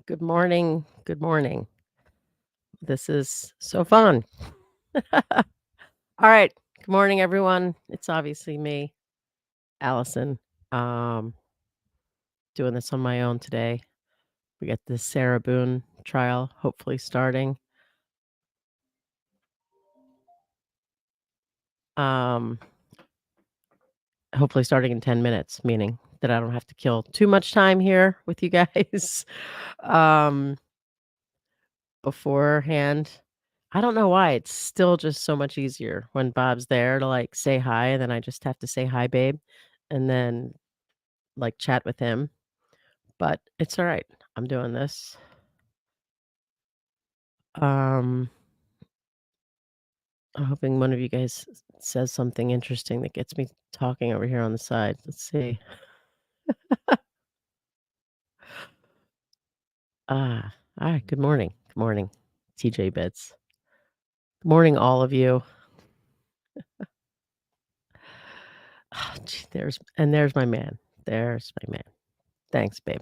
Good morning. Good morning. This is so fun. All right. Good morning, everyone. It's obviously me, Allison, um, doing this on my own today. We got the Sarah Boone trial hopefully starting. Hopefully starting in 10 minutes, meaning that I don't have to kill too much time here with you guys. Beforehand. I don't know why, it's still just so much easier when Bob's there to, like, say hi, and then I just have to say, "Hi, babe," and then, like, chat with him, but it's alright. I'm doing this. Um, I'm hoping one of you guys says something interesting that gets me talking over here on the side. Let's see. Alright, good morning. Good morning, TJ Bits. Good morning, all of you. Gee, there's my man. There's my man. Thanks, babe.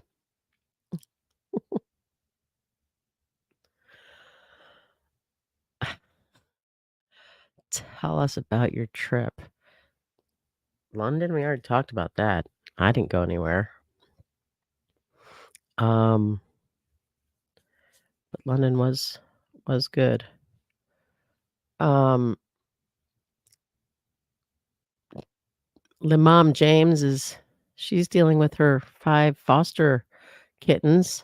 Tell us about your trip. London, we already talked about that. I didn't go anywhere. But London was good. Um, the mom, James, she's dealing with her 5 foster kittens.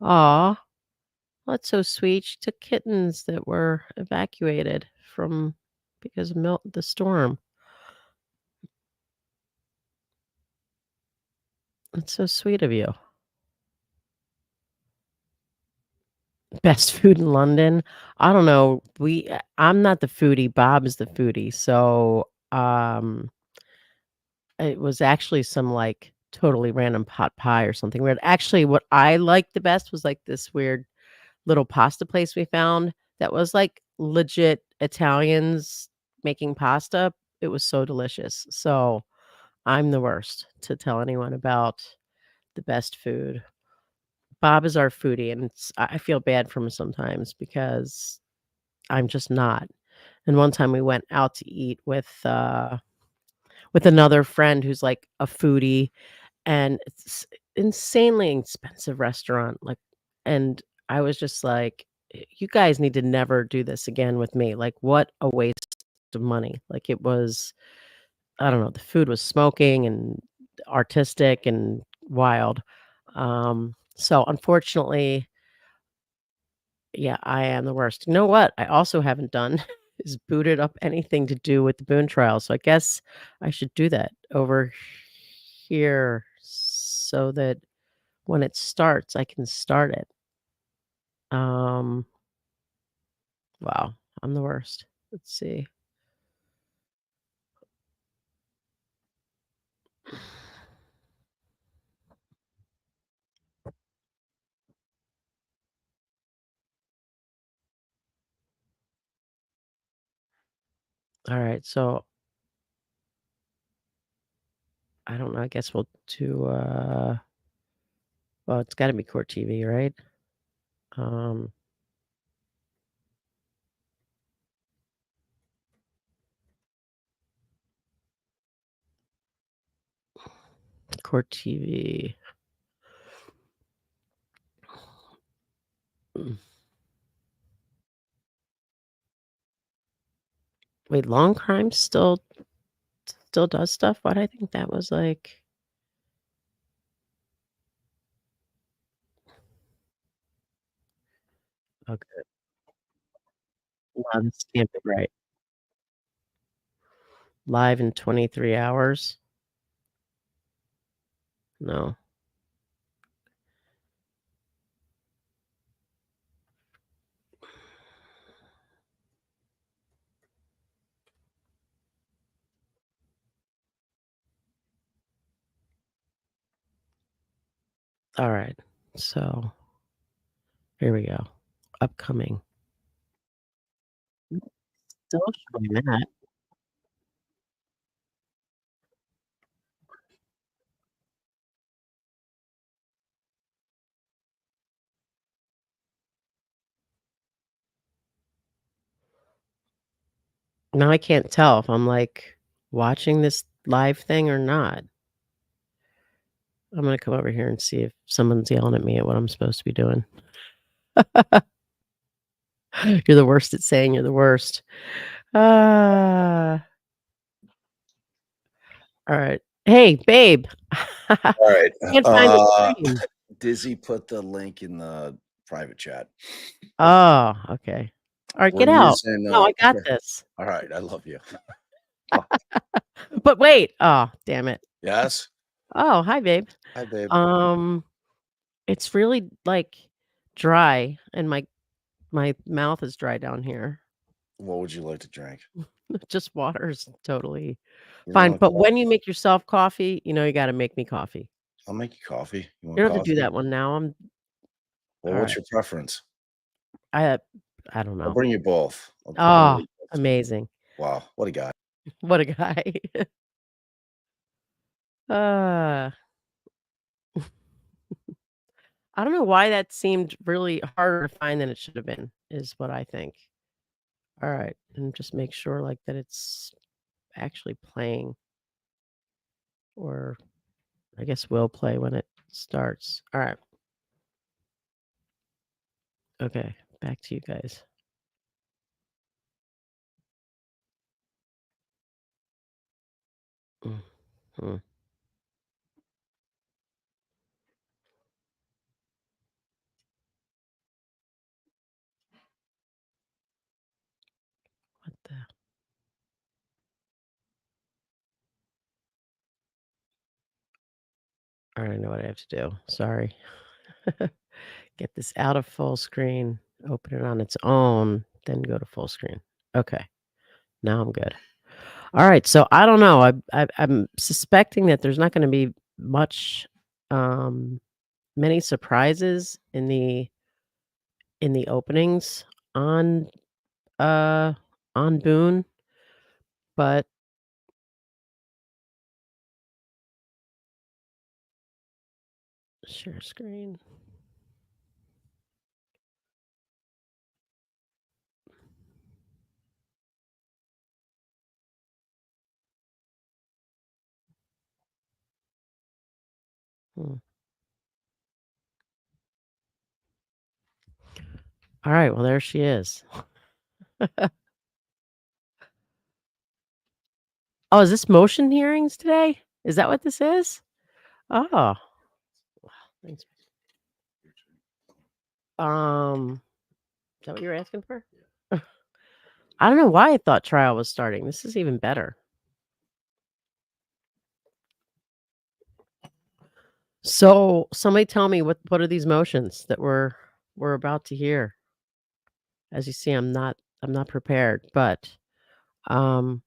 Aw, that's so sweet. She took kittens that were evacuated from because of the storm. That's so sweet of you. Best food in London? I don't know. I'm not the foodie, Bob is the foodie, so, it was actually some, like, totally random pot pie or something weird. Actually, what I liked the best was, like, this weird little pasta place we found that was, like, legit Italians making pasta. It was so delicious. So, I'm the worst to tell anyone about the best food. Bob is our foodie, and I feel bad for him sometimes because I'm just not. And one time we went out to eat with another friend who's, like, a foodie, and it's insanely expensive restaurant, like, and I was just like, You guys need to never do this again with me." Like, what a waste of money. Like, it was I don't know, the food was smoking and artistic and wild. So unfortunately, yeah, I am the worst. You know what I also haven't done is booted up anything to do with the Boone trial, so I guess I should do that over here so that when it starts, I can start it. Um, wow, I'm the worst. Let's see. Alright, so I don't know, I guess we'll do, Well, it's gotta be Court TV, right? Um, Court TV. Mm. Wait, Long Crime still does stuff? Why did I think that was, like okay, no, this can't be right. Live in 23 hours? No. Alright, so here we go. Upcoming. Still showing that. Now I can't tell if I'm, like, watching this live thing or not. I'm gonna come over here and see if someone's yelling at me at what I'm supposed to be doing. You're the worst at saying you're the worst. Ah, alright. Hey, babe. All right. Can't find the screen. Dizzy put the link in the private chat. Oh, okay. Alright, We're get out. using, No, I got okay. this. All right. I love you. But wait. Oh, damn it. Yes. Oh, hi, babe. Hi, babe. Um, it's really, like, dry, and my mouth is dry down here. What would you like to drink? Just water is totally You don't fine, want but when coffee? you make yourself coffee, you gotta make me coffee. I'll make you coffee. You You want don't have to do coffee? that one now, Well, what's alright. your preference? I, uh, I don't I'll know. bring you both. I'll bring Oh, you both. amazing. Wow. What a guy. What a guy. Uh, I don't know why that seemed really harder to find than it should have been, is what I think. Alright, and just make sure, like, that it's actually playing, or I guess will play when it starts. Alright, okay, back to you guys. Mhm. What the Alright, I know what I have to do. Sorry. Get this out of full screen, open it on its own, then go to full screen. Okay, now I'm good. Alright, so I don't know. I'm suspecting that there's not gonna be much, um, many surprises in the openings on, uh, on Boone, but share screen. Hmm. Alright, well, there she is. Oh, is this motion hearings today? Is that what this is? Oh, thanks. Is that what you were asking for? I don't know why I thought trial was starting. This is even better. So, somebody tell me what are these motions that we're about to hear? As you see, I'm not prepared, but, um,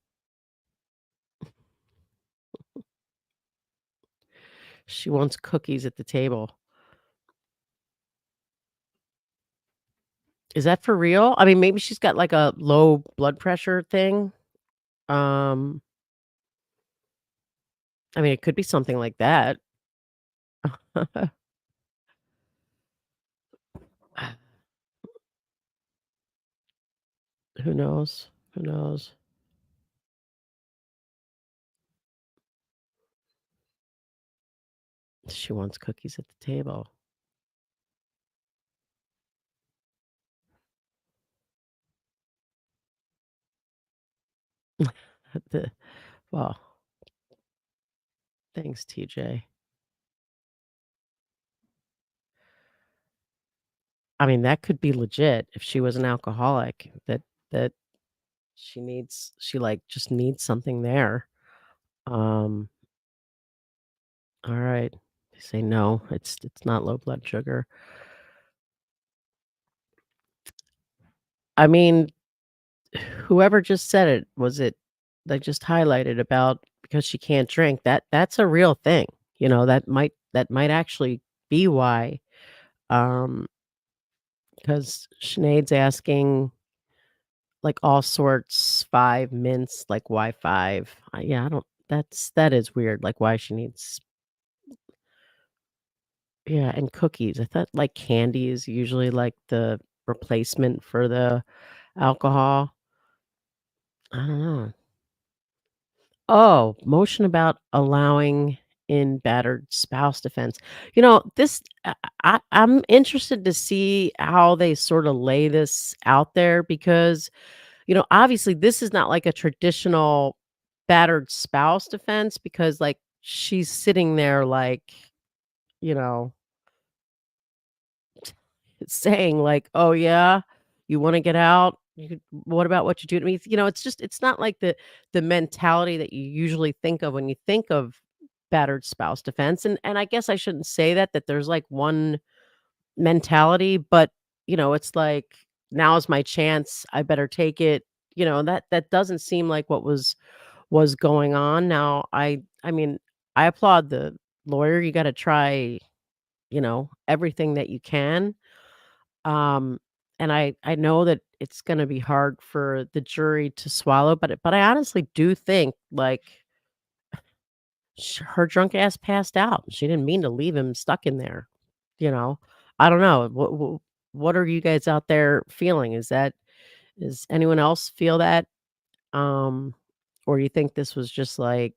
she wants cookies at the table. Is that for real? I mean, maybe she's got, like, a low blood pressure thing. Um, I mean, it could be something like that. Who knows? Who knows? She wants cookies at the table. The well, thanks, TJ. I mean, that could be legit if she was an alcoholic, that she, like, just needs something there. Um, alright. They say, "No, it's not low blood sugar." I mean, whoever just said it, was it they just highlighted about because she can't drink, that's a real thing, that might actually be why, um, because Sinead's asking, like, all sorts, 5 mints, like, why 5? Yeah, I don't that is weird, like, why she needs yeah, and cookies. I thought, like, candy is usually, like, the replacement for the alcohol. I don't know. Oh, motion about allowing in battered spouse defense. This I'm interested to see how they sorta lay this out there because, obviously, this is not like a traditional battered spouse defense because, like, she's sitting there, like, you know, saying, like, "Oh, yeah? You wanna get out? What about what you do to me?" It's not like the mentality that you usually think of when you think of battered spouse defense, and I guess I shouldn't say that there's, like, one mentality, but, it's like, "Now is my chance, I better take it." That doesn't seem like what was going on. Now, I mean, I applaud the lawyer, you gotta try, everything that you can, um, and I know that it's gonna be hard for the jury to swallow, but I honestly do think, like, her drunk ass passed out. She didn't mean to leave him stuck in there, you know? I don't know. What are you guys out there feeling? Is anyone else feel that? Um, or you think this was just like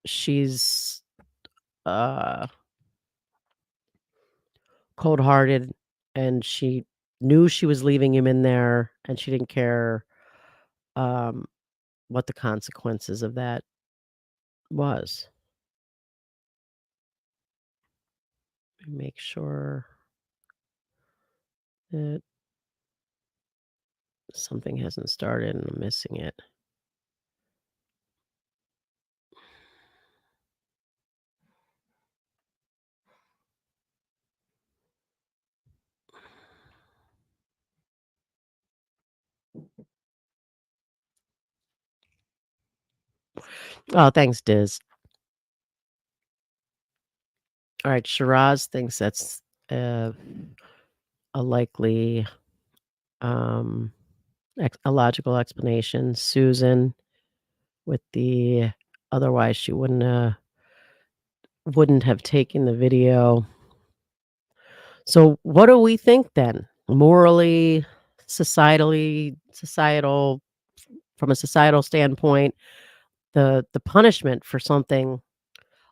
she's, uh, cold-hearted and she knew she was leaving him in there and she didn't care, um, what the consequences of that was? Make sure that something hasn't started and I'm missing it. Oh, thanks, Diz. Alright, Shiraz thinks that's, uh, a likely, um, a logical explanation. Susan with the otherwise she wouldn't have taken the video. So, what do we think then? Morally, societal from a societal standpoint, the punishment for something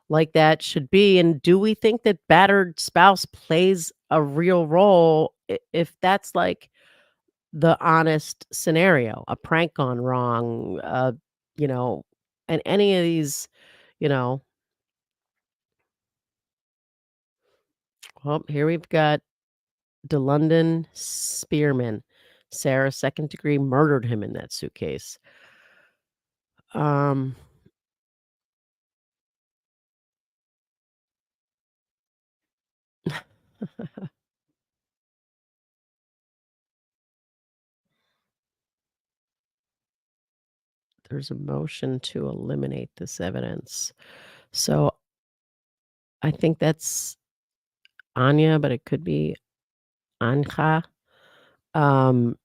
like that should be, and do we think that battered spouse plays a real role if that's like the honest scenario, a prank gone wrong, you know, and any of these, you know, well, here we've got DeLondon Spearman. Sarah, second degree, murdered him in that suitcase. Um, there's a motion to eliminate this evidence. So I think that's Anya, but it could be Anja. Um,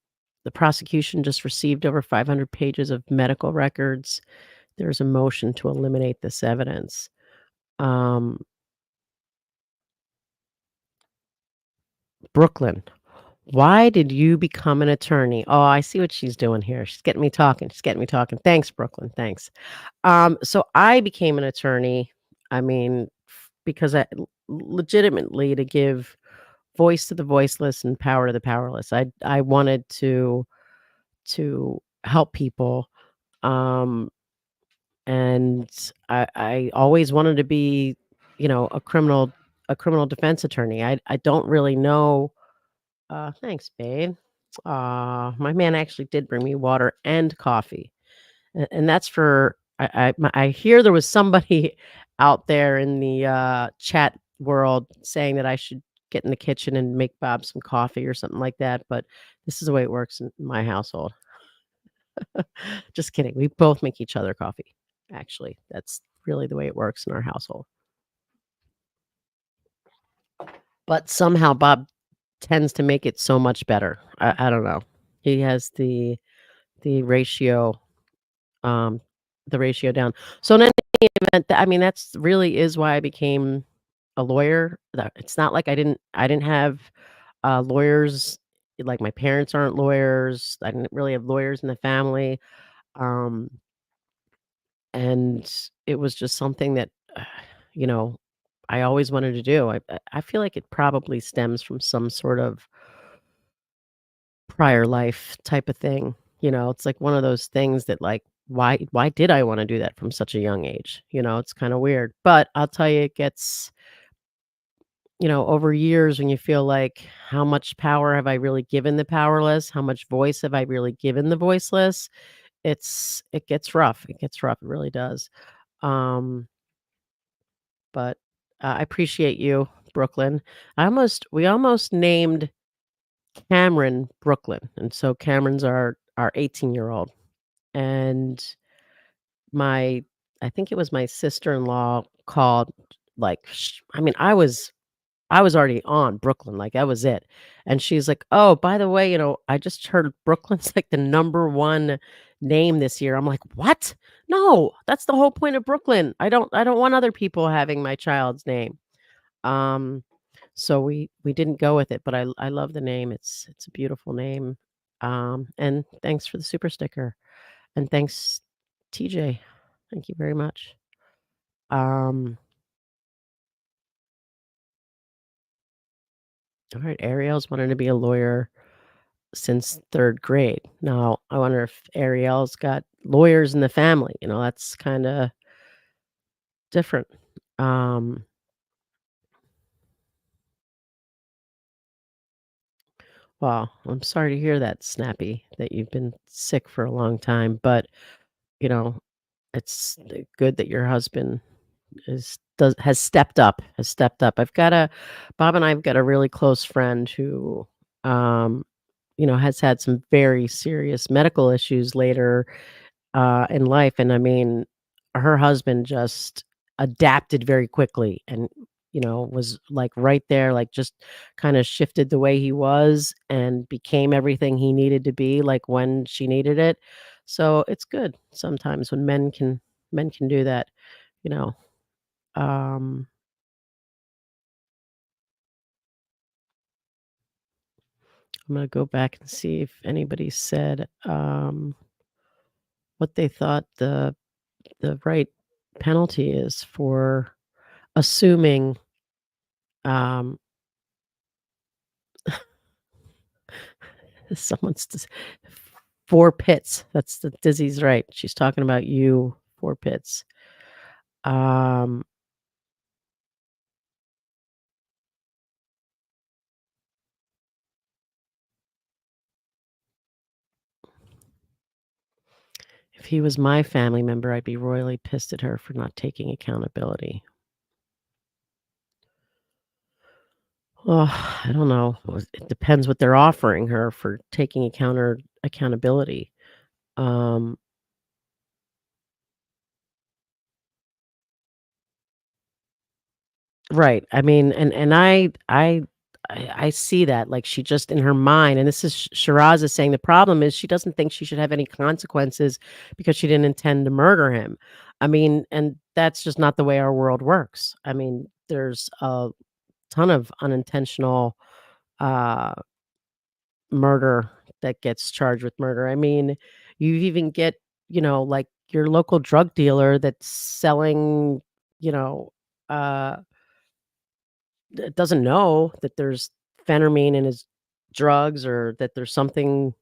the prosecution just received over 500 pages of medical records. There's a motion to eliminate this evidence. Um, Brooklyn. Why did you become an attorney? Oh, I see what she's doing here. She's getting me talking. She's getting me talking. Thanks, Brooklyn. Thanks. So I became an attorney. I mean, because legitimately to give voice to the voiceless and power to the powerless. I wanted to help people. Um, and I always wanted to be, a criminal defense attorney. I don't really know. Thanks, babe. My man actually did bring me water and coffee. And that's for I hear there was somebody out there in the, chat world saying that I should get in the kitchen and make Bob some coffee or something like that, but this is the way it works in my household. Just kidding, we both make each other coffee, actually. That's really the way it works in our household. But somehow Bob tends to make it so much better. I don't know. He has the ratio, um, the ratio down. So in any event, I mean, that's really is why I became a lawyer. That it's not like I didn't have, lawyers, like, my parents aren't lawyers. I didn't really have lawyers in the family, um, and it was just something that, you know, I always wanted to do. I feel like it probably stems from some sort of prior life type of thing. It's like one of those things that, like, why did I wanna do that from such a young age? It's kinda weird, but I'll tell you, it gets over years when you feel like, how much power have I really given the powerless? How much voice have I really given the voiceless? It gets rough. It gets rough. It really does. Um, but I appreciate you, Brooklyn. We almost named Cameron Brooklyn, and so Cameron's our 18-year-old, and my I think it was my sister-in-law called, like, I mean, I was already on Brooklyn, like, that was it, and she's like, "Oh, by the way, I just heard Brooklyn's, like, the number 1 name this year." I'm like, "What? No, that's the whole point of Brooklyn. I don't want other people having my child's name." Um, so we didn't go with it, but I love the name. It's a beautiful name. And thanks for the super sticker, and thanks, TJ. Thank you very much. Um, all right, Ariel's wanted to be a lawyer since 3rd grade. Now, I wonder if Ariel's got lawyers in the family, that's kinda different. Um, well, I'm sorry to hear that, Snappy, that you've been sick for a long time, but, you know, it's good that your husband has stepped up. Bob and I've got a really close friend who, um, has had some very serious medical issues later in life. And I mean, her husband just adapted very quickly and, was like right there, like just kind of shifted the way he was and became everything he needed to be, like when she needed it. So it's good sometimes when men can do that, you know. Um, I'm gonna go back and see if anybody said what they thought the right penalty is for assuming um someone's 4 pits. That's the Dizzy's right. She's talking about you, 4 pits. Um, if he was my family member, I'd be royally pissed at her for not taking accountability. Well, I don't know. It depends what they're offering her for taking accountability. Um, right. I mean, and I see that, like, she just in her mind, and this is Shiraz is saying the problem is she doesn't think she should have any consequences because she didn't intend to murder him. I mean, and that's just not the way our world works. I mean, there's a ton of unintentional, uh murder that gets charged with murder. I mean, you even get, like your local drug dealer that's selling, you know, uh, doesn't know that there's phentermine in his drugs or that there's something,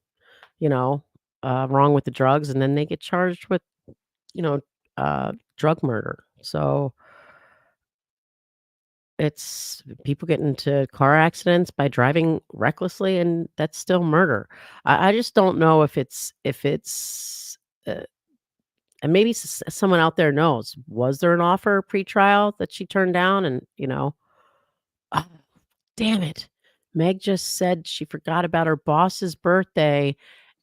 you know, wrong with the drugs, and then they get charged with, you know, drug murder. So it's people get into car accidents by driving recklessly, and that's still murder. I just don't know if it's and maybe someone out there knows. Was there an offer pretrial that she turned down? And oh, damn it, Meg just said she forgot about her boss's birthday,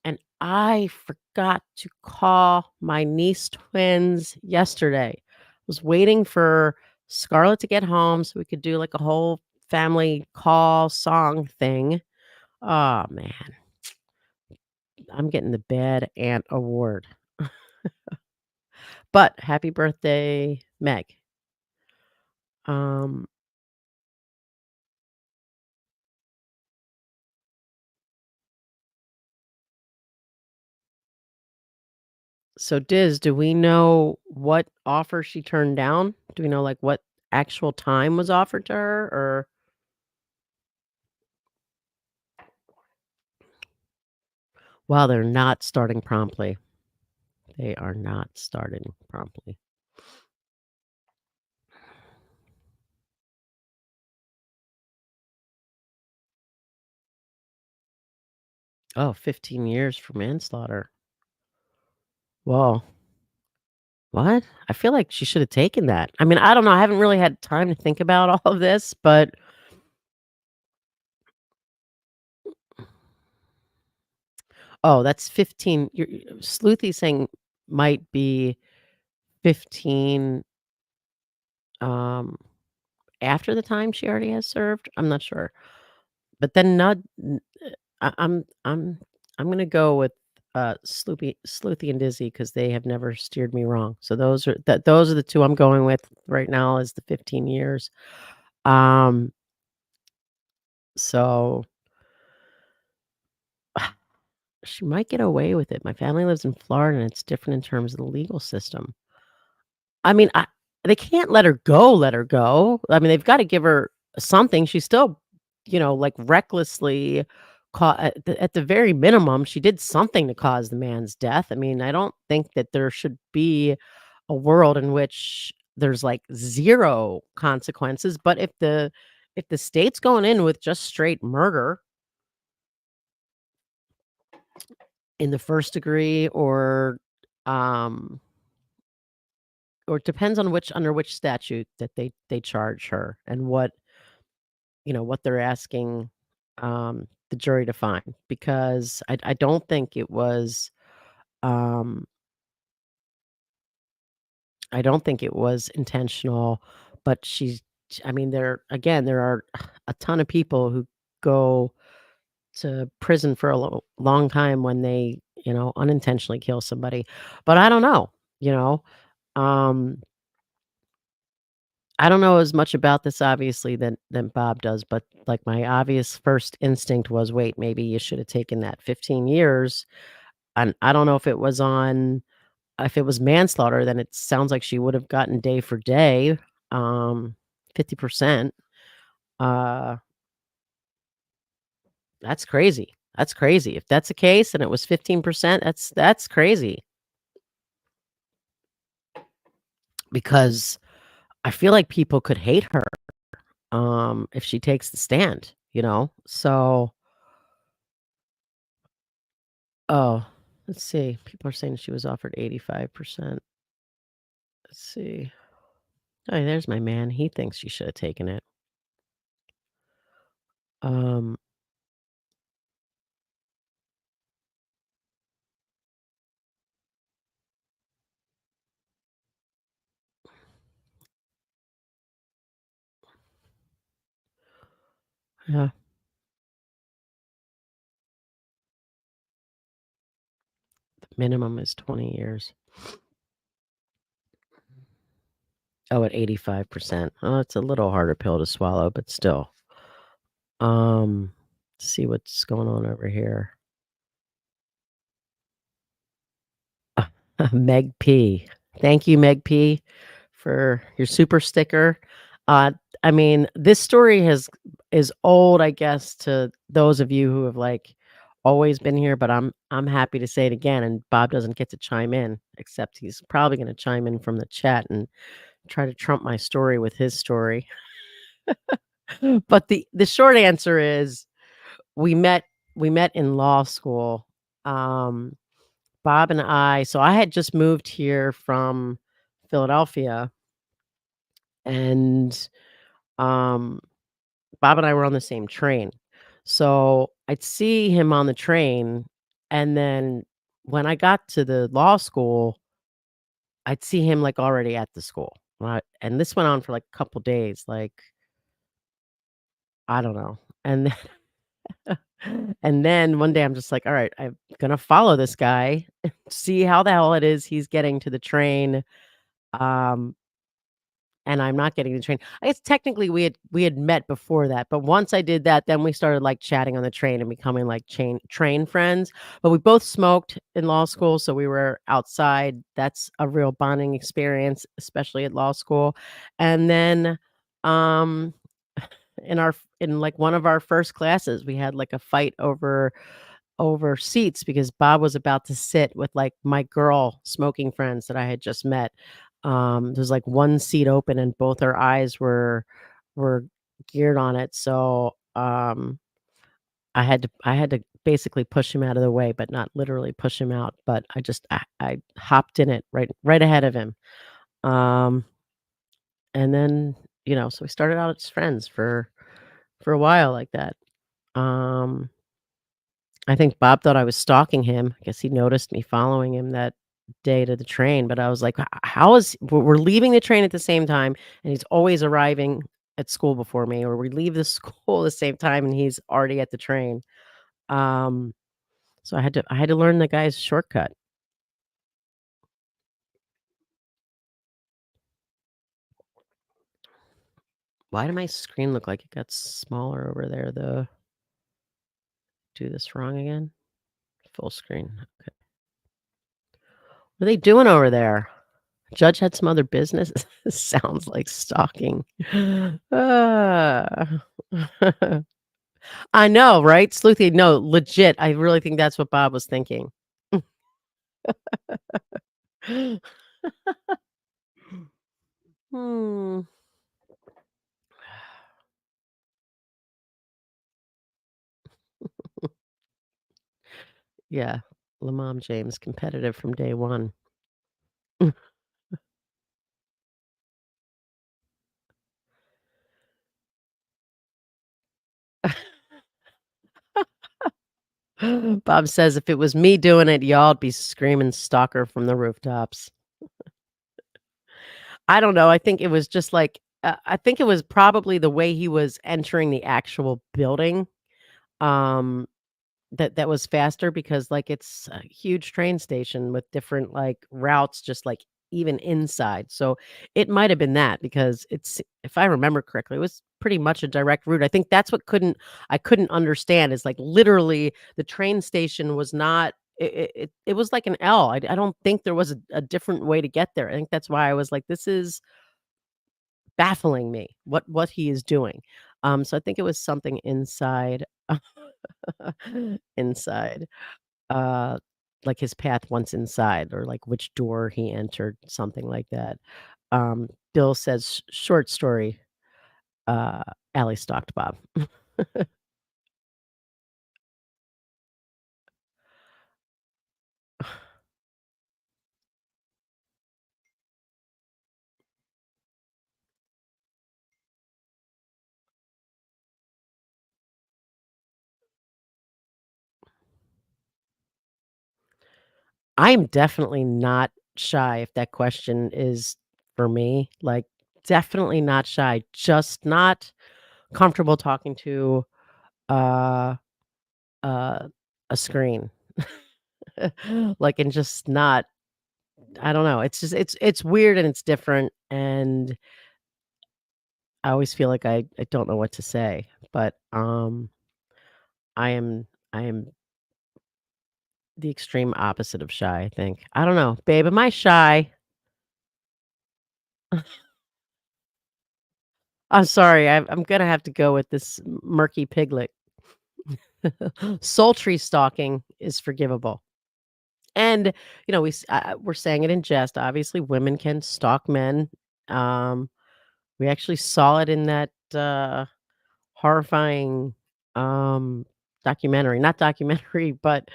and I forgot to call my niece twins yesterday. Was waiting for Scarlett to get home so we could do like a whole family call song thing. Oh man, I'm getting the bad aunt award. But happy birthday, Meg. Um, so Diz, do we know what offer she turned down? Do we know like what actual time was offered to her or well, they're not starting promptly. They are not starting promptly. Oh, 15 years for manslaughter. Well, what? I feel like she should have taken that. I mean, I don't know. I haven't really had time to think about all of this, but oh, that's 15. Sleuthy saying might be 15 um after the time she already has served. I'm not sure. But then not I'm gonna go with, Sleuthy and Dizzy because they have never steered me wrong. So those are the 2 I'm going with right now is the 15 years. Um, so she might get away with it. My family lives in Florida, and it's different in terms of the legal system. I mean, they can't let her go. I mean, they've gotta give her something. She's still, like, recklessly cau at the very minimum, she did something to cause the man's death. I mean, I don't think that there should be a world in which there's, like, 0 consequences, but if the state's going in with just straight murder in the first degree um or it depends on which under which statute that they charge her and what they're asking, the jury to find because I don't think it was, um, I don't think it was intentional, but I mean, there are a ton of people who go to prison for a long time when they, unintentionally kill somebody, but I don't know, you know, um I don't know as much about this obviously than Bob does, but, like, my obvious first instinct was, "Wait, maybe you should have taken that 15 years," and I don't know if it was manslaughter, then it sounds like she would have gotten day for day, 50%. Uh, that's crazy. That's crazy. If that's the case and it was 15%, that's crazy because I feel like people could hate her, if she takes the stand, you know? So oh, let's see. People are saying she was offered 85%. Let's see. Oh, there's my man. He thinks she should have taken it. Um, yeah, the minimum is 20 years. Oh, at 85%. Oh, it's a little harder pill to swallow, but still. Um, See what's going on over here. Meg P. Thank you, Meg P, for your super sticker. Uh, I mean, this story is old, I guess, to those of you who have, like, always been here, but I'm happy to say it again, and Bob doesn't get to chime in, except he's probably gonna chime in from the chat and try to trump my story with his story. But the short answer is we met we met in law school. Um, Bob and I had just moved here from Philadelphia, and, um, Bob and I were on the same train. So, I'd see him on the train, and then when I got to the law school, I'd see him, like, already at the school, right? And this went on for, like, a couple days, like, I don't know. And and then one day I'm just like, "All right, I'm gonna follow this guy, see how the hell it is he's getting to the train." Um And I'm not getting the train. I guess technically we had met before that, but once I did that, then we started, like, chatting on the train and becoming, like, train friends, but we both smoked in law school, so we were outside. That's a real bonding experience, especially at law school, and then, um, in, like, one of our first classes, we had, like, a fight over seats because Bob was about to sit with, like, my girl smoking friends that I had just met. There's, like, one seat open and both our eyes were geared on it, so, I had to basically push him out of the way, but not literally push him out, but I hopped in it right ahead of him. Um, and then, so we started out as friends for a while like that. Um I think Bob thought I was stalking him. I guess he noticed me following him that day to the train, but I was like, How is we're leaving the train at the same time, and he's always arriving at school before me, or we leave the school the same time and he's already at the train." Um, so I had to learn the guy's shortcut. Why did my screen look like it got smaller over there, though? Do this wrong again? Full screen. Okay. What are they doing over there? Judge had some other business? Sounds like stalking. Ah. I know, right? Sleuthy, no, legit, I really think that's what Bob was thinking. Hmm. Yeah, Lamont James, competitive from day one. Bob says, "If it was me doing it, y'all'd be screaming 'stalker' from the rooftops." I don't know, I think it was just like, I think it was probably the way he was entering the actual building, um, that was faster because, like, it's a huge train station with different, like, routes just, like, even inside, so it might have been that because it's if I remember correctly, it was pretty much a direct route. I think that's what I couldn't understand is, like, literally, the train station was not it was like an L. I don't think there was a different way to get there. I think that's why I was like, "This is baffling me, what he is doing." So I think it was something inside inside. Uh, like his path once inside or like which door he entered, something like that. Bill says, "Short story, uh, Ally stalked Bob." I'm definitely not shy if that question is for me, like, definitely not shy, just not comfortable talking to, uh, uh, a screen. Like, and just not I don't know, it's just it's weird and it's different, and I always feel like I don't know what to say, but, I am the extreme opposite of shy, I think. I don't know. Babe, am I shy? I'm sorry, I'm gonna have to go with this murky piglet. Sultry stalking is forgivable. And, we're saying it in jest, obviously, women can stalk men. Um, we actually saw it in that, horrifying, um, documentary not documentary, but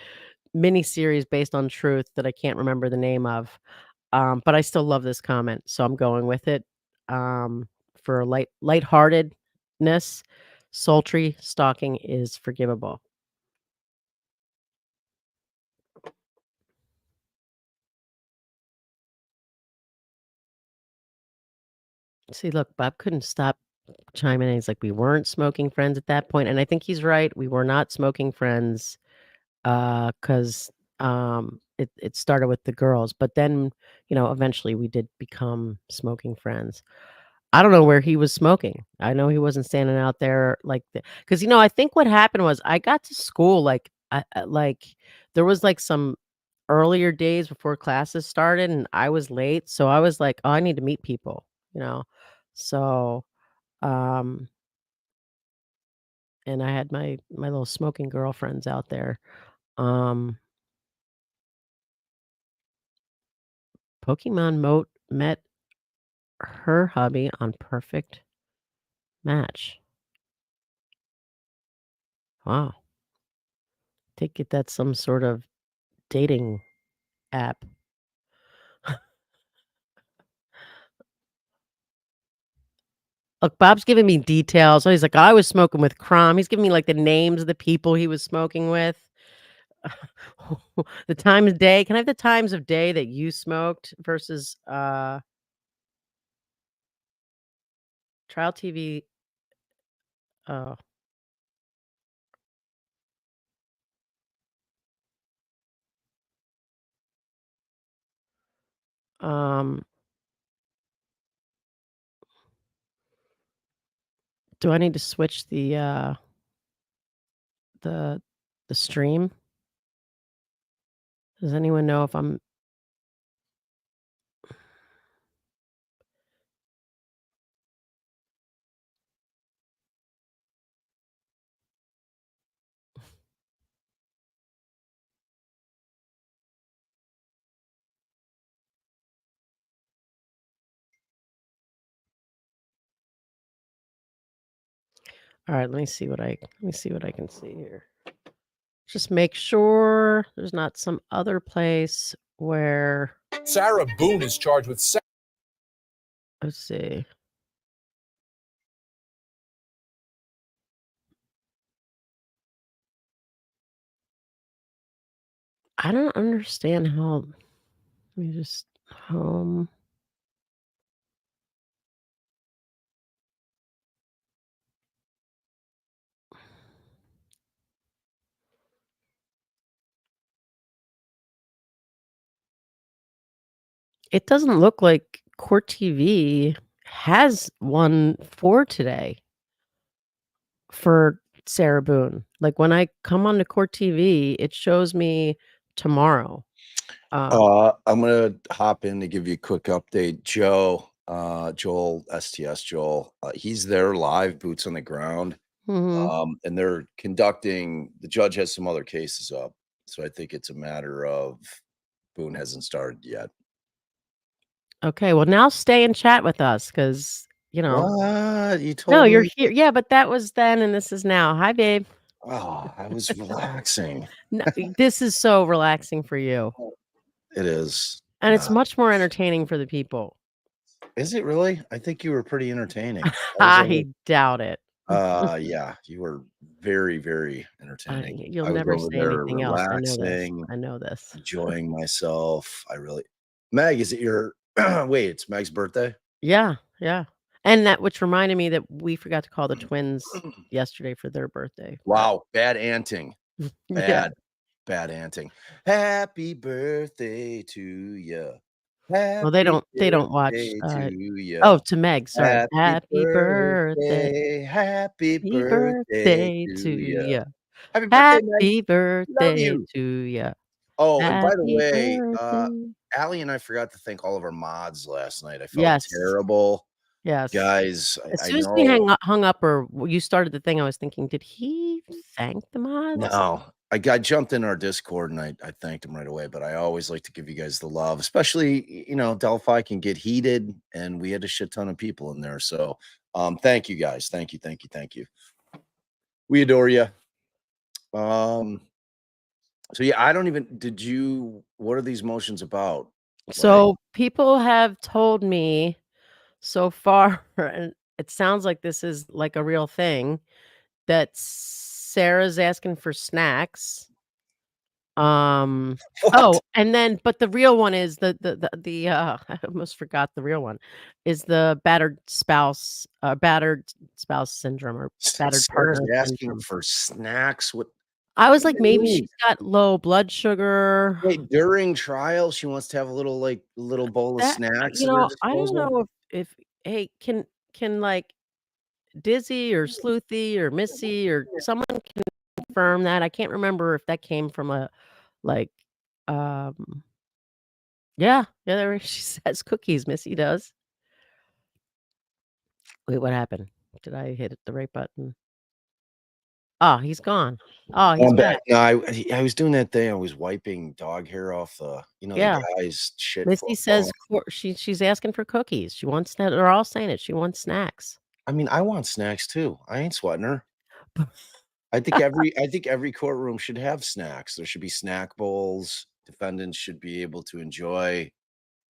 miniseries based on truth that I can't remember the name of. But I still love this comment, so I'm going with it. For lightheartedness, sultry stalking is forgivable. See, look, Bob couldn't stop chiming in. He's like, "We weren't smoking friends at that point," and I think he's right. We were not smoking friends, 'cause, it started with the girls, but then, eventually we did become smoking friends. I don't know where he was smoking. I know he wasn't standing out there like because I think what happened was I got to school, there was, some earlier days before classes started, and I was late, so I was like, "Oh, I need to meet people," you know? So, um and I had my little smoking girlfriends out there. Um, Pokemon Moat met her hubby on Perfect Match. Wow. Take it that's some sort of dating app. Look, Bob's giving me details. So he's like, "I was smoking with Crom." He's giving me, the names of the people he was smoking with. The time of day. Can I have the times of day that you smoked versus, Trial TV? Oh, um, do I need to switch the the stream? Does anyone know if I'm alright, let me see what I can see here. Just make sure there's not some other place where Sarah Boone is charged with let's see. I don't understand how let me just home. It doesn't look like Court TV has one for today for Sarah Boone. Like, when I come on to Court TV, it shows me tomorrow. Um I'm gonna hop in to give you a quick update. Joel, STS Joel, he's there live, boots on the ground. Mhm. And they're conducting the judge has some other cases up. So I think it's a matter of Boone hasn't started yet. Okay, well, now stay and chat with us because What? You no, told you're me. here yeah, but that was then and this is now. Hi, babe. Oh, I was relaxing. No, this is so relaxing for you, It is. and it's much more entertaining for the people. Is it really? I think you were pretty entertaining. I was over I doubt it. yeah, you were very, very entertaining. You'll I was never over say there anything else. I know this. relaxing, I know this. enjoying myself. I really Meg, is it your wait, it's Meg's birthday? Yeah, yeah, and that which reminded me that we forgot to call the twins yesterday for their birthday, but Wow, bad anting. yeah. Bad, bad anting. Happy birthday to you. Well, Happy they don't watch, birthday to you. oh, to Meg, sorry. Happy Happy birthday birthday to to you. ya. Happy birthday, man. Happy Love birthday you. to ya. Oh, and by the Happy way, birthday. Allie and I forgot to thank all of our mods last night. I felt Yes. terrible. Yes. Guys, As I soon as we know hung up or you started the thing, I was thinking, "Did he thank the mods?" no, I jumped in our Discord and I thanked him right away, but I always like to give you guys the love, especially, Delphi can get heated and we had a shit ton of people in there. So, thank you guys. Thank you. Thank you. Thank you. We adore you. So yeah, I don't even what are these motions about? Like, So, people have told me so far, and it sounds like this is, like, a real thing, that Sarah's asking for snacks. what? Oh, and then but the real one is I almost forgot the real one, is the battered spouse syndrome or battered Sarah's partner asking syndrome. for snacks. I was What like, do you maybe mean? she's got low blood sugar. Wait, during trial, she wants to have a little bowl of That snacks at her I don't disposal? know if hey, can, like, Dizzy or Sleuthy or Missy or someone confirm that? I can't remember if that came from a, like, um yeah, there she says cookies, Missy does. Wait, what happened? Did I hit the right button? Oh, he's gone. Oh, he's I'm back. back. No, I was doing that thing. I was wiping dog hair off the Yeah. guy's shit Missy phone. says she's asking for cookies. She wants that they're all saying it. She wants snacks. I mean, I want snacks too. I ain't sweating her. I think every courtroom should have snacks. There should be snack bowls. Defendants should be able to enjoy,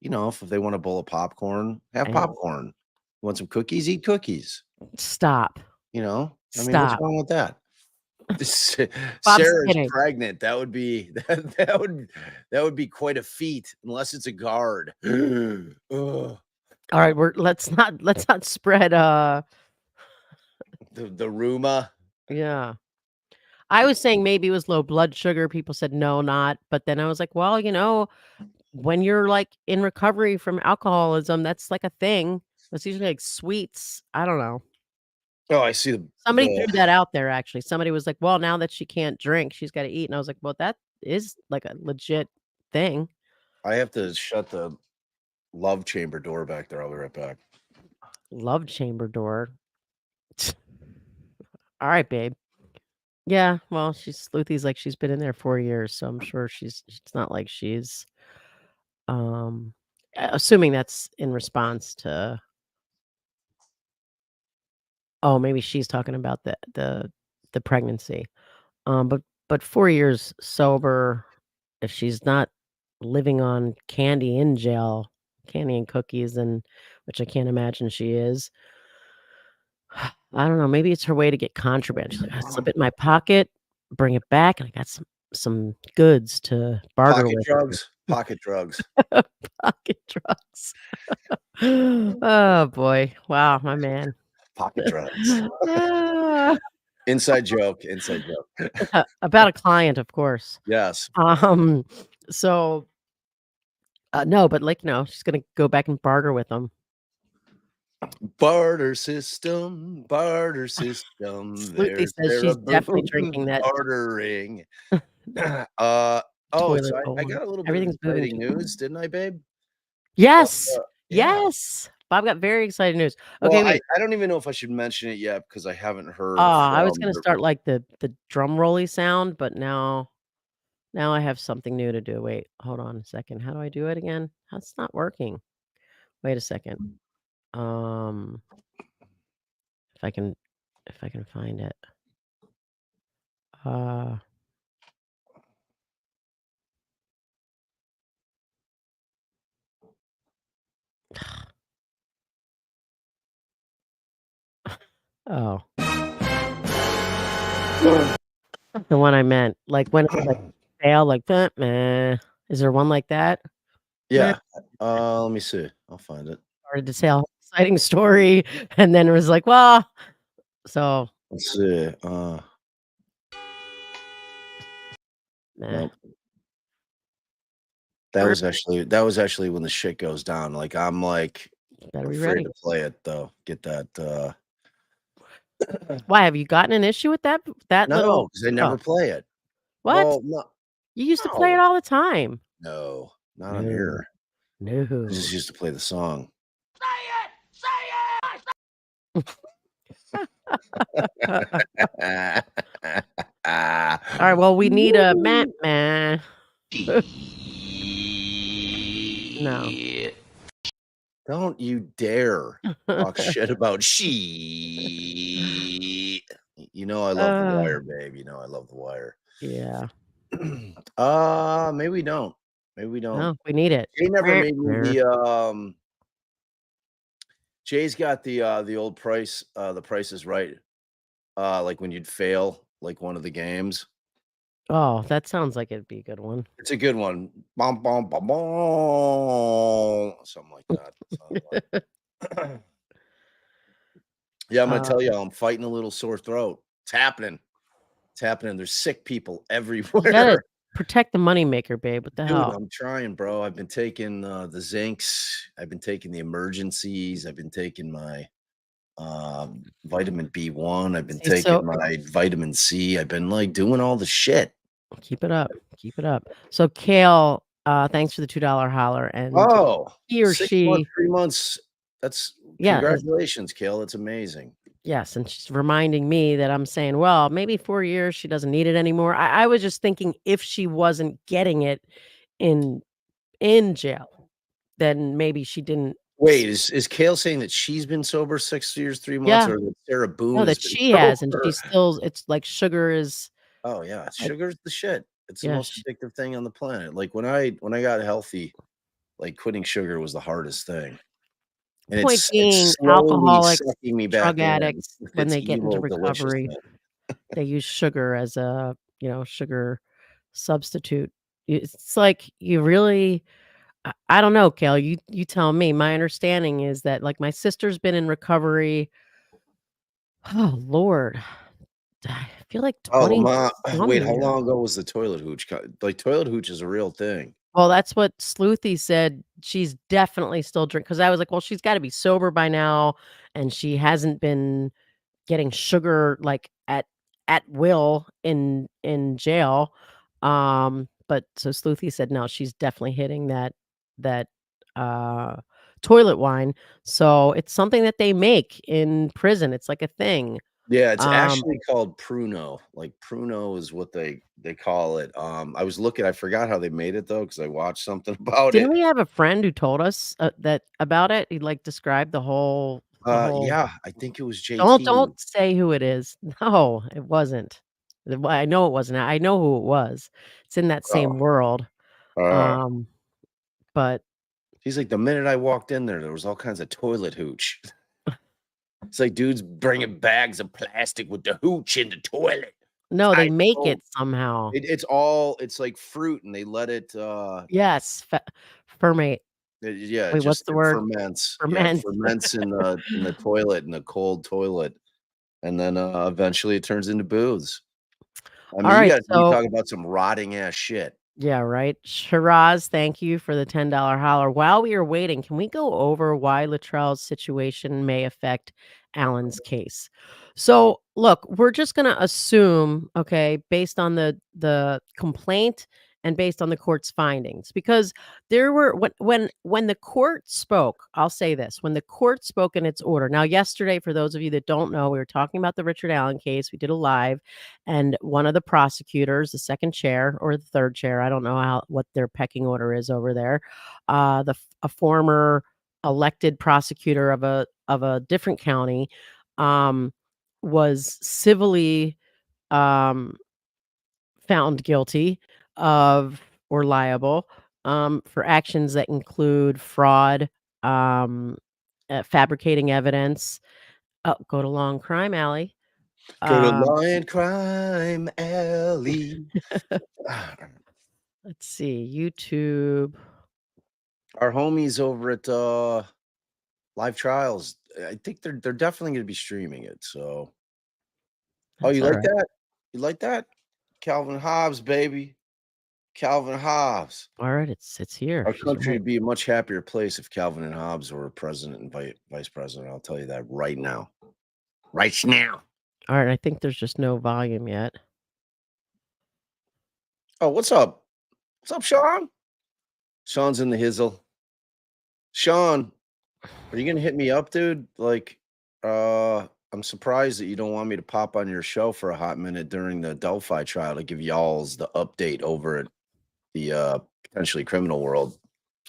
if they want a bowl of popcorn, have And popcorn. Want some cookies? Eat cookies. stop. I mean, what's Stop. wrong with that? This Bob's Sarah's kidding. pregnant. That would be that would be quite a feat, unless it's a guard. Ugh. All right, let's not spread The Ruma. yeah. I was saying maybe it was low blood sugar. People said no, not. But then I was like, well, when you're like in recovery from alcoholism, that's like a thing. It's usually like sweets. I don't know. Oh, I see Somebody threw the that out there actually. Somebody was like, well, now that she can't drink, she's got to eat. And I was like, well, that is like a legit thing. I have to shut the love chamber door back there. I'll be right back. Love chamber door. All right, babe. Yeah, well, Sleuthy's like she's been in there 4 years, so I'm sure it's not like she's assuming that's in response to oh, maybe she's talking about the pregnancy. But 4 years sober, if she's not living on candy in jail, candy and cookies, and which I can't imagine she is. I don't know, maybe it's her way to get contraband. She's like, "I slip it in my pocket, bring it back, and I got some goods to barter Pocket with." drugs. Pocket drugs. Pocket drugs. Oh, boy. Wow, my man. Pocket drugs. Ah, Inside joke. Inside joke. about a client, of course. Yes. Um, so, no, but, like, she's gonna go back and barter with them. Barter system. Barter system. Sleuthy There's says she's definitely drinking Boom that bartering. uh toilet so I bowl. got a little bit of Everything's moving exciting too news, didn't I, babe? Yes! Yeah. Yes! Bob got very exciting news. Well, Okay, I wait. don't even know if I should mention it yet because I haven't Oh, heard I was from gonna the start, like, the drum rolly sound, but now I have something new to do. Wait, hold on a second. How do I do it again? That's not working. Wait a second. Um, if I can find it. Uh oh, the one I meant. Like, when it's, like, fail, like, meh. Is there one like that? Meh. Yeah. Let me see. I'll find it. Started to tell exciting story, and then it was like, well, so, Let's see. meh. Nope. That was actually when the shit goes down. Like I'm like Better be afraid ready. to play it though. Get that Why, have you gotten an issue with that No, little because I oh, never play it. what? Well, no, You used to play it no, all the time. no, not on No, here. I no. just used to play the song. Alright, well, we need a meh, Woo! meh. No. Don't you dare talk shit about she. You know I love The Uh, Wire, babe. You know I love The Wire. yeah. Maybe we don't. Maybe we don't. No, we need it. Jay never Meh, made me meh. Jay's got the old price, the Price is Right. Like when you'd fail like one of the games. Oh, that sounds like it'd be a good one. It's a good one. Bom, bom, bom, bom. Something like that. Sounds like. Yeah, I'm gonna Uh, tell you, I'm fighting a little sore throat. It's happening. It's happening. There's sick people you gotta everywhere. protect the moneymaker, babe. What the Dude, hell? I'm trying, bro. I've been taking the zincs, I've been taking the emergencies, I've been taking my vitamin B1, I've been See, so taking my vitamin C, I've been like doing all the shit. keep it up. Keep it up. So Kale, thanks for the $2 holler, and Oh, he or 6 months, she 3 months. That's yeah, congratulations, Kale. That's amazing. yes, and she's reminding me that I'm saying, well, maybe 4 years, she doesn't need it anymore. I was just thinking if she wasn't getting it in jail, then maybe she didn't s Wait, is Kale saying that she's been sober 6 years, 3 months, yeah, or that Sarah no, Boone has that been she has, and sober? she's still it's like sugar is Oh, yeah, like sugar's the shit. It's the yeah, most addictive thing on the planet. Like, when I got healthy, like, quitting sugar was the hardest thing, and point it's being, slowly alcoholics, sucking me drug back in addicts, with when its they get into evil recovery, deliciousness. they use sugar as a, sugar substitute. It's like you really I don't know, Kale, you tell me. My understanding is that, like, my sister's been in recovery, oh, Lord, I feel like Oh, 20 Lamont, some wait, how years. long ago was the toilet hooch co like, toilet hooch is a real thing. Well, that's what Sleuthy said. She's definitely still drink because I was like, "Well, she's gotta be sober by now, and she hasn't been getting sugar, like, at will in jail." But so Sleuthy said, "No, she's definitely hitting that, uh, toilet wine." So, it's something that they make in prison, it's like a thing. Yeah, it's Um, actually called Pruno. Like, Pruno is what they call it. I was looking, I forgot how they made it though, because I watched something about didn't it. we have a friend who told us, that about it? He, like, described the whole Yeah, I think it was don't JT. say who it is. No, it wasn't. Well, I know it wasn't. I know who it was. It's in that Oh, same world. uh, Um, but he's like, "The minute I walked in there was all kinds of toilet hooch." It's like dudes bringing bags of plastic with the hooch in the toilet. no, they I make don't it somehow. it's like fruit and they let it, Yes, fermate. yeah, Wait, what's the it word? ferments. Yeah, it Ferment. ferments in the toilet, in the cold toilet, and then, eventually it turns into booze. I mean, Alright, you so talk about some rotting ass shit. yeah, right. Shiraz, thank you for the $10 holler. While we are waiting, can we go over why Latrell's situation may affect Alan's case? So, look, we're just going to assume, okay, based on the complaint and based on the court's findings, because there were when the court spoke, I'll say this: when the court spoke in its order. Now, yesterday, for those of you that don't know, we were talking about the Richard Allen case. We did a live, and one of the prosecutors, the second chair or the third chair, I don't know what their pecking order is over there, a former elected prosecutor of a different county, um, was civilly um, found guilty of or liable for actions that include fraud, um, fabricating evidence. Oh, go to Long Crime Alley. Go to Um, Lion Crime Alley. let's see, YouTube. Our homies over at, Live Trials, I think they're definitely gonna be streaming it, so. Oh, That's you all like right. that? You like that? Calvin Hobbes, baby. Calvin Hobbes. All right, it's here. Our She's country right. would be a much happier place if Calvin and Hobbes were president and vice president. I'll tell you that right now. Right now. All right, I think there's just no volume yet. Oh, what's up? What's up, Sean? Sean's in the hizzle. Sean, are you gonna hit me up, dude? Like, I'm surprised that you don't want me to pop on your show for a hot minute during the Delphi trial to give y'all's the update over at the potentially criminal world.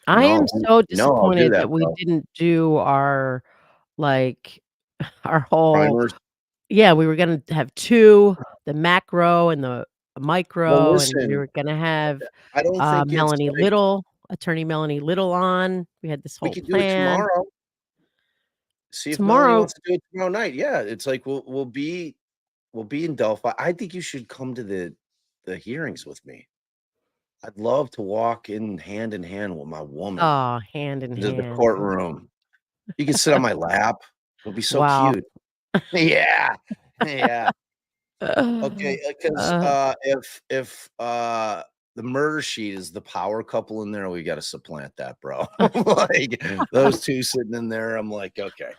I No, am so no, I'll do disappointed that, that we bro. didn't do our, like, our whole Primers. yeah, we were gonna have 2, the macro and the Well, micro, and we listen, were gonna have, I don't think it's Melanie like Little, attorney Melanie Little on. We had this we whole could do it plan. tomorrow. See if Melanie Tomorrow wants to do it tomorrow night. Yeah, it's like we'll be in Delphi. I think you should come to the hearings with me. I'd love to walk in hand with my woman oh, hand in into the hand. courtroom. You can sit on my lap. It'll be so Wow. cute. Yeah. Yeah. Okay, because Uh, if the murder sheet is the power couple in there, we gotta supplant that, bro. Like, those 2 sitting in there, I'm like, "Okay."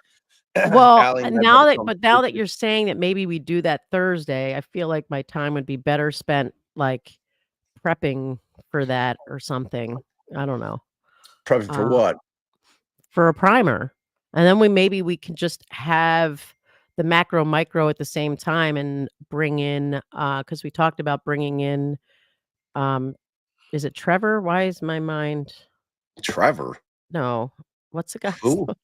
well, Allie and I now better that come but now that prepared. you're saying that maybe we do that Thursday, I feel like my time would be better spent, like, prepping for that or something. I don't know. Prepping for Uh, what? for a primer. And then maybe we can just have the macro micro at the same time and bring in, because we talked about bringing in, um, is it Trevor? Why is my mind Trevor? no, what's the guy's Who? You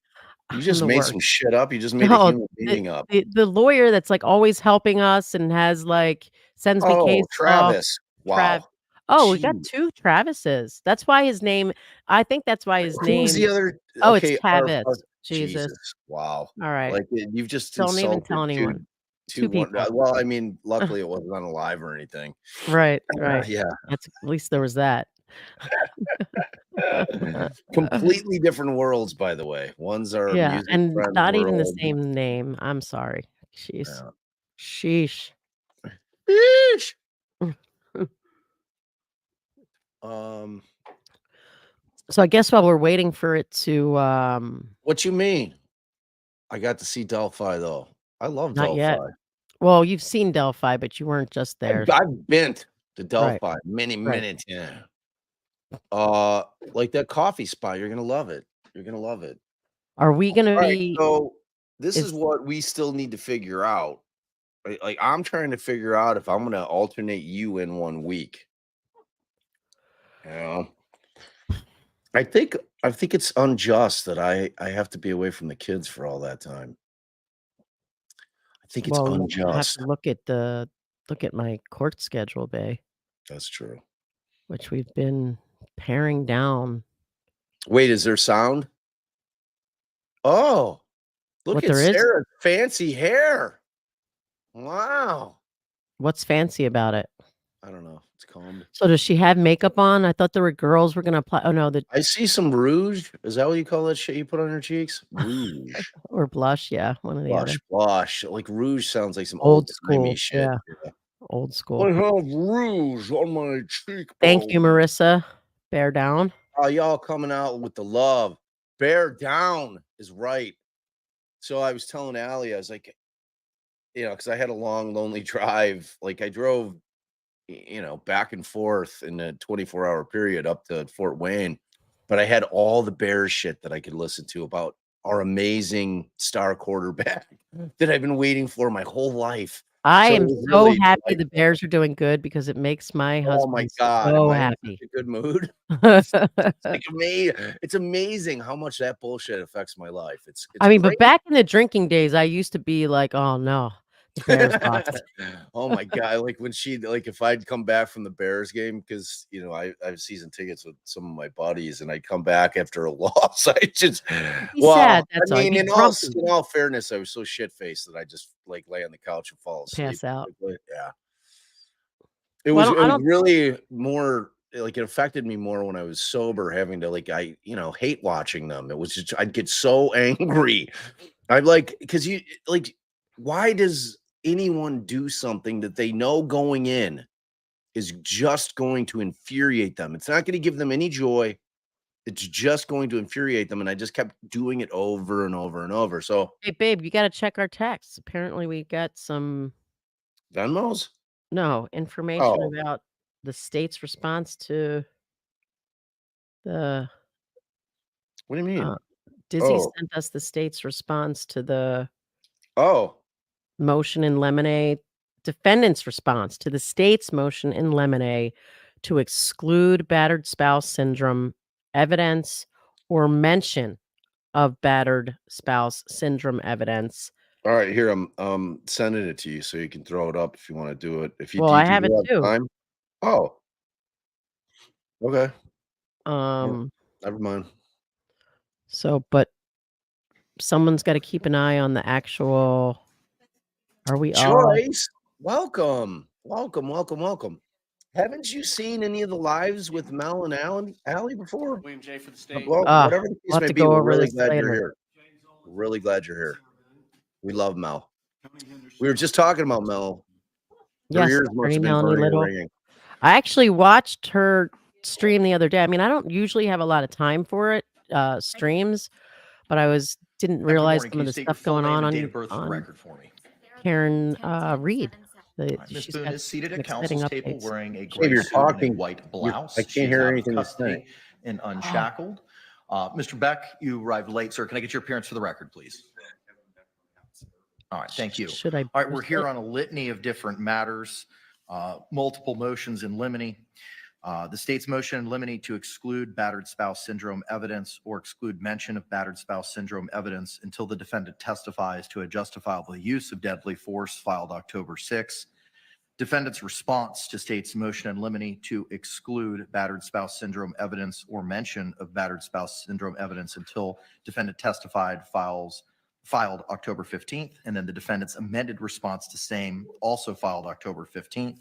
I'm just the made worst. some shit up. You just made a No, human the being up. the lawyer that's, like, always helping us and has, like sends me Oh, case law. Travis. Trav Wow. Oh, we got Gee. 2 Travises. That's why his name I think that's why his Who's name the other oh, it's okay, our Tavis. Jesus. Jesus. Wow. Alright. Like, you've just Don't even tell insulted 2 anyone. 2 2 one people. well, I mean, luckily, it wasn't on a live or anything. Right, right. Yeah. That's at least there was that. Completely different worlds, by the way. One's our Yeah, music and friend not even the world. same name. I'm sorry. Sheesh. Yeah. Sheesh. Eesh. Um, So I guess while we're waiting for it to, what you mean? I got to see Delphi, though. I love not yet. Delphi. Well, you've seen Delphi, but you weren't just there. I've been to Right, Delphi many right. minutes, yeah. Like that coffee spot, you're gonna love it. You're gonna love it. Are we gonna Alright, be so this is is what we still need to figure out. Right? Like, I'm trying to figure out if I'm gonna alternate you in 1 week. You know? I think it's unjust that I have to be away from the kids for all that time. I think it's well, we have unjust. to look at my court schedule, bae, That's true. which we've been paring down. Wait, is there sound? Oh, look What at there is? Sarah's fancy hair. Wow. What's fancy about it? I don't know. It's combed. So does she have makeup on? I thought there were girls were gonna apply oh, no, the I see some rouge. Is that what you call that shit you put on your cheeks? Rouge. or blush, yeah, one or the other. Blush. Like rouge sounds like some Old old-timey school, shit. yeah, Yeah. old I school. have rouge on my Thank you, cheekbone. Marissa. Bear down. Oh, y'all coming out with the love. Bear down is right. So I was telling Allie, I was like, because I had a long, lonely drive. Like, I drove, back and forth in a 24-hour period up to Fort Wayne. But I had all the Bears shit that I could listen to about our amazing star quarterback that I've been waiting for my whole life. I So it am was so really happy like, the Bears are doing good because it makes my oh my husband God, am so I in such happy. a good mood? Like, it's amazing how much that bullshit affects my life. It's I mean, but great. back in the drinking days, I used to be like, "Oh, no, the Bears lost." Oh my God. Like, when if I'd come back from the Bears game, because I have season tickets with some of my buddies, and I'd come back after a loss. You'd be sad, I that's all. You'd mean, be grumpy, in all fairness, I was so shit faced that I just like lay on the couch and fall asleep. pass out. Yeah. It Well, was I it was don't really more like, it affected me more when I was sober, having to, like, hate watching them. It was just, I'd get so angry. I'd like, because why does anyone do something that they know going in is just going to infuriate them? It's not going to give them any joy. It's just going to infuriate them. And I just kept doing it over and over and over. So Hey, babe, you gotta check our texts. Apparently, we got some Venmos? information Oh, about the state's response to the what do you mean? Dizzy Oh, sent us the state's response to the oh, motion in Lemonade, defendant's response to the state's motion in Lemonade to exclude battered spouse syndrome evidence or mention of battered spouse syndrome evidence. all right. Here, I'm sending it to you so you can throw it up if you want to do it. If you Well, do, I do have it you have too. time? Oh, okay. Yeah, Um, never mind. but someone's got to keep an eye on the actual. Are we all? Joyce, welcome, welcome, welcome, welcome. Haven't you seen any of the lives with Mel and Allie before? William J. for the state. Well, Ah, whatever the we'll case have may to be, go we're over really this glad you're later. here. We're really glad you're here. We love Mel. We were just talking about Mel. Her Yes, ears must Attorney have been Melanie burning and Little. ringing. I actually watched her stream the other day. I mean, I don't usually have a lot of time for it, streams, but I didn't realize some of the stuff going on date of birth for the on record for me. Karen Reed. All right, Ms. She's Boone got is seated some at counsel's exciting table updates. wearing a If gray you're suit and a talking, white I blouse. can't She is hear out of anything you're custody saying. and unshackled. Mr. Beck, you arrived late, sir. Can I get your appearance for the record, please? All right, thank you. Should I? All right, we're boost here it? on a litany of different matters, multiple motions in limine. The state's motion in limine to exclude battered spouse syndrome evidence or exclude mention of battered spouse syndrome evidence until the defendant testifies to a justifiable use of deadly force, filed October 6. Defendant's response to state's motion in limine to exclude battered spouse syndrome evidence or mention of battered spouse syndrome evidence until defendant testified, filed October 15th, and then the defendant's amended response to same, also filed October 15th.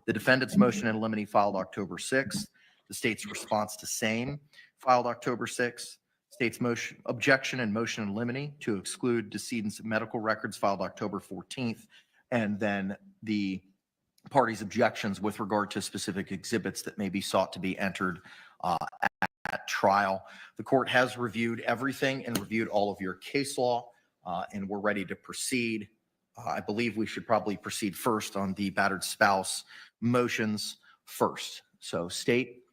The defendant's motion in limine filed October 6th. The state's response to same filed October 6th. State's motion, objection and motion in limine to exclude decedents' medical records filed October 14th. And then the parties' objections with regard to specific exhibits that may be sought to be entered at trial. The court has reviewed everything and reviewed all of your case law, and we're ready to proceed. I believe we should probably proceed first on the battered spouse motions first. So state,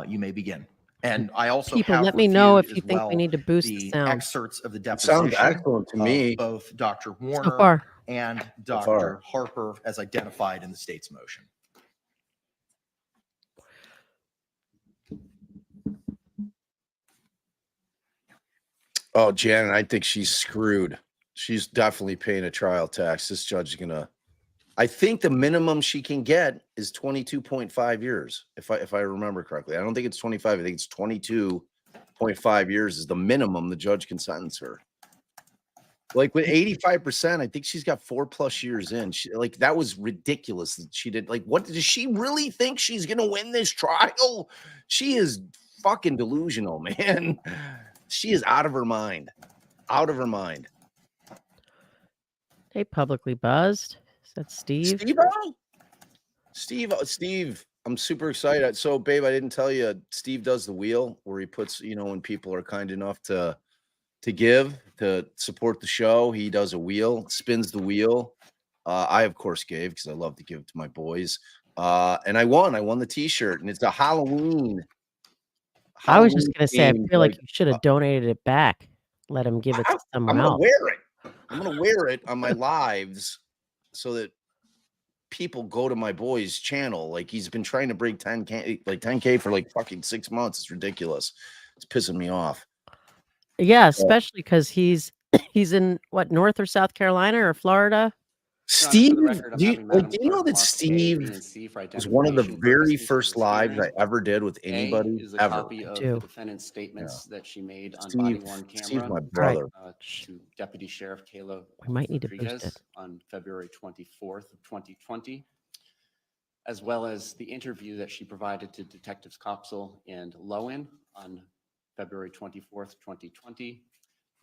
you may begin. And I also People, have let me know if reviewed you as think we well need to boost the the sound. excerpts of the It sounds deposition excellent to me. of both Dr. So Warner far. and So far. Dr. Harper as identified in the state's motion. Oh, Janet, I think she's screwed. She's definitely paying a trial tax. This judge is gonna. I think the minimum she can get is 22.5 years, if I remember correctly. I don't think it's 25. I think it's 22.5 years is the minimum the judge can sentence her. Like with 85%, I think she's got 4+ years in. Like that was ridiculous that she did. Like, what does she really think she's gonna win this trial? She is fucking delusional, man. She is out of her mind. Out of her mind. Hey, publicly buzzed. Is that Steve? Steve, I'm super excited. So, babe, I didn't tell you, Steve does the wheel where he puts, when people are kind enough to give, to support the show, he does a wheel, spins the wheel. I, of course, gave because I love to give to my boys. And I won the t-shirt, and it's a Halloween. I was just going to say, I themed, feel like you should have donated it back. Let him give it to someone I'm gonna else. wear it. I'm gonna wear it on my lives so that people go to my boy's channel. Like he's been trying to break 10K for like fucking 6 months. It's ridiculous. It's pissing me off. Yeah, especially because he's in what, North or South Carolina or Florida? Steve, For the record, I'm do having you Madam know Clerk that mark A, Steve B, and C for was one of the identification very purposes for first this lives hearing. I ever did with A anybody is a ever? copy of do. the defendant's statements that she made on body-worn Steve's camera my brother. to Deputy Sheriff Kayla We might need to boost Rodriguez it. on February 24th of 2020, as well as the interview that she provided to Detectives Coxell and Lowen on February 24th, 2020,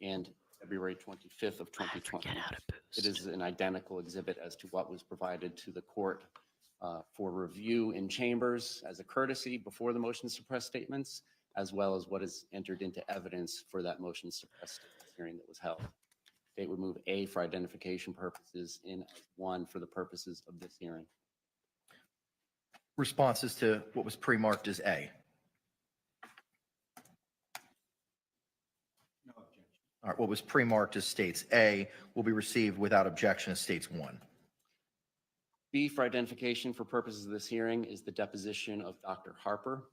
and February 25th of 2020. Forget how to boost. It is an identical exhibit as to what was provided to the court for review in chambers as a courtesy before the motion to suppress statements, as well as what is entered into evidence for that motion to suppress hearing that was held. State would move A for identification purposes, in as 1 for the purposes of this hearing. Responses to what was pre-marked as A. All right, what was pre-marked as states A will be received without objection as states 1. B for identification for purposes of this hearing is the deposition of Dr. Harper.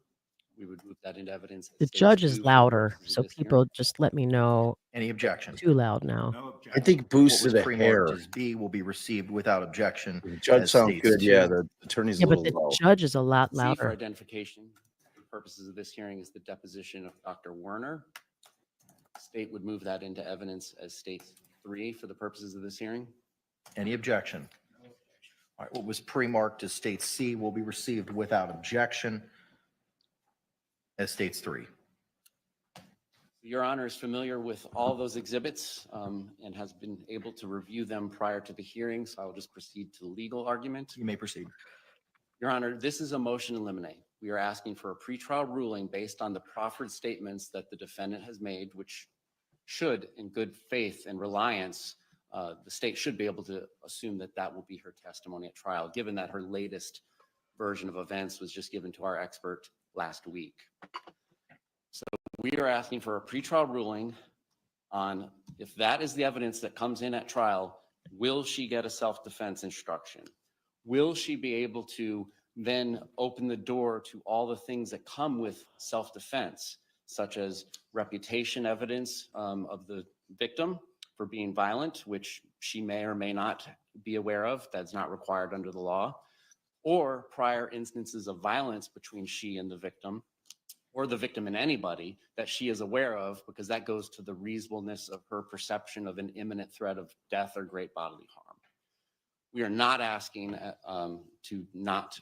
We would move that into evidence. As The states judge 2 is for louder, purposes of so this hearing. people just let me know. Any objection? Too loud now. I think What boosted was a pre-marked hair. as B will be received without objection The judge as sounds states good. 2. Yeah, the attorney's Yeah, a but little the low. judge is a lot C for louder. identification for purposes of this hearing is the deposition of Dr. Werner. State would move that into evidence as states 3 for the purposes of this hearing. Any objection? All right, what was pre-marked as state C will be received without objection as states 3. Your Honor is familiar with all those exhibits and has been able to review them prior to the hearing, so I will just proceed to the legal argument. You may proceed. Your Honor, this is a motion to eliminate. We are asking for a pretrial ruling based on the proffered statements that the defendant has made, which should, in good faith and reliance, the state should be able to assume that that will be her testimony at trial, given that her latest version of events was just given to our expert last week. So we are asking for a pretrial ruling on if that is the evidence that comes in at trial, will she get a self-defense instruction? Will she be able to then open the door to all the things that come with self-defense, such as reputation evidence of the victim for being violent, which she may or may not be aware of, that's not required under the law, or prior instances of violence between she and the victim, or the victim and anybody that she is aware of, because that goes to the reasonableness of her perception of an imminent threat of death or great bodily harm. We are not asking to not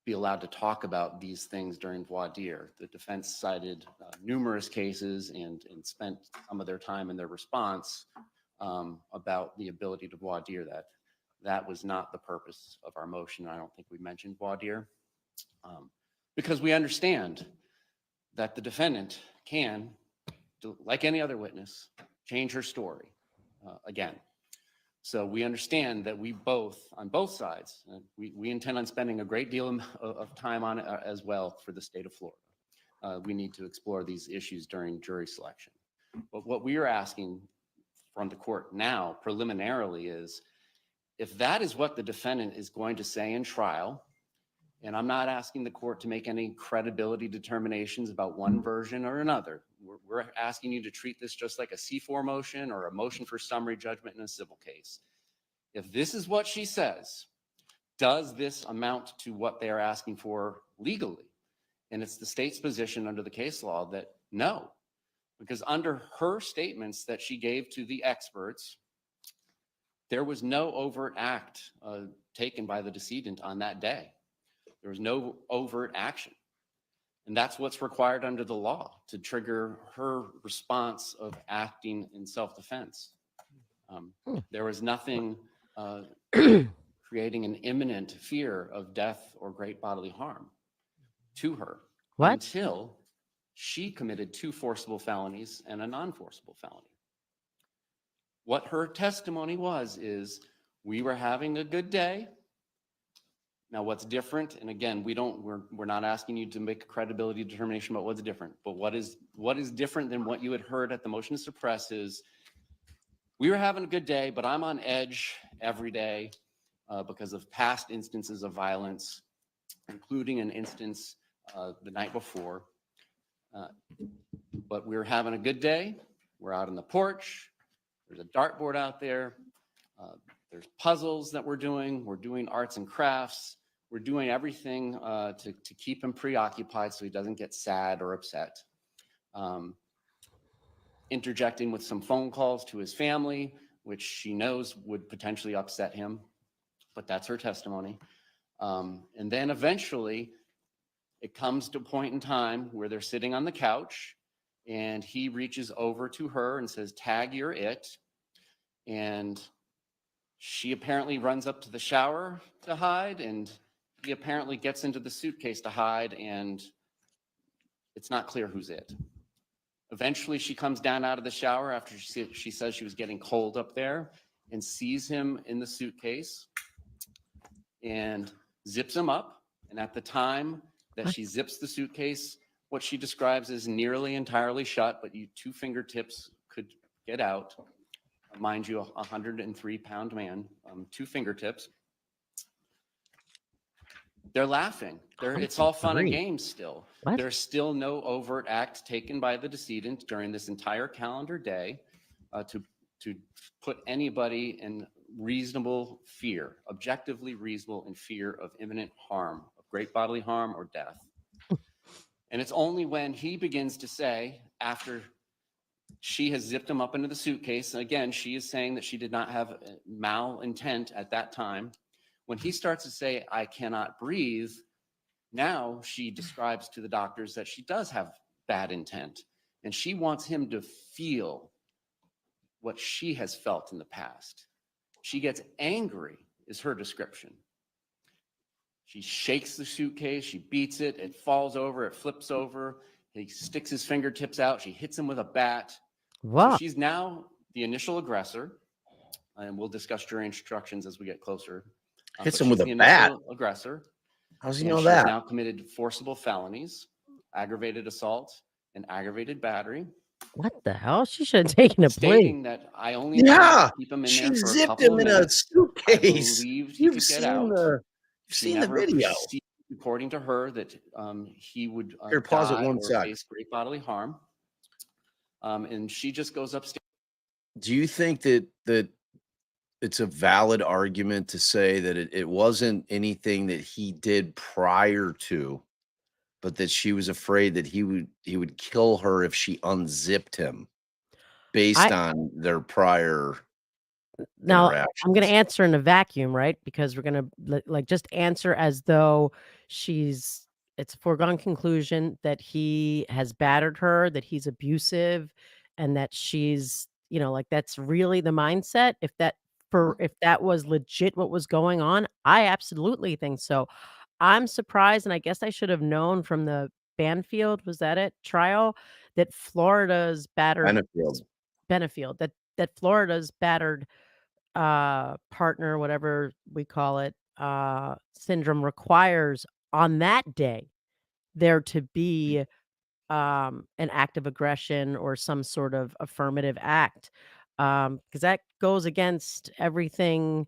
be allowed to talk about these things during voir dire. The defense cited numerous cases and spent some of their time in their response about the ability to voir dire that. That was not the purpose of our motion. I don't think we mentioned voir dire. Because we understand that the defendant can, like any other witness, change her story again. So we understand that we both, on both sides, we intend on spending a great deal of time on it as well for the state of Florida. We need to explore these issues during jury selection. But what we are asking from the court now, preliminarily, is if that is what the defendant is going to say in trial, and I'm not asking the court to make any credibility determinations about one version or another. We're asking you to treat this just like a C4 motion or a motion for summary judgment in a civil case. If this is what she says, does this amount to what they are asking for legally? And it's the state's position under the case law that no, because under her statements that she gave to the experts, there was no overt act taken by the decedent on that day. There was no overt action. And that's what's required under the law to trigger her response of acting in self-defense. There was nothing creating an imminent fear of death or great bodily harm to her until she committed 2 forcible felonies and a non-forcible felony. What her testimony was is, we were having a good day. Now, what's different, and again, we're not asking you to make a credibility determination about what's different, but what is different than what you had heard at the motion to suppress is, we were having a good day, but I'm on edge every day because of past instances of violence, including an instance the night before. But we were having a good day. We're out on the porch. There's a dartboard out there. There's puzzles that we're doing. We're doing arts and crafts. We're doing everything to keep him preoccupied so he doesn't get sad or upset. Interjecting with some phone calls to his family, which she knows would potentially upset him, but that's her testimony. And then eventually it comes to a point in time where they're sitting on the couch and he reaches over to her and says, "Tag, you're it." And she apparently runs up to the shower to hide, and he apparently gets into the suitcase to hide, and it's not clear who's it. Eventually, she comes down out of the shower after she says she was getting cold up there and sees him in the suitcase and zips him up. And at the time that she zips the suitcase, what she describes as nearly entirely shut, but two fingertips could get out. Mind you, a 103-pound man, two fingertips. They're laughing. It's all fun and games still. What? There's still no overt act taken by the decedent during this entire calendar day to put anybody in reasonable fear, objectively reasonable in fear of imminent harm, of great bodily harm or death. And it's only when he begins to say, after she has zipped him up into the suitcase, and again, she is saying that she did not have malintent at that time. When he starts to say, I cannot breathe, now she describes to the doctors that she does have bad intent. And she wants him to feel what she has felt in the past. She gets angry, is her description. She shakes the suitcase, she beats it, it falls over, it flips over. He sticks his fingertips out, she hits him with a bat. Wow. So she's now the initial aggressor, and we'll discuss jury instructions as we get closer. Hits But him with she's a the bat? initial aggressor. How does he And know she's that? now committed forcible felonies, aggravated assault, and aggravated battery, What the hell? She should have taken a plea. stating that I only intended Yeah, to keep him in she there for a zipped couple him of in a minutes. I suitcase. believed he You've could seen get out. the, you've She seen the never video. perceived, according to her, that he would Here, pause it die one or sec. face great bodily harm. And she just goes upstairs. Do you think that it's a valid argument to say that it wasn't anything that he did prior to, but that she was afraid that he would kill her if she unzipped him based on their prior Now, I'm going to interactions? answer in a vacuum, right? Because we're going to like just answer as though it's a foregone conclusion that he has battered her, that he's abusive, and that she's, like that's really the mindset. If that was legit what was going on, I absolutely think so. I'm surprised, and I guess I should have known from the Banfield, was that it, trial, that Florida's battered Benefield. Benefield, that Florida's battered partner, whatever we call it, syndrome requires on that day there to be an act of aggression or some sort of affirmative act, because that goes against everything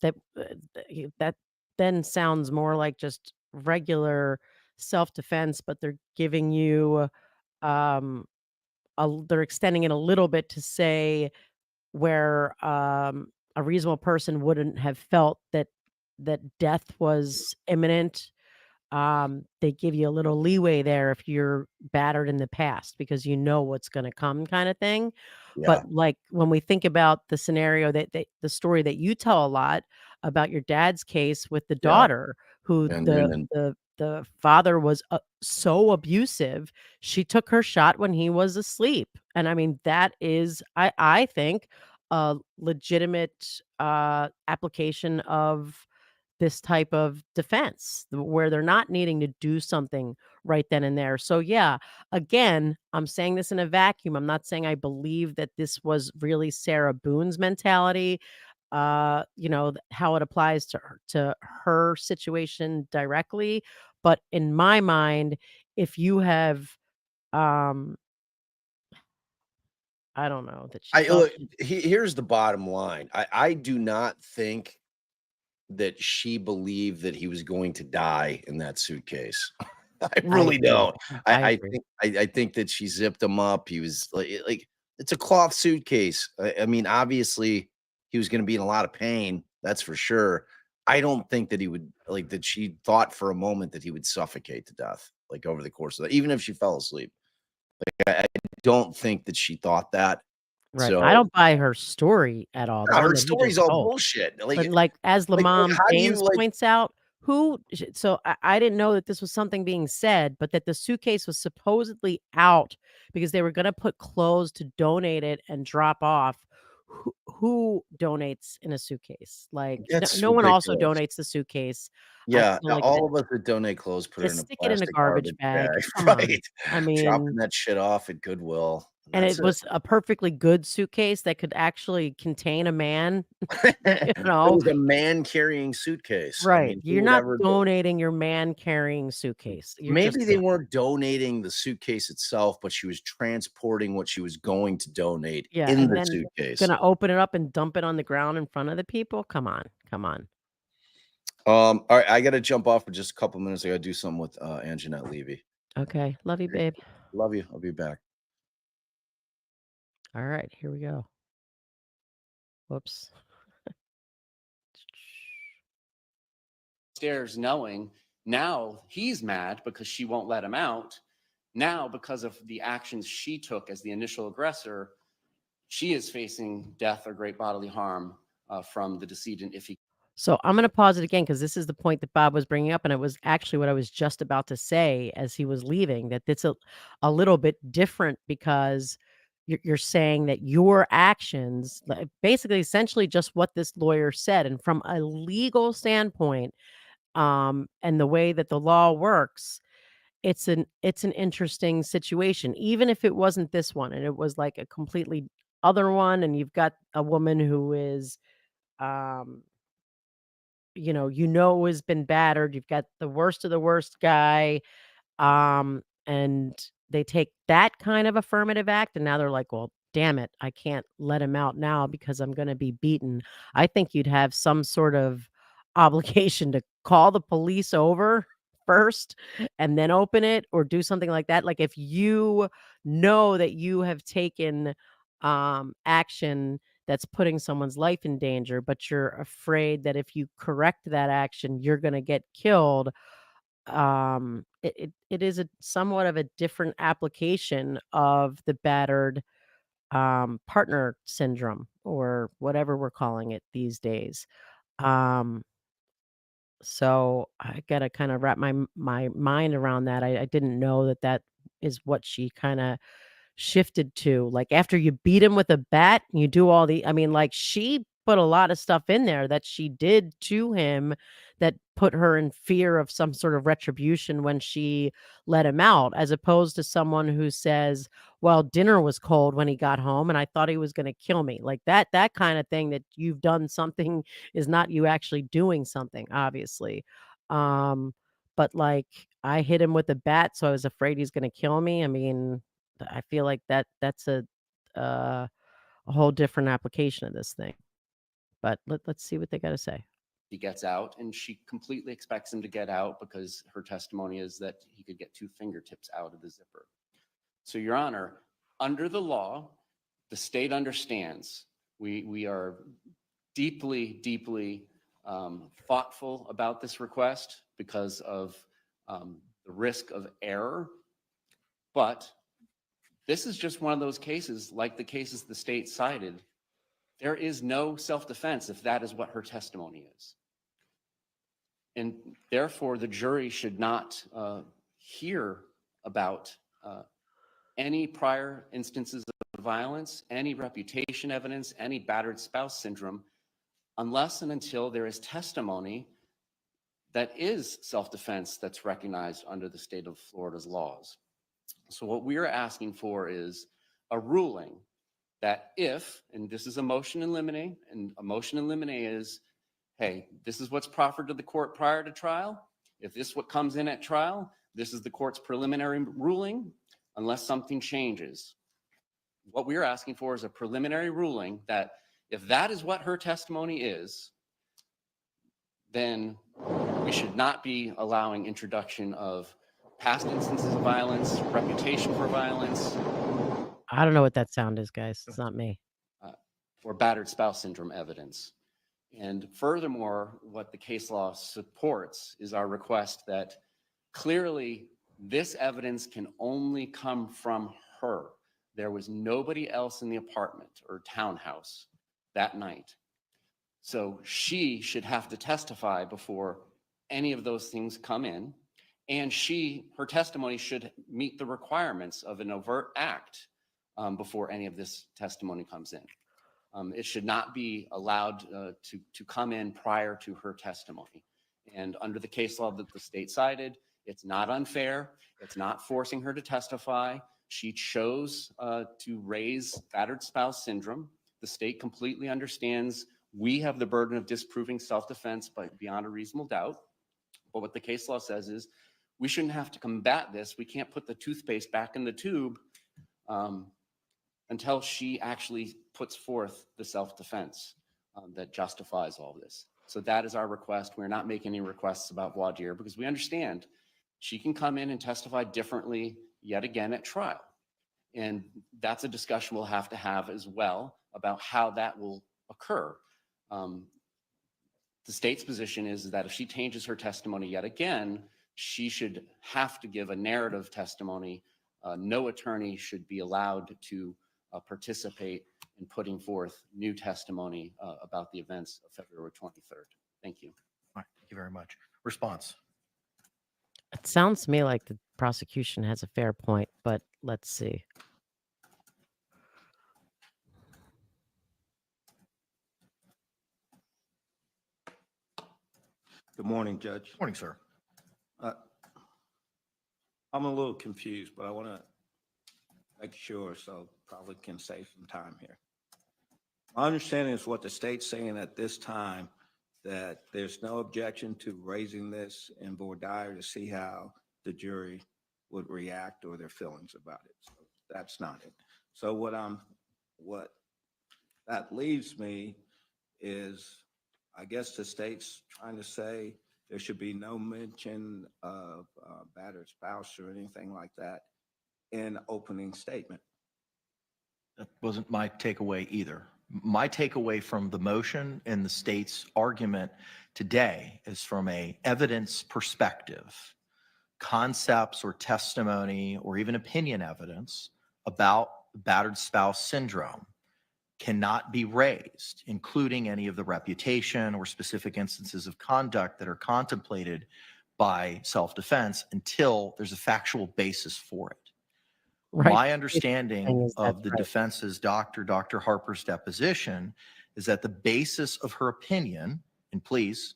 that that then sounds more like just regular self-defense, but they're giving you um they're extending it a little bit to say where a reasonable person wouldn't have felt that death was imminent. They give you a little leeway there if you're battered in the past because you know what's going to come, kind of thing. Yeah. But like when we think about the scenario that the story that you tell a lot about your dad's case with the Yeah. daughter, who And the father was so abusive, she took her shot when he was asleep. And I mean, that is, I think, a legitimate application of this type of defense where they're not needing to do something right then and there. So yeah, again, I'm saying this in a vacuum. I'm not saying I believe that this was really Sarah Boone's mentality, how it applies to her situation directly. But in my mind, if you have, um, I don't know that she felt. Here's the bottom line. I do not think that she believed that he was going to die in that suitcase. I really agree. don't. I I agree. think that she zipped him up. He was like it's a cloth suitcase. I mean, obviously he was going to be in a lot of pain. That's for sure. I don't think that he would that she thought for a moment that he would suffocate to death, like over the course of that, even if she fell asleep. I don't think that she thought that. Right. So I don't buy her story at all. The one her that you story's just all told. bullshit. But like as Lamont how do you James points out, so I didn't know that this was something being said, but that the suitcase was supposedly out because they were going to put clothes to donate it and drop off. who donates in a suitcase? Like, That's no one also ridiculous. donates the suitcase. I Yeah, feel like that all of us that donate clothes put it in just a stick it in a plastic garbage garbage bag. bag, Come on. right? I Dropping mean, that shit off at Goodwill, and and that's it it. was a perfectly good suitcase that could actually contain a man, you It know? was a man carrying suitcase. I Right. mean, who You're would not ever do donating your man carrying suitcase. You're just maybe they not. weren't donating the suitcase itself, but she was transporting what she was going to donate Yeah, in and the then suitcase. gonna open it up and dump it on the ground in front of the people? Come on. Come on. All right, I gotta jump off for just a couple minutes. I gotta do something with Anjanette Levy. Okay. Love you, babe. Love you. I'll be back. All right, here we go. Whoops. Stairs knowing now he's mad because she won't let him out. Now, because of the actions she took as the initial aggressor, she is facing death or great bodily harm from the decedent if he. So I'm going to pause it again because this is the point that Bob was bringing up, and it was actually what I was just about to say as he was leaving. That it's a little bit different because you're saying that your actions, basically, essentially, just what this lawyer said, and from a legal standpoint, and the way that the law works, it's an interesting situation. Even if it wasn't this one, and it was like a completely other one, and you've got a woman who is. Um, has been battered. You've got the worst of the worst guy. And they take that kind of affirmative act, and now they're like, well, damn it, I can't let him out now because I'm going to be beaten. I think you'd have some sort of obligation to call the police over first and then open it or do something like that. Like if you know that you have taken action that's putting someone's life in danger, but you're afraid that if you correct that action, you're going to get killed. It is a somewhat of a different application of the battered partner syndrome or whatever we're calling it these days. Um, so I gotta kind of wrap my mind around that. I didn't know that that is what she kind of shifted to. Like, after you beat him with a bat, you do all the I mean, like, she put a lot of stuff in there that she did to him that put her in fear of some sort of retribution when she let him out, as opposed to someone who says, "Well, dinner was cold when he got home, and I thought he was gonna kill me." Like, that kinda thing that you've done something is not you actually doing something, obviously. Um, but, like, I hit him with a bat, so I was afraid he's gonna kill me. I mean, I feel like that's uh, a whole different application of this thing. But let's see what they gotta say. He gets out, and she completely expects him to get out because her testimony is that he could get 2 fingertips out of the zipper. So, Your Honor, under the law, the state understands. We are deeply, deeply thoughtful about this request because of the risk of error. But this is just one of those cases, like the cases the state cited. There is no self-defense if that is what her testimony is. And therefore, the jury should not hear about any prior instances of violence, any reputation evidence, any battered spouse syndrome, unless and until there is testimony that is self-defense that's recognized under the state of Florida's laws. So what we are asking for is a ruling that if, and this is a motion in limine, and a motion in limine is, hey, this is what's proffered to the court prior to trial. If this is what comes in at trial, this is the court's preliminary ruling, unless something changes. What we're asking for is a preliminary ruling that if that is what her testimony is, then we should not be allowing introduction of past instances of violence, reputation for violence, I don't know what that sound is, guys. It's not me. or battered spouse syndrome evidence. And furthermore, what the case law supports is our request that clearly this evidence can only come from her. There was nobody else in the apartment or townhouse that night. So she should have to testify before any of those things come in. And her testimony should meet the requirements of an overt act before any of this testimony comes in. It should not be allowed to come in prior to her testimony. And under the case law that the state cited, it's not unfair. It's not forcing her to testify. She chose to raise battered spouse syndrome. The state completely understands we have the burden of disproving self-defense beyond a reasonable doubt. But what the case law says is we shouldn't have to combat this. We can't put the toothpaste back in the tube until she actually puts forth the self-defense that justifies all this. So that is our request. We're not making any requests about voir dire because we understand she can come in and testify differently yet again at trial. And that's a discussion we'll have to have as well about how that will occur. The state's position is that if she changes her testimony yet again, she should have to give a narrative testimony. No attorney should be allowed to participate in putting forth new testimony about the events of February 23rd. Thank you. All right, thank you very much. Response. It sounds to me like the prosecution has a fair point, but let's see. Good morning, Judge. Morning, sir. I'm a little confused, but I want to make sure, so probably can save some time here. My understanding is what the state's saying at this time, that there's no objection to raising this in voir dire to see how the jury would react or their feelings about it. So that's not it. So what that leaves me is, I guess the state's trying to say there should be no mention of battered spouse or anything like that in opening statement. That wasn't my takeaway either. My takeaway from the motion and the state's argument today is from a evidence perspective, concepts or testimony or even opinion evidence about battered spouse syndrome cannot be raised, including any of the reputation or specific instances of conduct that are contemplated by self-defense until there's a factual basis for it. Right. My understanding That's of the right. defense's Dr. Harper's deposition is that the basis of her opinion, and please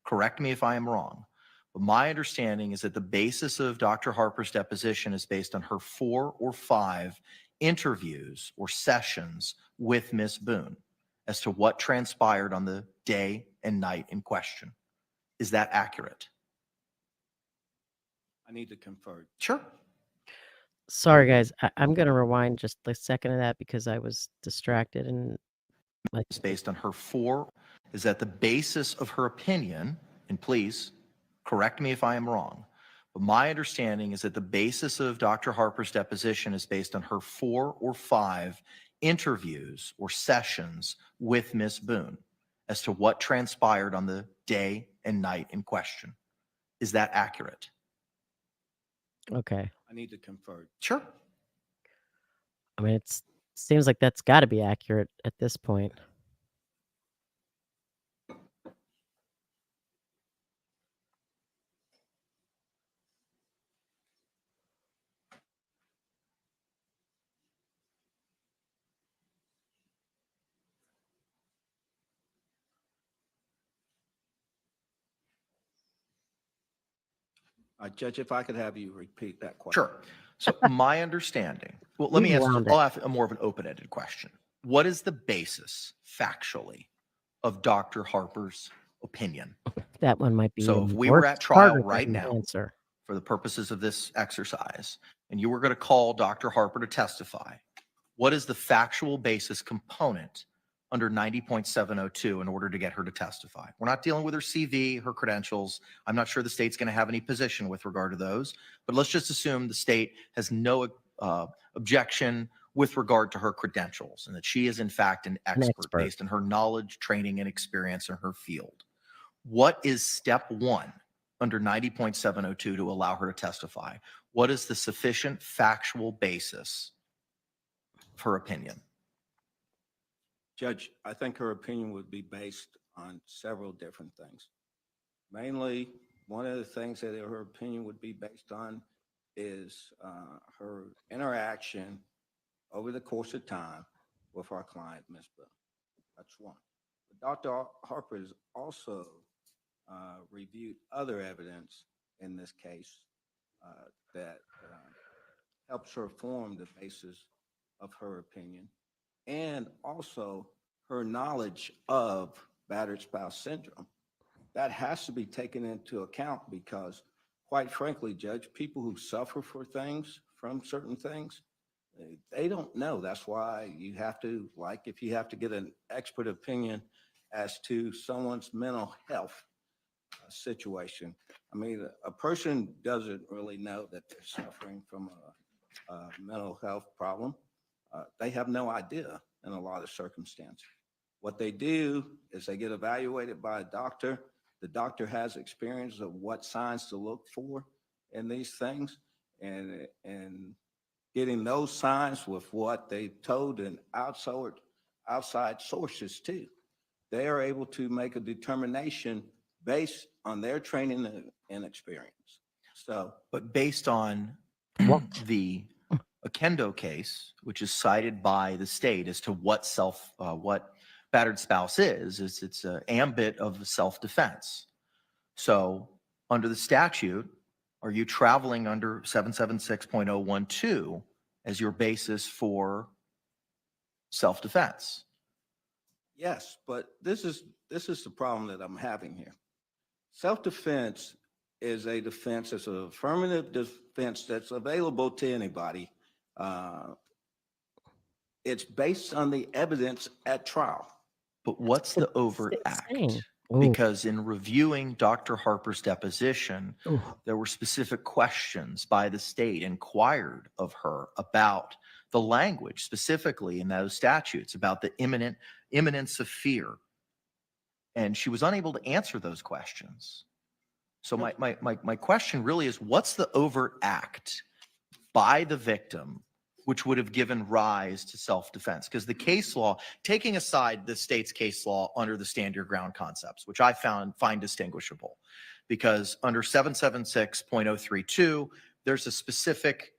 correct me if I am wrong, but my understanding is that the basis of Dr. Harper's deposition is based on her 4 or 5 interviews or sessions with Ms. Boone as to what transpired on the day and night in question. Is that accurate? I need to confer. Sure. Sorry, guys. I'm going to rewind just a second of that because I was distracted and Is based on her 4, is that the basis of her opinion, and please correct me if I am wrong, but my understanding is that the basis of Dr. Harper's deposition is based on her 4 or 5 interviews or sessions with Ms. Boone as to what transpired on the day and night in question. Is that accurate? okay. I need to confer. Sure. I mean, it seems like that's got to be accurate at this point. Judge, if I could have you repeat that question. Sure. So my understanding, well, let me ask, Around it. I'll ask a more of an open-ended question. What is the basis factually of Dr. Harper's opinion? That one might be. So if even we were worse, at trial harder right to now, answer. for the purposes of this exercise, and you were going to call Dr. Harper to testify, what is the factual basis component under 90.702 in order to get her to testify? We're not dealing with her CV, her credentials. I'm not sure the state's going to have any position with regard to those, but let's just assume the state has no objection with regard to her credentials and that she is in fact an expert based on her knowledge, training, and experience in her field. What is step 1 under 90.702 to allow her to testify? What is the sufficient factual basis of her opinion? Judge, I think her opinion would be based on several different things. Mainly, one of the things that her opinion would be based on is her interaction over the course of time with our client, Ms. Boone. That's one. But Dr. Harper has also reviewed other evidence in this case that helps her form the basis of her opinion, and also her knowledge of battered spouse syndrome. That has to be taken into account because, quite frankly, Judge, people who suffer from certain things, they don't know. That's why you have to, like, if you have to get an expert opinion as to someone's mental health situation. I mean, a person doesn't really know that they're suffering from a mental health problem. They have no idea in a lot of circumstances. What they do is they get evaluated by a doctor. The doctor has experience of what signs to look for in these things, and getting those signs with what they told in outside sources too. They are able to make a determination based on their training and experience. So, But based on the Akendo case, which is cited by the state as to what what battered spouse is it's an ambit of self-defense. So under the statute, are you traveling under 776.012 as your basis for self-defense? yes, but this is the problem that I'm having here. Self-defense is a defense. It's an affirmative defense that's available to anybody. It's based on the evidence at trial. But what's the overt act? Because in reviewing Dr. Harper's deposition, there were specific questions by the state inquired of her about the language, specifically in those statutes, about the imminence of fear. And she was unable to answer those questions. So my question really is, what's the overt act by the victim which would have given rise to self-defense? Because the case law, taking aside the state's case law under the stand your ground concepts, which I find distinguishable, because under 776.032, there's a specific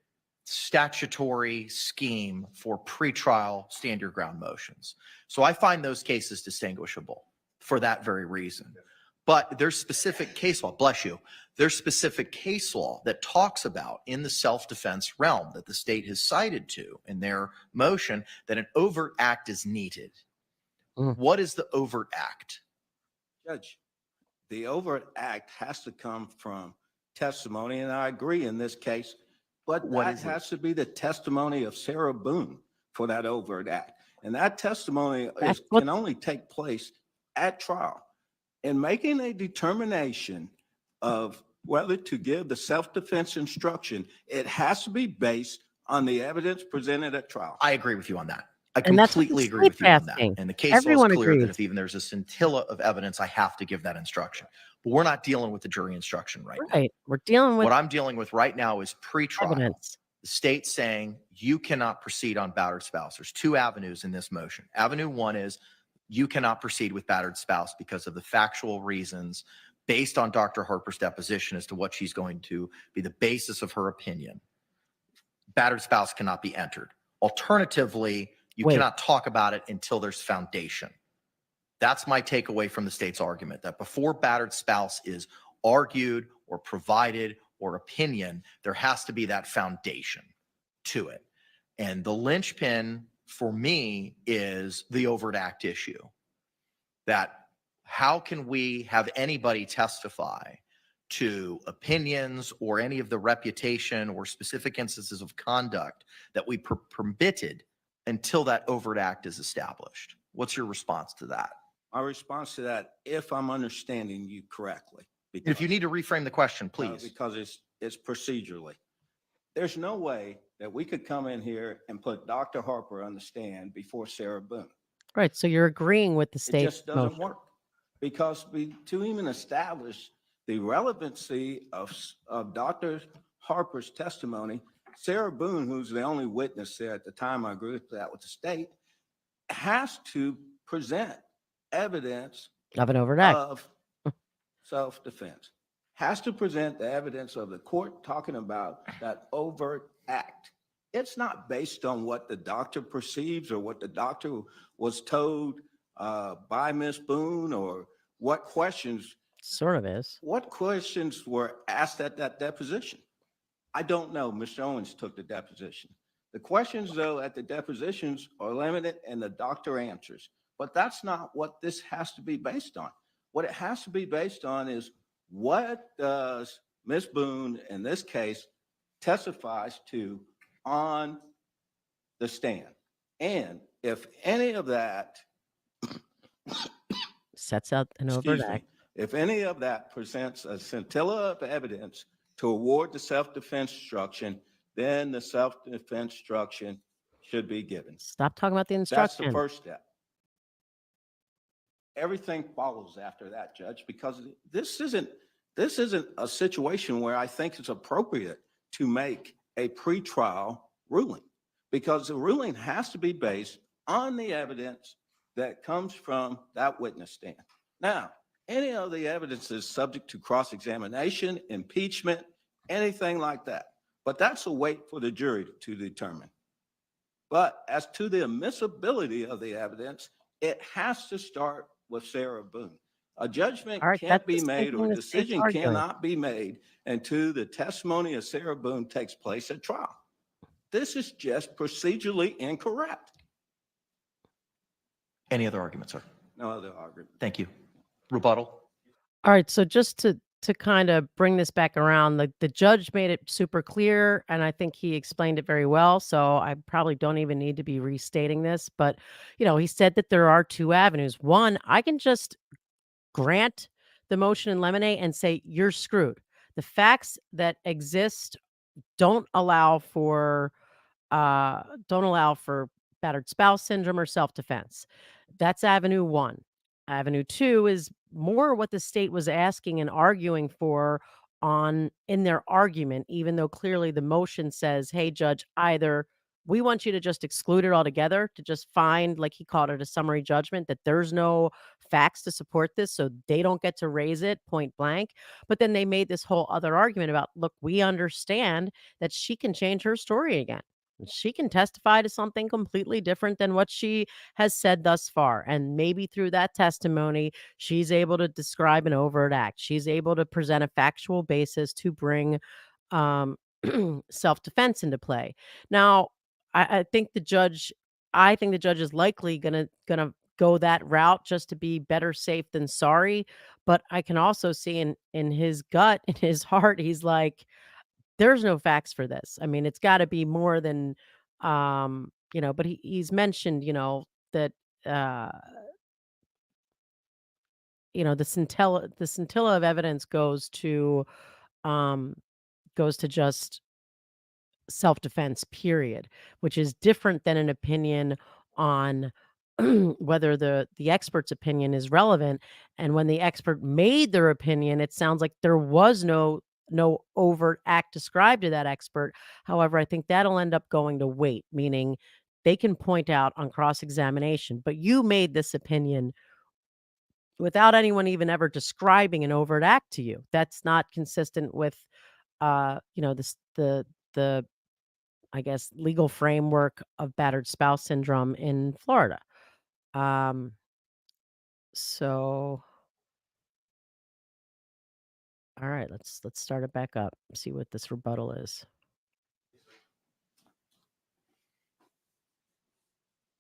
statutory scheme for pretrial stand your ground motions. So I find those cases distinguishable for that very reason. But there's specific case law, bless you, there's specific case law that talks about in the self-defense realm that the state has cited to in their motion that an overt act is needed. What is the overt act? Judge, the overt act has to come from testimony, and I agree in this case, but that has to be the testimony of Sarah Boone for that overt act. And that testimony can only take place at trial. In making a determination of whether to give the self-defense instruction, it has to be based on the evidence presented at trial. I agree with you on that. I completely agree with you on that. And the case law is clear that if even there's a scintilla of evidence, I have to give that instruction. But we're not dealing with the jury instruction right now. We're dealing with what I'm dealing with right now is pre-trial. Evidence. The state saying you cannot proceed on battered spouse. There's two avenues in this motion. Avenue one is you cannot proceed with battered spouse because of the factual reasons based on Dr. Harper's deposition as to what she's going to be the basis of her opinion. Battered spouse cannot be entered. Alternatively, you cannot talk about it until there's foundation. That's my takeaway from the state's argument, that before battered spouse is argued or provided or opinion, there has to be that foundation to it. And the linchpin for me is the overt act issue. That how can we have anybody testify to opinions or any of the reputation or specific instances of conduct that we permitted until that overt act is established? What's your response to that? My response to that, if I'm understanding you correctly. Because, if you need to reframe the question, please. Because it's procedurally. There's no way that we could come in here and put Dr. Harper on the stand before Sarah Boone. Right. So you're agreeing with the state. It just doesn't work. Because to even establish the relevancy of Dr. Harper's testimony, Sarah Boone, who's the only witness there at the time, I agree with that with the state, has to present evidence of an overt act of self-defense. Has to present the evidence of the court talking about that overt act. It's not based on what the doctor perceives or what the doctor was told by Ms. Boone, or what questions Sort of is. were asked at that deposition? I don't know. Mr. Owens took the deposition. The questions, though, at the depositions are limited and the doctor answers. But that's not what this has to be based on. What it has to be based on is, what does Ms. Boone, in this case, testifies to on the stand? And if any of that, Sets out an overt excuse act. me, if any of that presents a scintilla of evidence to award the self-defense instruction, then the self-defense instruction should be given. Stop talking about the That's instruction. the first step. Everything follows after that, Judge, because this isn't a situation where I think it's appropriate to make a pretrial ruling, because the ruling has to be based on the evidence that comes from that witness stand. Now, any of the evidence is subject to cross-examination, impeachment, anything like that. But that's a wait for the jury to determine. But as to the admissibility of the evidence, it has to start with Sarah Boone. A judgment All right, can't that's be the same made, thing or a the state's decision arguing. cannot be made until the testimony of Sarah Boone takes place at trial. This is just procedurally incorrect. Any other arguments, sir? No other argument. Thank you. Rebuttal. All right, so just to kind of bring this back around, the judge made it super clear, and I think he explained it very well. So I probably don't even need to be restating this, but he said that there are two avenues. One, I can just grant the motion in limine and say you're screwed. The facts that exist don't allow for battered spouse syndrome or self-defense. That's avenue one. Avenue two is more what the state was asking and arguing for in their argument, even though clearly the motion says, hey, judge, either we want you to just exclude it altogether, to just find, like he called it, a summary judgment, that there's no facts to support this, so they don't get to raise it point blank. But then they made this whole other argument about, look, we understand that she can change her story again. She can testify to something completely different than what she has said thus far. And maybe through that testimony, she's able to describe an overt act. She's able to present a factual basis to bring um, self-defense into play. Now, I think the judge is likely gonna go that route just to be better safe than sorry. But I can also see in his gut, in his heart, he's like, there's no facts for this. I mean, it's gotta be more than, but he's mentioned, that, uh, the scintilla of evidence um, goes to just self-defense, period, which is different than an opinion on whether the expert's opinion is relevant. And when the expert made their opinion, it sounds like there was no overt act described to that expert. However, I think that'll end up going to weight, meaning they can point out on cross-examination, but you made this opinion without anyone even ever describing an overt act to you. That's not consistent with the I guess legal framework of battered spouse syndrome in Florida. Um so all right, let's start it back up. See what this rebuttal is.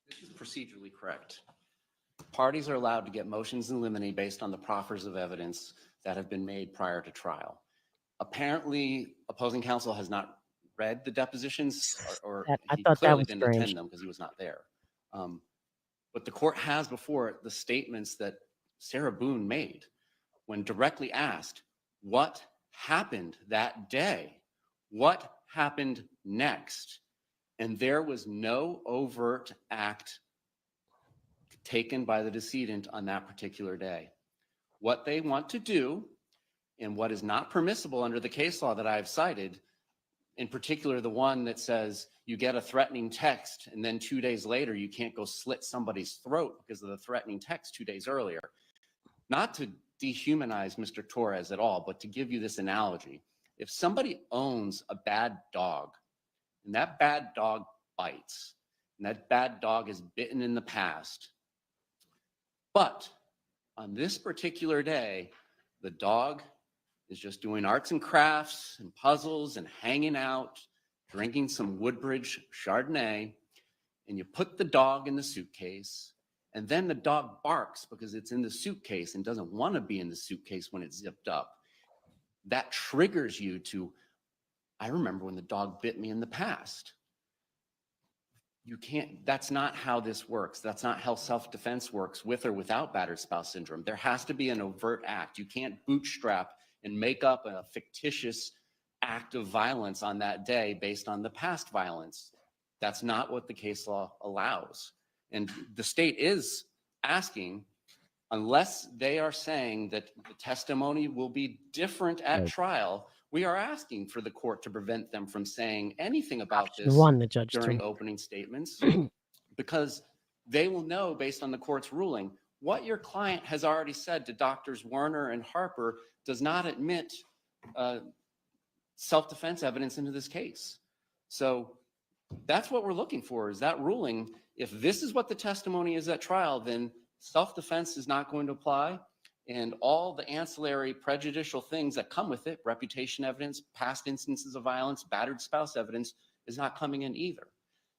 This is procedurally correct. Parties are allowed to get motions in limine based on the proffers of evidence that have been made prior to trial. Apparently, opposing counsel has not read the depositions, or I he thought that clearly was didn't strange. attend them because he was not there. But the court has before it the statements that Sarah Boone made when directly asked, what happened that day? What happened next? And there was no overt act taken by the decedent on that particular day. What they want to do, and what is not permissible under the case law that I've cited, in particular the one that says you get a threatening text and then 2 days later you can't go slit somebody's throat because of the threatening text 2 days earlier. Not to dehumanize Mr. Torres at all, but to give you this analogy. If somebody owns a bad dog and that bad dog bites and that bad dog is bitten in the past, But on this particular day, the dog is just doing arts and crafts and puzzles and hanging out, drinking some Woodbridge Chardonnay, and you put the dog in the suitcase, and then the dog barks because it's in the suitcase and doesn't want to be in the suitcase when it's zipped up. That triggers you to, I remember when the dog bit me in the past. You can't, that's not how this works. That's not how self-defense works with or without battered spouse syndrome. There has to be an overt act. You can't bootstrap and make up a fictitious act of violence on that day based on the past violence. That's not what the case law allows. And the state is asking, unless they are saying that the testimony will be different at trial, we are asking for the court to prevent them from saying anything about this One, the judge during told. opening statements, because they will know based on the court's ruling what your client has already said to Doctors Werner and Harper does not admit self-defense evidence into this case. So that's what we're looking for, is that ruling. If this is what the testimony is at trial, then self-defense is not going to apply, and all the ancillary prejudicial things that come with it, reputation evidence, past instances of violence, battered spouse evidence, is not coming in either.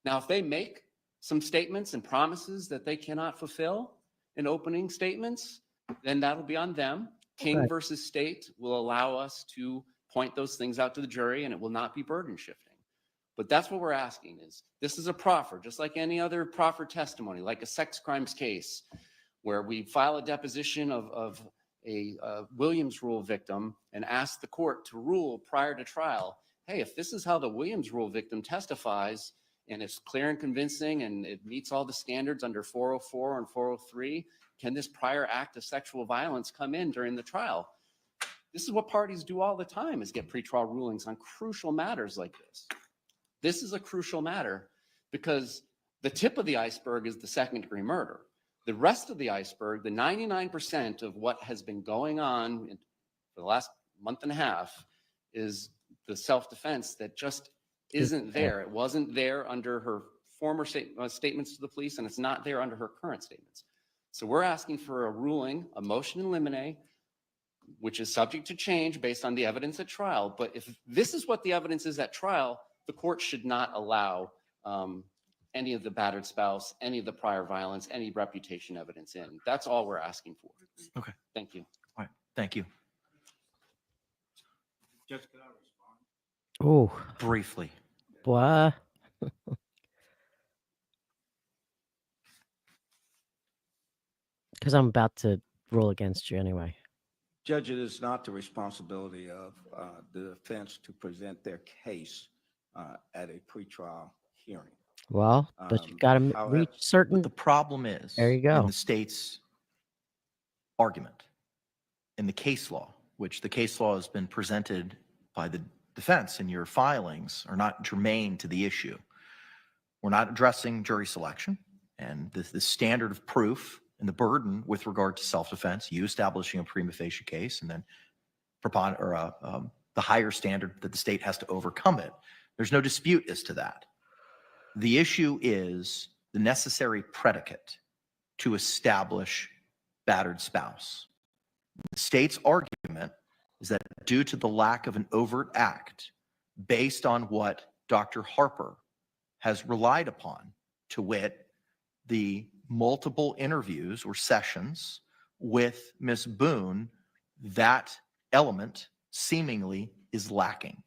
Now, if they make some statements and promises that they cannot fulfill in opening statements, then that'll be on them. King versus State will allow us to point those things out to the jury, and it will not be burden shifting. But that's what we're asking is, this is a proffer, just like any other proffer testimony, like a sex crimes case, where we file a deposition of a Williams Rule victim and ask the court to rule prior to trial, hey, if this is how the Williams Rule victim testifies, and it's clear and convincing, and it meets all the standards under 404 and 403, can this prior act of sexual violence come in during the trial? This is what parties do all the time, is get pretrial rulings on crucial matters like this. This is a crucial matter because the tip of the iceberg is the second-degree murder. The rest of the iceberg, the 99% of what has been going on for the last month and a half, is the self-defense that just isn't there. It wasn't there under her former statements to the police, and it's not there under her current statements. So we're asking for a ruling, a motion in limine, which is subject to change based on the evidence at trial. But if this is what the evidence is at trial, the court should not allow any of the battered spouse, any of the prior violence, any reputation evidence in. That's all we're asking for. Okay. Thank you. All right. Thank you. Just can I respond? Oh, Briefly. what? Because I'm about to rule against you anyway. Judge, it is not the responsibility of the defense to present their case at a pretrial hearing. Well, but you've got to however, reach certain. But the problem is, There you go. in the state's argument, in the case law, which the case law has been presented by the defense in your filings, are not germane to the issue. We're not addressing jury selection and the standard of proof and the burden with regard to self-defense, you establishing a prima facie case, and then the higher standard that the state has to overcome it. There's no dispute as to that. The issue is the necessary predicate to establish battered spouse. The state's argument is that due to the lack of an overt act based on what Dr. Harper has relied upon, to wit, the multiple interviews or sessions with Ms. Boone, that element seemingly is lacking.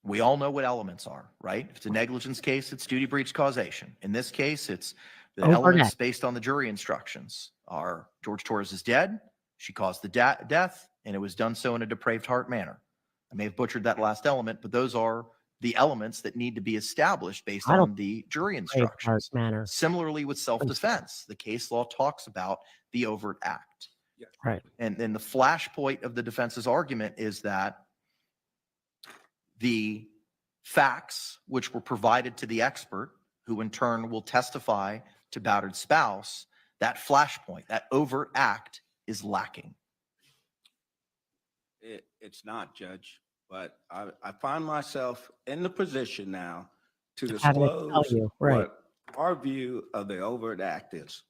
We all know what elements are, right? If it's a negligence case, it's duty breach causation. In this case, it's the elements based on the jury instructions are George Torres is dead, she caused the death, and it was done so in a depraved heart manner. I may have butchered that last element, but those are the elements that need to be established based on the jury instructions. Similarly with self-defense, the case law talks about the overt act. Yeah. Right. And then the flashpoint of the defense's argument is that the facts which were provided to the expert, who in turn will testify to battered spouse, that flashpoint, that overt act is lacking. It's not, Judge, but I find myself in the position now to disclose what our view of the overt act is.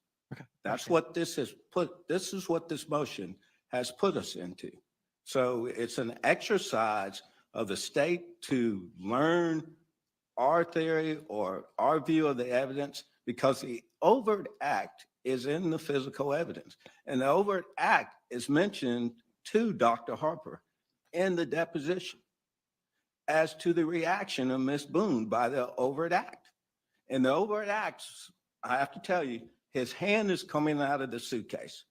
That's what this is this is what this motion has put us into. So it's an exercise of the state to learn our theory or our view of the evidence, because the overt act is in the physical evidence. And the overt act is mentioned to Dr. Harper in the deposition as to the reaction of Ms. Boone by the overt act. And the overt acts, I have to tell you, his hand is coming out of the suitcase.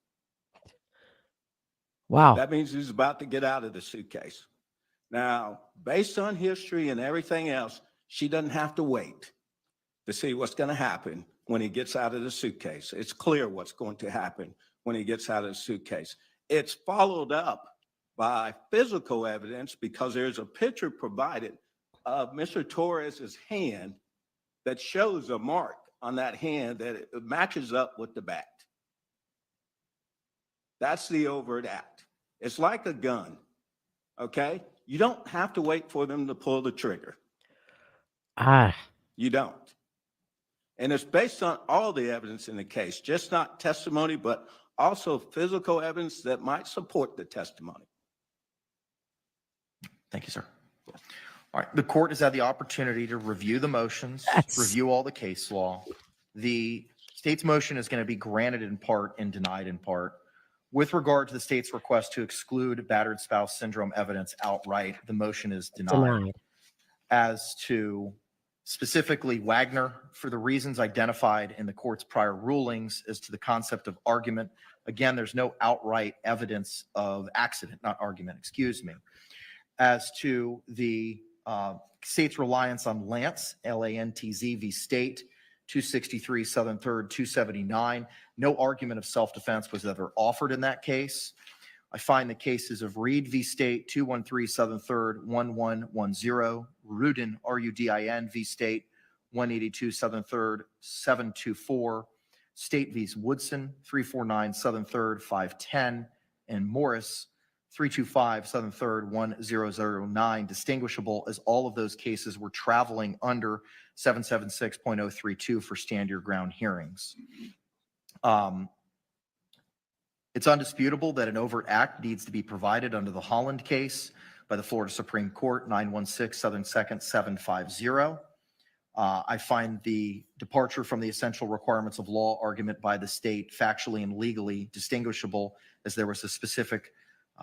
Wow. That means he's about to get out of the suitcase. Now, based on history and everything else, she doesn't have to wait to see what's going to happen when he gets out of the suitcase. It's clear what's going to happen when he gets out of the suitcase. It's followed up by physical evidence, because there's a picture provided of Mr. Torres's hand that shows a mark on that hand that it matches up with the bat. That's the overt act. It's like a gun, okay? You don't have to wait for them to pull the trigger. You don't. And it's based on all the evidence in the case, just not testimony, but also physical evidence that might support the testimony. Thank you, sir. All right, the court has had the opportunity to review the motions, review all the case law. The state's motion is going to be granted in part and denied in part. With regard to the state's request to exclude battered spouse syndrome evidence outright, the motion is denied. As to specifically Wagner, for the reasons identified in the court's prior rulings as to the concept of argument, again, there's no outright evidence of accident, not argument, excuse me. As to the state's reliance on Lantz, L-A-N-T-Z v. State, 263 Southern 3rd, 279, no argument of self-defense was ever offered in that case. I find the cases of Reed v. State, 213 Southern 3rd, 1110, Rudin, R-U-D-I-N v. State, 182 Southern 3rd, 724, State v. Woodson, 349 Southern 3rd, 510, and Morris, 325 Southern 3rd, 1009, distinguishable as all of those cases were traveling under 776.032 for stand your ground hearings. It's undisputable that an overt act needs to be provided under the Holland case by the Florida Supreme Court, 916 Southern 2nd, 750. I find the departure from the essential requirements of law argument by the state factually and legally distinguishable, as there was a specific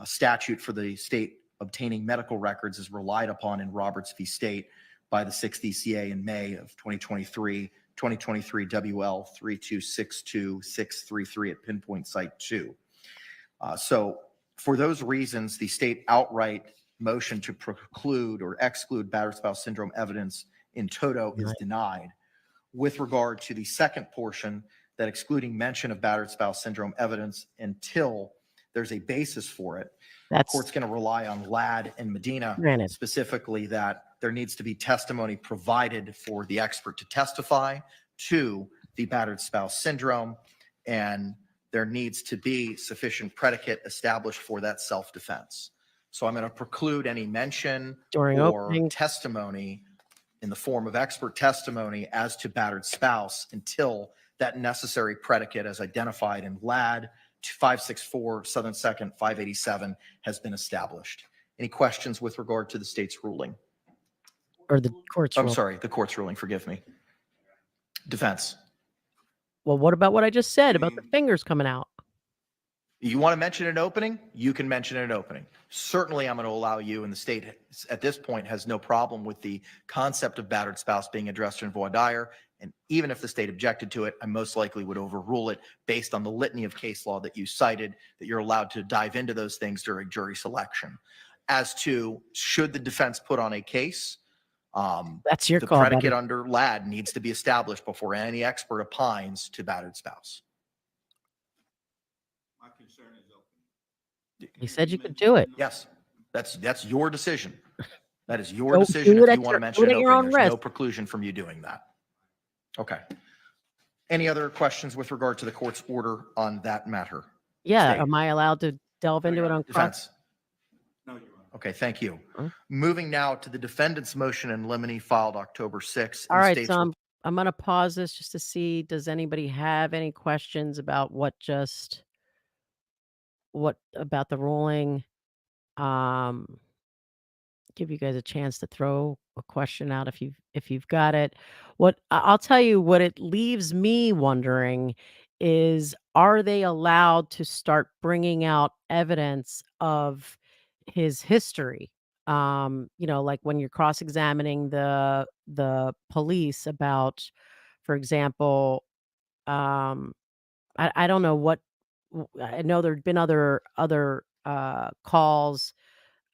statute for the state obtaining medical records as relied upon in Roberts v. State by the 6th ECA in May of 2023 WL 3262633 at Pinpoint Site 2. So for those reasons, the state outright motion to preclude or exclude battered spouse syndrome evidence in toto is denied. With regard to the second portion, that excluding mention of battered spouse syndrome evidence until there's a basis for it, the court's going to rely on Ladd and Medina, specifically that there needs to be testimony provided for the expert to testify to the battered spouse syndrome, and there needs to be sufficient predicate established for that self-defense. So I'm going to preclude any mention or testimony in the form of expert testimony as to battered spouse until that necessary predicate as identified in Ladd 564 Southern 2nd 587 has been established. Any questions with regard to the state's ruling? Or the court's ruling? I'm sorry, the court's ruling, forgive me. Defense. Well, what about what I just said about the fingers coming out? You want to mention an opening? You can mention an opening. Certainly, I'm going to allow you, and the state at this point has no problem with the concept of battered spouse being addressed in voir dire. And even if the state objected to it, I most likely would overrule it based on the litany of case law that you cited, that you're allowed to dive into those things during jury selection. As to should the defense put on a case, that's your the call. predicate under Ladd needs to be established before any expert opines to battered spouse. My concern is open. He said you could do it. Yes, that's your decision. That is your decision do it if at you want to your- mention do it an at your opening. own There's risk. no preclusion from you doing that. Okay. Any other questions with regard to the court's order on that matter? Yeah. State. Am I allowed to delve into it on cross? Defense. No, Your Honor. Okay, thank you. Huh? Moving now to the defendant's motion in limine filed October 6th. All right. So I'm gonna pause this just to see, does anybody have any questions about what about the ruling? Um, give you guys a chance to throw a question out if you've got it. I'll tell you what it leaves me wondering is, are they allowed to start bringing out evidence of his history? Like when you're cross-examining the police about, for example, um, I don't know I know there'd been other calls,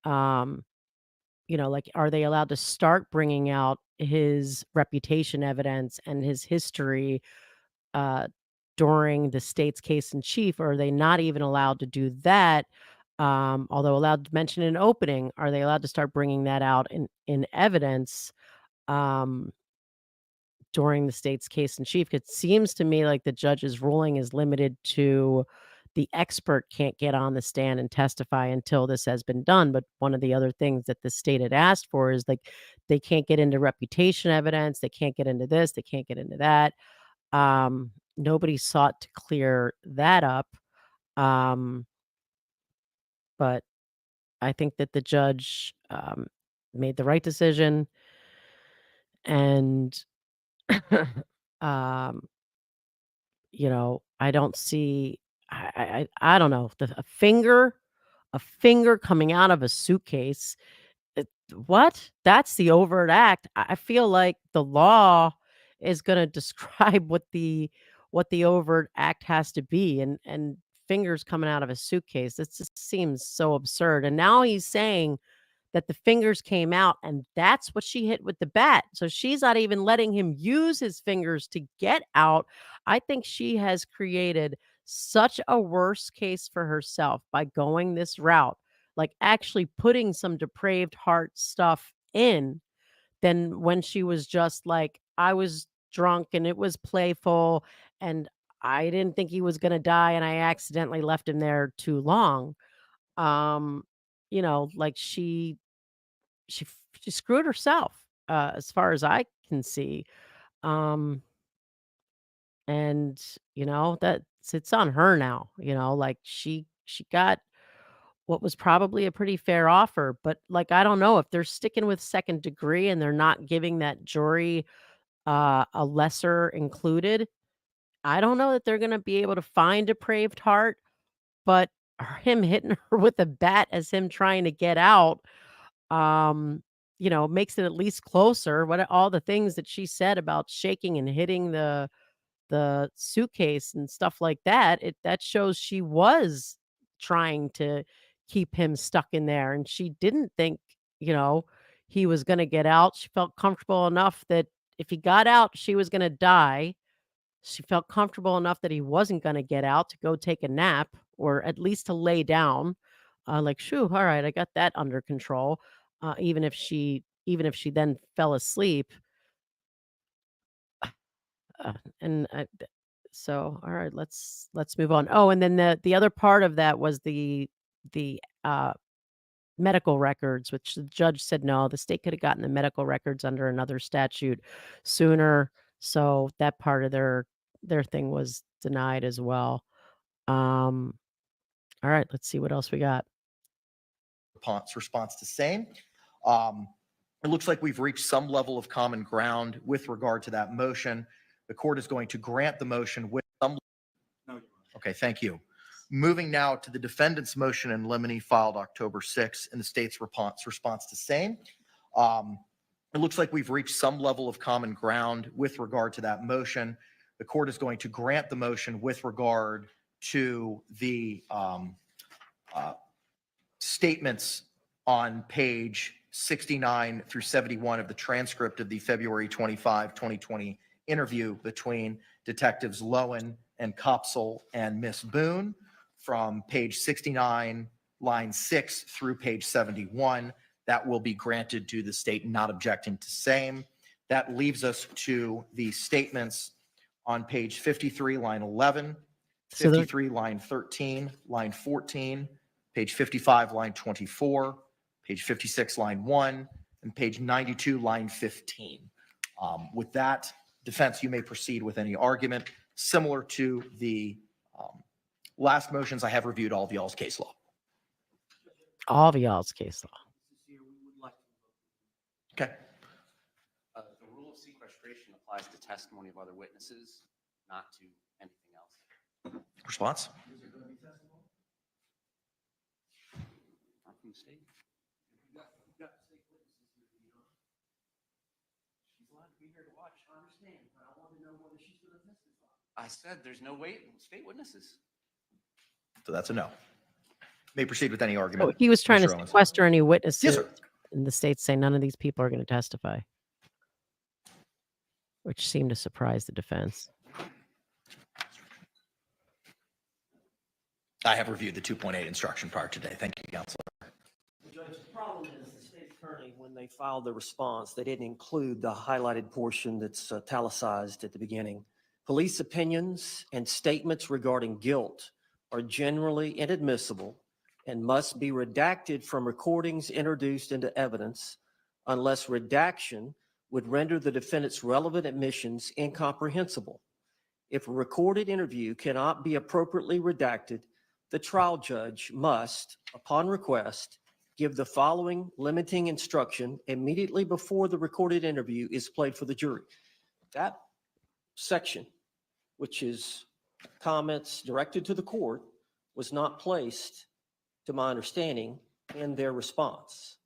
um, like, are they allowed to start bringing out his reputation evidence and his history, uh, during the state's case in chief, or are they not even allowed to do that? Although allowed to mention in opening, are they allowed to start bringing that out in evidence, um, during the state's case in chief? It seems to me like the judge's ruling is limited to the expert can't get on the stand and testify until this has been done. But one of the other things that the state had asked for is, like, they can't get into reputation evidence, they can't get into this, they can't get into that. Nobody sought to clear that up. Um, but I think that the judge made the right decision, and um, I don't see. I don't know, a finger coming out of a suitcase. What? That's the overt act. I feel like the law is gonna describe what the overt act has to be, and fingers coming out of a suitcase, this just seems so absurd, and now he's saying that the fingers came out, and that's what she hit with the bat. So she's not even letting him use his fingers to get out. I think she has created such a worse case for herself by going this route, like actually putting some depraved heart stuff in, than when she was just like, I was drunk and it was playful and I didn't think he was going to die and I accidentally left him there too long. Um, like she she screwed herself, as far as I can see. Um, and it's on her now, like she got what was probably a pretty fair offer, but like I don't know if they're sticking with second degree and they're not giving that jury a lesser included. I don't know that they're gonna be able to find depraved heart, but him hitting her with a bat as him trying to get out, um, makes it at least closer. What all the things that she said about shaking and hitting the suitcase and stuff like that, that shows she was trying to keep him stuck in there, and she didn't think, you know, he was gonna get out. She felt comfortable enough that if he got out, she was gonna die. She felt comfortable enough that he wasn't gonna get out to go take a nap or at least to lay down. Like, "Shoo, all right, I got that under control." Even if she then fell asleep, uh, and so, all right, let's move on. Oh, and then the other part of that was the medical records, which the judge said no, the state could have gotten the medical records under another statute sooner. So that part of their thing was denied as well. Um, all right, let's see what else we got. Response to same. Um, it looks like we've reached some level of common ground with regard to that motion. The court is going to grant the motion with some. Okay, thank you. Moving now to the defendant's motion in limine filed October 6th and the state's response to same. It looks like we've reached some level of common ground with regard to that motion. The court is going to grant the motion with regard to the statements on page 69 through 71 of the transcript of the February 25, 2020 interview between Detectives Lowen and Kopsel and Miss Boone from page 69, line 6 through page 71. That will be granted to the state not objecting to same. That leaves us to the statements on page 53, line 11, 53, line 13, line 14, page 55, line 24, page 56, line 1, and page 92, line 15. With that, Defense, you may proceed with any argument. Similar to the last motions, I have reviewed all of y'all's case law. All of y'all's case law. Okay. The rule of sequestration applies to testimony of other witnesses, not to anything else. Response? Not from the state. She's allowed to be here to watch. I understand, but I want to know whether she's going to testify. I said there's no state witnesses. So that's a no. May proceed with any Oh, argument. he was trying to Mr. Owens. sequester any witnesses. Yes, sir. And the states say none of these people are going to testify, which seemed to surprise the defense. I have reviewed the 2.8 instruction prior today. Thank you, Counselor. Judge, the problem is the state attorney, when they filed the response, they didn't include the highlighted portion that's italicized at the beginning. Police opinions and statements regarding guilt are generally inadmissible and must be redacted from recordings introduced into evidence unless redaction would render the defendant's relevant admissions incomprehensible. If a recorded interview cannot be appropriately redacted, the trial judge must, upon request, give the following limiting instruction immediately before the recorded interview is played for the jury. That section, which is comments directed to the court, was not placed, to my understanding, in their response.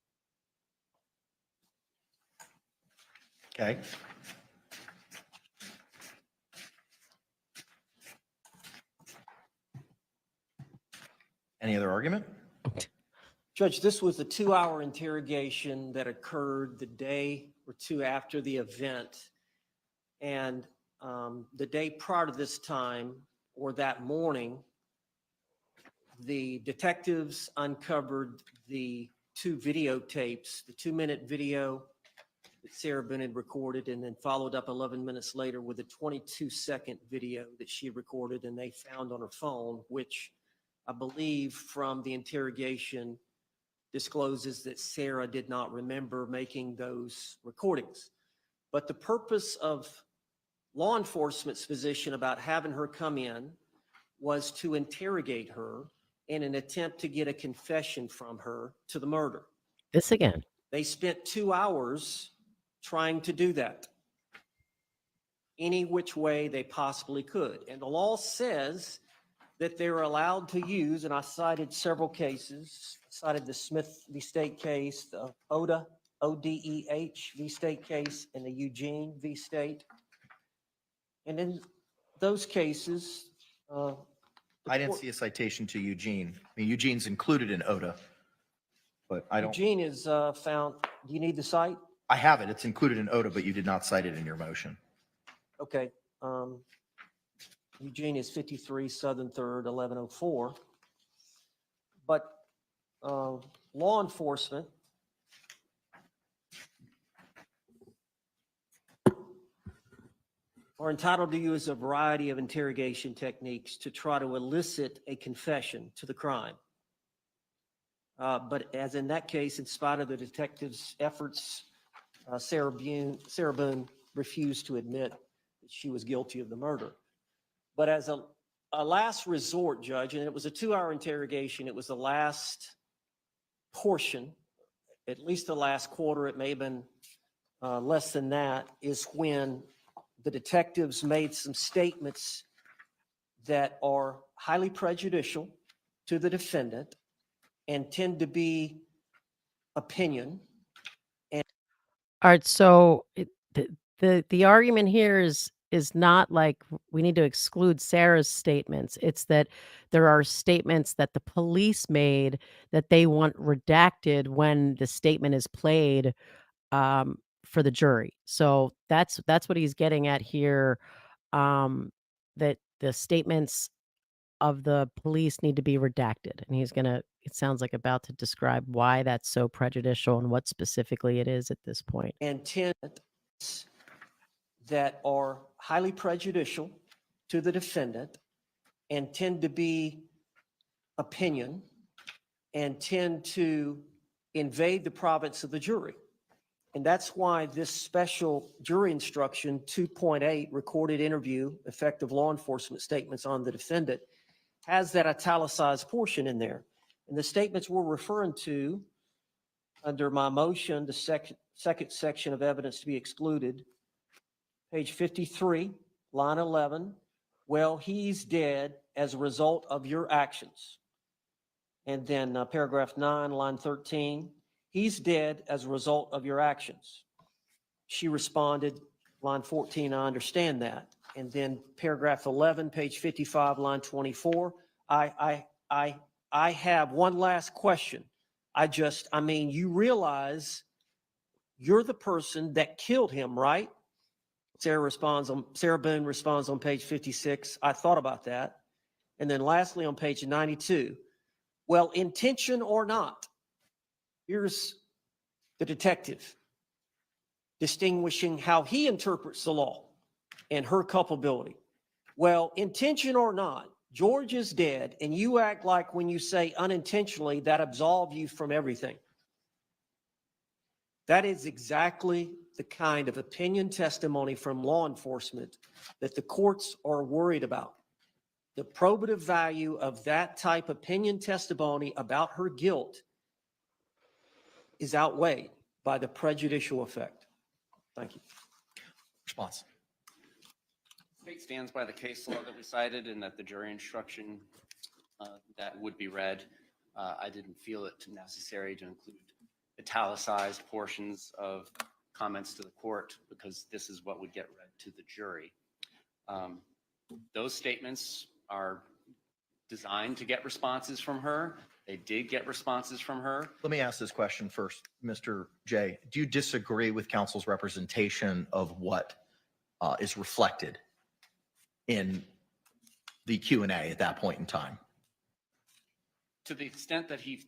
Okay. Any other argument? Judge, this was a 2-hour interrogation that occurred the day or two after the event. And the day prior to this time, or that morning, the detectives uncovered the 2 videotapes, the 2-minute video that Sarah Boone had recorded, and then followed up 11 minutes later with a 22-second video that she had recorded and they found on her phone, which I believe from the interrogation discloses that Sarah did not remember making those recordings. But the purpose of law enforcement's position about having her come in was to interrogate her in an attempt to get a confession from her to the murder. This again. They spent 2 hours trying to do that any which way they possibly could. And the law says that they're allowed to use, and I cited several cases, cited the Smith v. State case, the ODEH, O-D-E-H v. State case, and the Eugene v. State. And in those cases, I didn't see a citation to Eugene. I mean, Eugene's included in ODA, but I don't. Eugene is found, do you need the site? I have it. It's included in ODA, but you did not cite it in your motion. Okay. Eugene is 53 Southern 3rd, 1104. But law enforcement are entitled to use a variety of interrogation techniques to try to elicit a confession to the crime. But as in that case, in spite of the detective's efforts, Sarah Boone refused to admit that she was guilty of the murder. But as a last resort, Judge, and it was a 2-hour interrogation, it was the last portion, at least the last quarter, it may have been less than that, is when the detectives made some statements that are highly prejudicial to the defendant and tend to be opinion. All right, so the argument here is not like we need to exclude Sarah's statements. It's that there are statements that the police made that they want redacted when the statement is played for the jury. So that's what he's getting at here. That the statements of the police need to be redacted, and he's gonna. It sounds like about to describe why that's so prejudicial and what specifically it is at this point. And tenets that are highly prejudicial to the defendant and tend to be opinion and tend to invade the province of the jury. And that's why this special jury instruction 2.8, recorded interview, effective law enforcement statements on the defendant, has that italicized portion in there. And the statements we're referring to under my motion, the second section of evidence to be excluded, page 53, line 11, well, he's dead as a result of your actions. And then paragraph 9, line 13, he's dead as a result of your actions. She responded, line 14, I understand that. And then paragraph 11, page 55, line 24, I have one last question. I mean, you realize you're the person that killed him, right? Sarah Boone responds on page 56, I thought about that. And then lastly on page 92, well, intention or not, here's the detective distinguishing how he interprets the law and her culpability. Well, intention or not, George is dead, and you act like when you say unintentionally, that absolves you from everything. That is exactly the kind of opinion testimony from law enforcement that the courts are worried about. The probative value of that type of opinion testimony about her guilt is outweighed by the prejudicial effect. Thank you. Response. State stands by the case law that we cited and that the jury instruction that would be read. I didn't feel it necessary to include italicized portions of comments to the court because this is what would get read to the jury. Those statements are designed to get responses from her. They did get responses from her. Let me ask this question first, Mr. J. Do you disagree with counsel's representation of what is reflected in the Q&A at that point in time? To the extent that he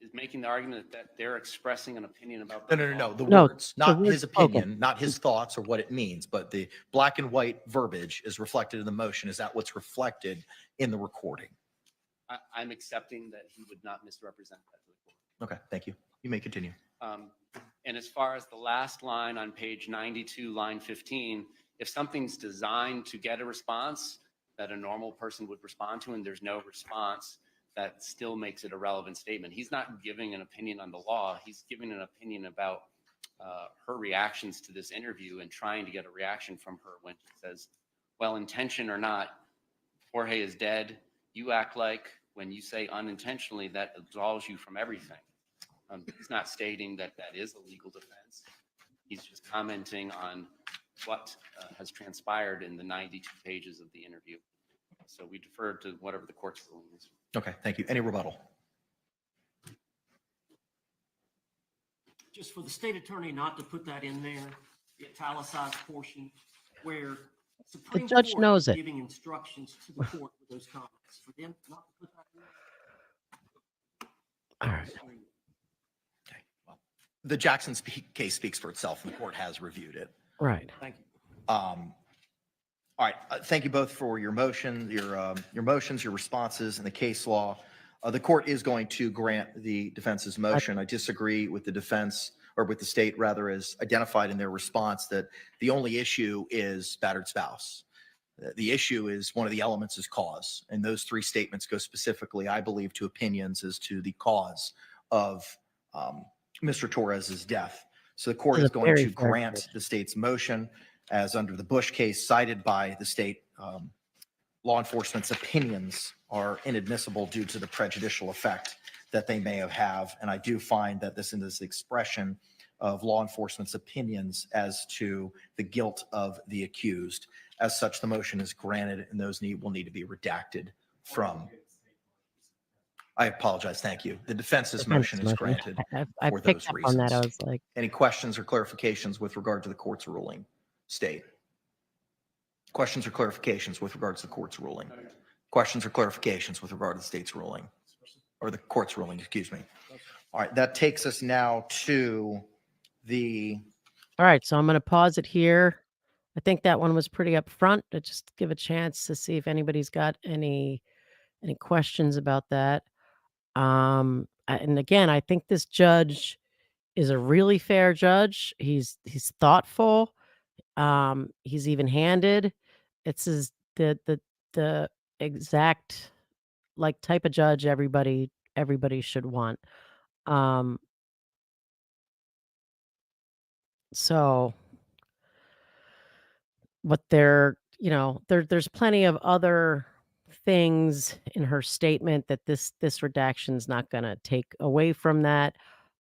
is making the argument that they're expressing an opinion about the No. law. The No, words, not the his words spoken. opinion, not his thoughts or what it means, but the black and white verbiage is reflected in the motion. Is that what's reflected in the recording? I'm accepting that he would not misrepresent that to the court. Okay, thank you. You may continue. And as far as the last line on page 92, line 15, if something's designed to get a response that a normal person would respond to and there's no response, that still makes it a relevant statement. He's not giving an opinion on the law. He's giving an opinion about her reactions to this interview and trying to get a reaction from her when he says, well, intention or not, Jorge is dead. You act like when you say unintentionally, that absolves you from everything. He's not stating that that is a legal defense. He's just commenting on what has transpired in the 92 pages of the interview. So we defer to whatever the court's ruling is. Okay, thank you. Any rebuttal? Just for the state attorney not to put that in there, the italicized portion where Supreme judge Court knows is it. giving instructions to the court with those comments. For them not to put that in there. All right. Okay, well, the Jackson case speaks for itself, and the court has reviewed it. Right. Thank you. All right, thank you both for your motion, your motions, your responses, and the case law. The court is going to grant the defense's motion. I disagree with the defense, or with the state rather, as identified in their response, that the only issue is battered spouse. The issue is one of the elements is cause, and those three statements go specifically, I believe, to opinions as to the cause of Mr. Torres's death. So the court is going to grant the state's motion, as under the Bush case cited by the state, law enforcement's opinions are inadmissible due to the prejudicial effect that they may have. And I do find that this is this expression of law enforcement's opinions as to the guilt of the accused. As such, the motion is granted, and those will need to be redacted from. I apologize. Thank you. The defense's motion is granted I for picked those up on that. I reasons. was like, Any questions or clarifications with regard to the court's ruling? State. Questions or clarifications with regards to the court's ruling? Questions or clarifications with regard to the state's ruling? Or the court's ruling, excuse me. All right, that takes us now to the, all right, so I'm going to pause it here. I think that one was pretty upfront to just give a chance to see if anybody's got any questions about that. And again, I think this judge is a really fair judge. He's thoughtful. He's even-handed. It's his the exact, like, type of judge everybody should want. Um, so but there's plenty of other things in her statement that this redaction's not gonna take away from that.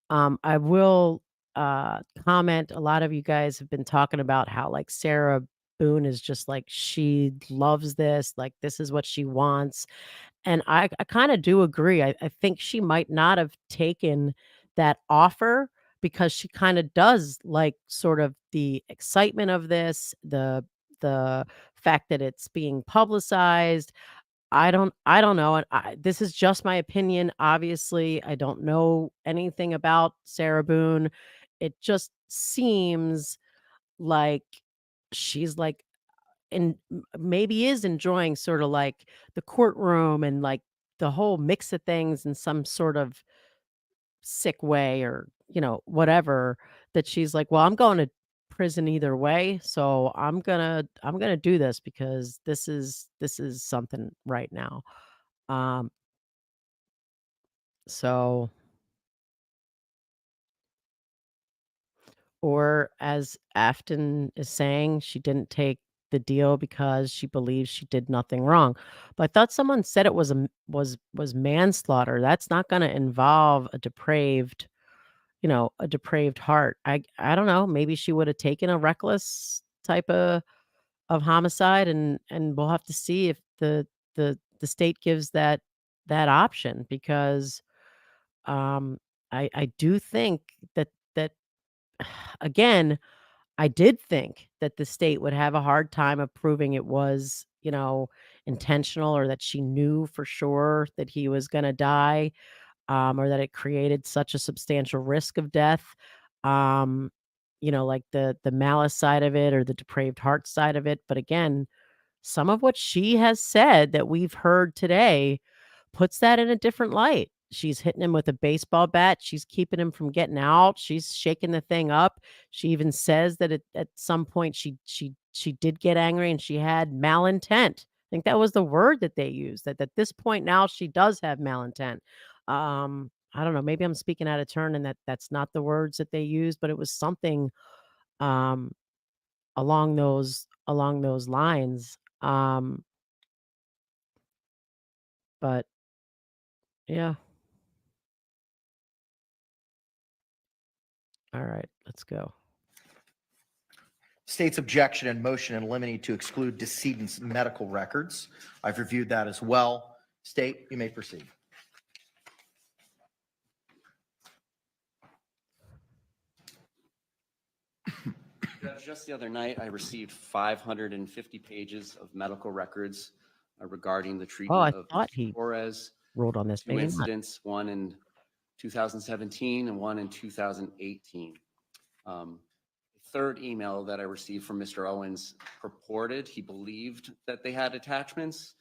I will, comment, a lot of you guys have been talking about how, like, Sarah Boone is just like, she loves this, like, this is what she wants, and I kinda do agree. I think she might not have taken that offer because she kinda does like sort of the excitement of this, the fact that it's being publicized. I don't know, and this is just my opinion, obviously, I don't know anything about Sarah Boone. It just seems like she's, like, maybe is enjoying sorta, like, the courtroom and, like, the whole mix of things in some sort of sick way or, whatever, that she's like, "Well, I'm going to prison either way, so I'm gonna do this because this is something right now." Um, so or as Afton is saying, she didn't take the deal because she believes she did nothing wrong. But I thought someone said it was was manslaughter. That's not gonna involve a depraved heart. I don't know, maybe she would have taken a reckless type of homicide, and we'll have to see if the state gives that option because I do think that again, I did think that the state would have a hard time of proving it was, intentional or that she knew for sure that he was gonna die, or that it created such a substantial risk of death. Um, like the malice side of it or the depraved heart side of it. But again, some of what she has said that we've heard today puts that in a different light. She's hitting him with a baseball bat. She's keeping him from getting out. She's shaking the thing up. She even says that at some point she did get angry and she had malintent. I think that was the word that they used. That at this point now she does have malintent. I don't know. Maybe I'm speaking out of turn and that's not the words that they used, but it was something um along those lines. But yeah. All right, let's go. State's objection and motion in limine to exclude decedent's medical records. I've reviewed that as well. State, you may proceed. Judge, just the other night, I received 550 pages of medical records regarding the Oh, treatment I of thought Mr. he Torres. rolled on this. Two Maybe not. incidents, one in 2017 and one in 2018. The third email that I received from Mr. Owens purported he believed that they had attachments.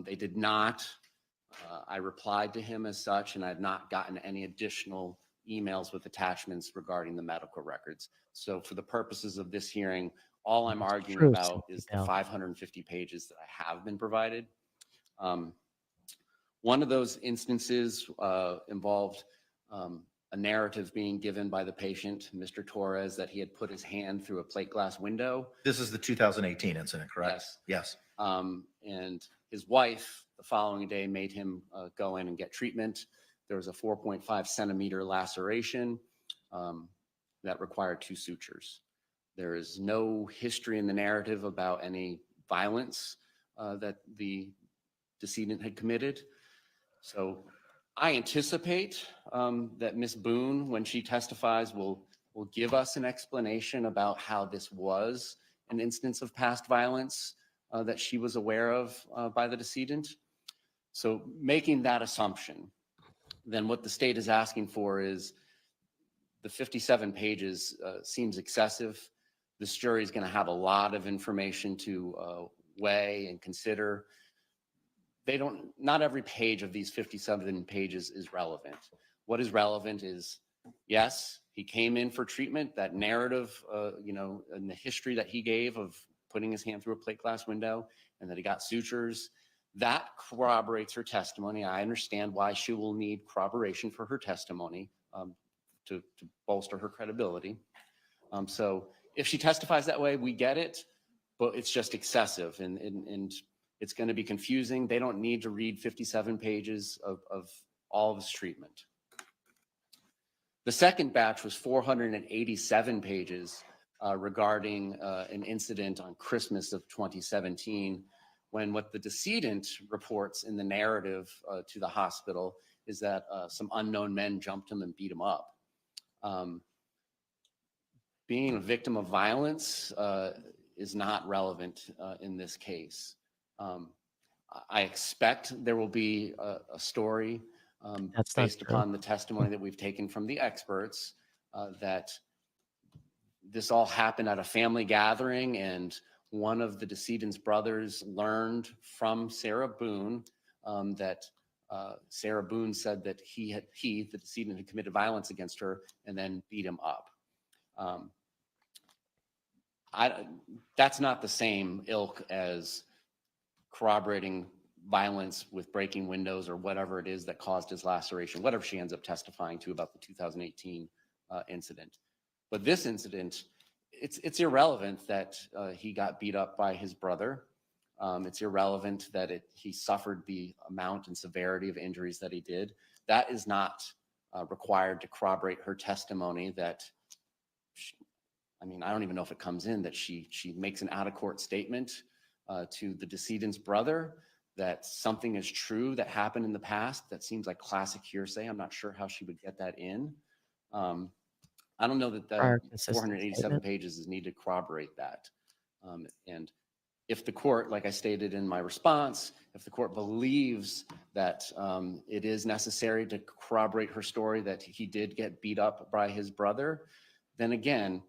They did not. I replied to him as such, and I had not gotten any additional emails with attachments regarding the medical records. So for the purposes of this hearing, all I'm arguing True, about is the Bill. 550 pages that I have been provided. One of those instances involved a narrative being given by the patient, Mr. Torres, that he had put his hand through a plate glass window. This is the 2018 incident, correct? Yes. Yes. And his wife, the following day, made him go in and get treatment. There was a 4.5 centimeter laceration that required 2 sutures. There is no history in the narrative about any violence that the decedent had committed. So I anticipate that Ms. Boone, when she testifies, will give us an explanation about how this was an instance of past violence that she was aware of by the decedent. So making that assumption, then what the state is asking for is the 57 pages seems excessive. This jury is going to have a lot of information to weigh and consider. Not every page of these 57 pages is relevant. What is relevant is Yes, he came in for treatment. That narrative, and the history that he gave of putting his hand through a plate glass window and that he got sutures, that corroborates her testimony. I understand why she will need corroboration for her testimony to bolster her credibility. So if she testifies that way, we get it, but it's just excessive and it's going to be confusing. They don't need to read 57 pages of all of his treatment. The second batch was 487 pages regarding an incident on Christmas of 2017, when what the decedent reports in the narrative to the hospital is that some unknown men jumped him and beat him up. Being a victim of violence is not relevant in this case. I expect there will be a story That's not based true. upon the testimony that we've taken from the experts that this all happened at a family gathering, and one of the decedent's brothers learned from Sarah Boone that Sarah Boone said that the decedent, had committed violence against her and then beat him up. That's not the same ilk as corroborating violence with breaking windows or whatever it is that caused his laceration, whatever she ends up testifying to about the 2018 incident. But this incident, it's irrelevant that he got beat up by his brother. It's irrelevant that he suffered the amount and severity of injuries that he did. That is not required to corroborate her testimony that, I don't even know if it comes in, that she makes an out-of-court statement to the decedent's brother that something is true that happened in the past. That seems like classic hearsay. I'm not sure how she would get that in. I don't know that the 487 pages is needed to corroborate that. And if the court, like I stated in my response, if the court believes that it is necessary to corroborate her story that he did get beat up by his brother, then again,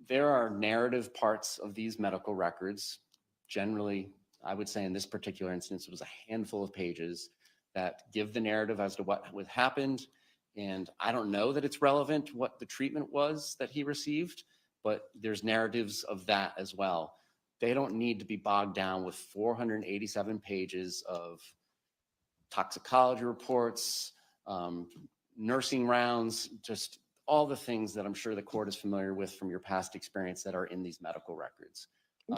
there are narrative parts of these medical records. Generally, I would say in this particular instance, it was a handful of pages that give the narrative as to what happened. And I don't know that it's relevant what the treatment was that he received, but there's narratives of that as well. They don't need to be bogged down with 487 pages of toxicology reports, nursing rounds, just all the things that I'm sure the court is familiar with from your past experience that are in these medical records.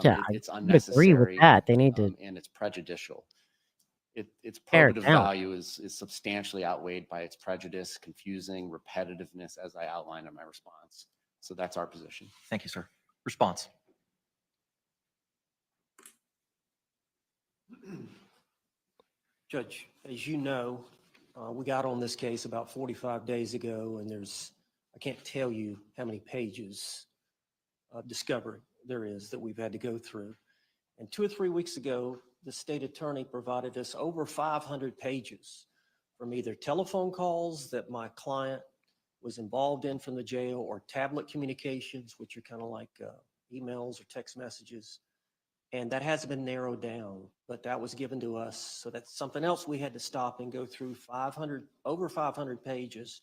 Yeah, It's I would agree with unnecessary, that. They need to and it's prejudicial. Its pare it probative down. value is substantially outweighed by its prejudice, confusing, repetitiveness, as I outlined in my response. So that's our position. Thank you, sir. Response. Judge, as you know, we got on this case about 45 days ago, and I can't tell you how many pages of discovery there is that we've had to go through. And 2 or 3 weeks ago, the state attorney provided us over 500 pages from either telephone calls that my client was involved in from the jail, or tablet communications, which are kind of like emails or text messages. And that hasn't been narrowed down, but that was given to us. So that's something else we had to stop and go through over 500 pages.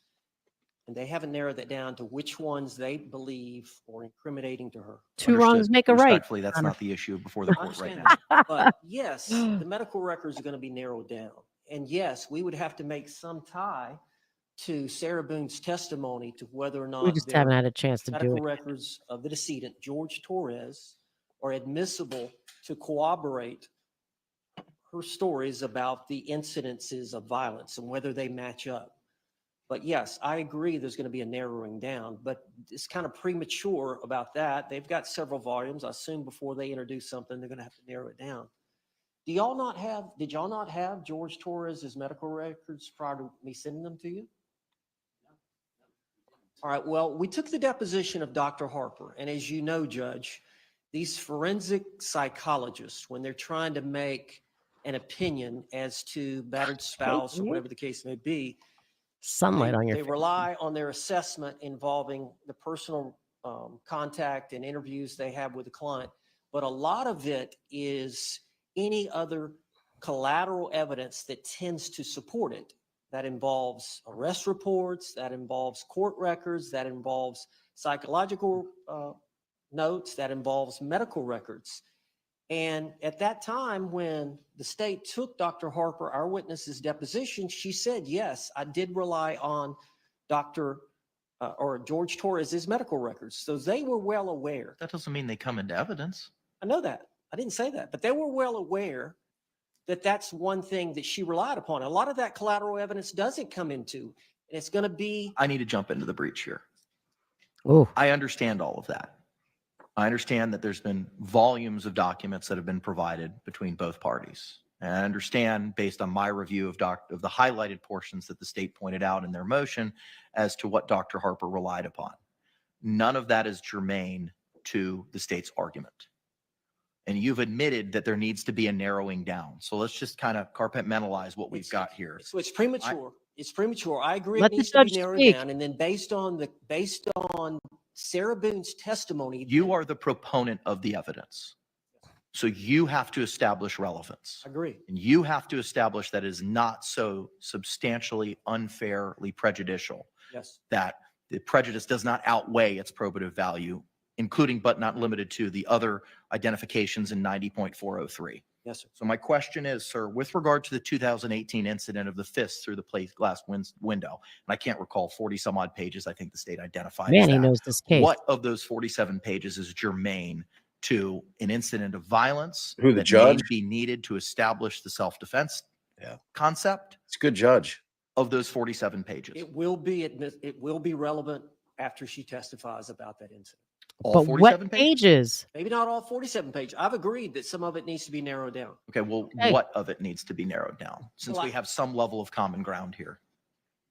And they haven't narrowed that down to which ones they believe are incriminating to her. Two wrongs Understood. make a right. Respectfully, that's not the issue before the I court right understand now. that. But yes, the medical records are going to be narrowed down. And yes, we would have to make some tie to Sarah Boone's testimony to whether or not We just haven't had a chance to do medical it. records of the decedent, George Torres, are admissible to corroborate her stories about the incidences of violence and whether they match up. But yes, I agree there's going to be a narrowing down, but it's kind of premature about that. They've got several volumes. I assume before they introduce something, they're going to have to narrow it down. Did y'all not have George Torres's medical records prior to me sending them to you? All right, well, we took the deposition of Dr. Harper, and as you know, Judge, these forensic psychologists, when they're trying to make an opinion as to battered spouse or whatever the case may be, Sunlight on your they face. rely on their assessment involving the personal contact and interviews they have with the client. But a lot of it is any other collateral evidence that tends to support it. that involves arrest reports, that involves court records, that involves psychological notes, that involves medical records. And at that time, when the state took Dr. Harper, our witness's deposition, she said, yes, I did rely on George Torres's medical records. So they were well aware. That doesn't mean they come into evidence. I know that. I didn't say that, but they were well aware that that's one thing that she relied upon. A lot of that collateral evidence doesn't come into, and it's going to be. I need to jump into the breach here. Oh, I understand all of that. I understand that there's been volumes of documents that have been provided between both parties. And I understand, based on my review of the highlighted portions that the state pointed out in their motion, as to what Dr. Harper relied upon. None of that is germane to the state's argument. And you've admitted that there needs to be a narrowing down. So let's just kind of compartmentalize what we've got here. So it's premature. It's premature. I agree. Let It the needs to be judge narrowed speak. down. And then based on Sarah Boone's testimony. You are the proponent of the evidence. So you have to establish relevance. I agree. And you have to establish that it is not so substantially unfairly prejudicial Yes. that the prejudice does not outweigh its probative value, including but not limited to the other identifications in 90.403. Yes, sir. So my question is, sir, with regard to the 2018 incident of the fist through the plate glass window, and I can't recall 40 some odd pages, I think the state identified. man, as he that. knows this case. What of those 47 pages is germane to an incident of violence Who, the that judge? may be needed to establish the self-defense concept It's a good judge. of those 47 pages? It will be relevant after she testifies about that incident. All But 47 what pages? Maybe not all 47 pages. I've agreed that some of it needs to be narrowed down. Okay, well, Hey. what of it needs to be narrowed down? Since Well, we have some level of common ground here.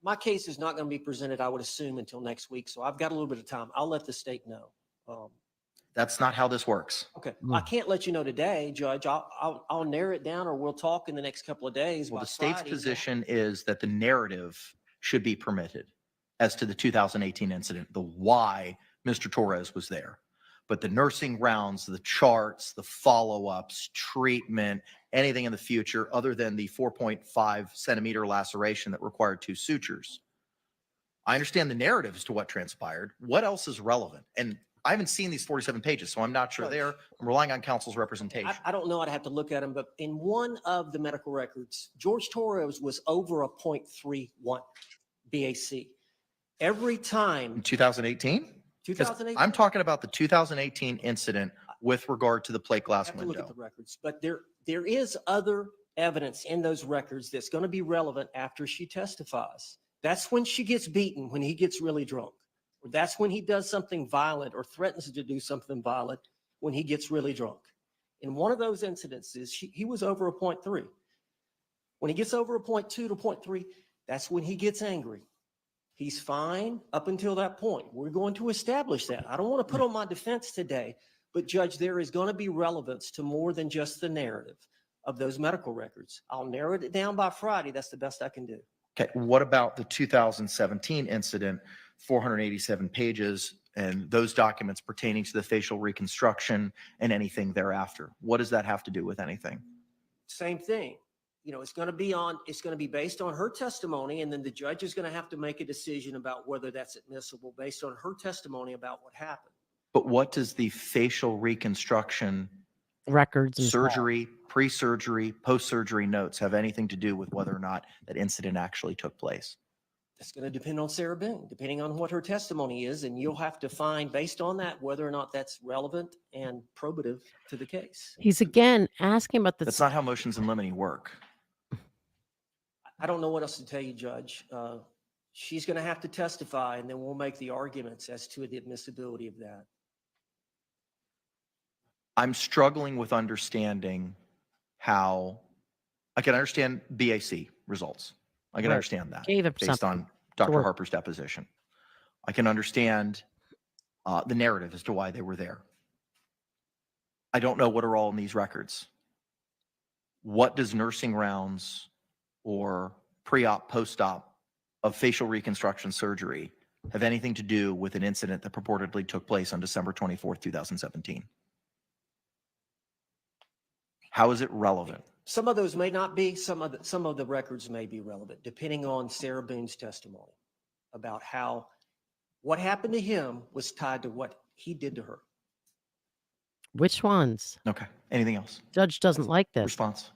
My case is not going to be presented, I would assume, until next week. So I've got a little bit of time. I'll let the state know. That's not how this works. Okay. I can't let you know today, Judge. I'll narrow it down, or we'll talk in the next couple of days. Well, by the state's Friday. position is that the narrative should be permitted as to the 2018 incident, the why Mr. Torres was there. But the nursing rounds, the charts, the follow-ups, treatment, anything in the future other than the 4.5 centimeter laceration that required 2 sutures. I understand the narrative as to what transpired. What else is relevant? And I haven't seen these 47 pages, so I'm not sure there. I'm relying on counsel's representation. I don't know. I'd have to look at them, but in one of the medical records, George Torres was over a 0.31 BAC. Every In time, 2018? 2008. I'm talking about the 2018 incident with regard to the plate I glass have to look at window. the records, but there is other evidence in those records that's going to be relevant after she testifies. That's when she gets beaten, when he gets really drunk. Or that's when he does something violent or threatens to do something violent when he gets really drunk. In one of those incidences, he was over a 0.3. When he gets over a 0.2 to 0.3, that's when he gets angry. He's fine up until that point. We're going to establish that. I don't want to put on my defense today, but Judge, there is going to be relevance to more than just the narrative of those medical records. I'll narrow it down by Friday. That's the best I can do. Okay, what about the 2017 incident, 487 pages, and those documents pertaining to the facial reconstruction and anything thereafter? What does that have to do with anything? Same thing. It's going to be based on her testimony, and then the judge is going to have to make a decision about whether that's admissible based on her testimony about what happened. But what does the facial reconstruction, Records and stuff. surgery, pre-surgery, post-surgery notes have anything to do with whether or not that incident actually took place? That's going to depend on Sarah Boone, depending on what her testimony is, and you'll have to find based on that whether or not that's relevant and probative to the case. He's again asking about the That's not how motions in limine work. I don't know what else to tell you, Judge. She's going to have to testify, and then we'll make the arguments as to the admissibility of that. I'm struggling with understanding how I can understand BAC results. I can Right. understand that Gave up based something. on Dr. work. Harper's deposition. I can understand the narrative as to why they were there. I don't know what are all in these records. What does nursing rounds or pre-op, post-op of facial reconstruction surgery have anything to do with an incident that purportedly took place on December 24th, 2017? How is it relevant? Some of those may not be, some of the records may be relevant, depending on Sarah Boone's testimony about how what happened to him was tied to what he did to her. Which ones? Okay. Anything else? Judge doesn't like this. Response?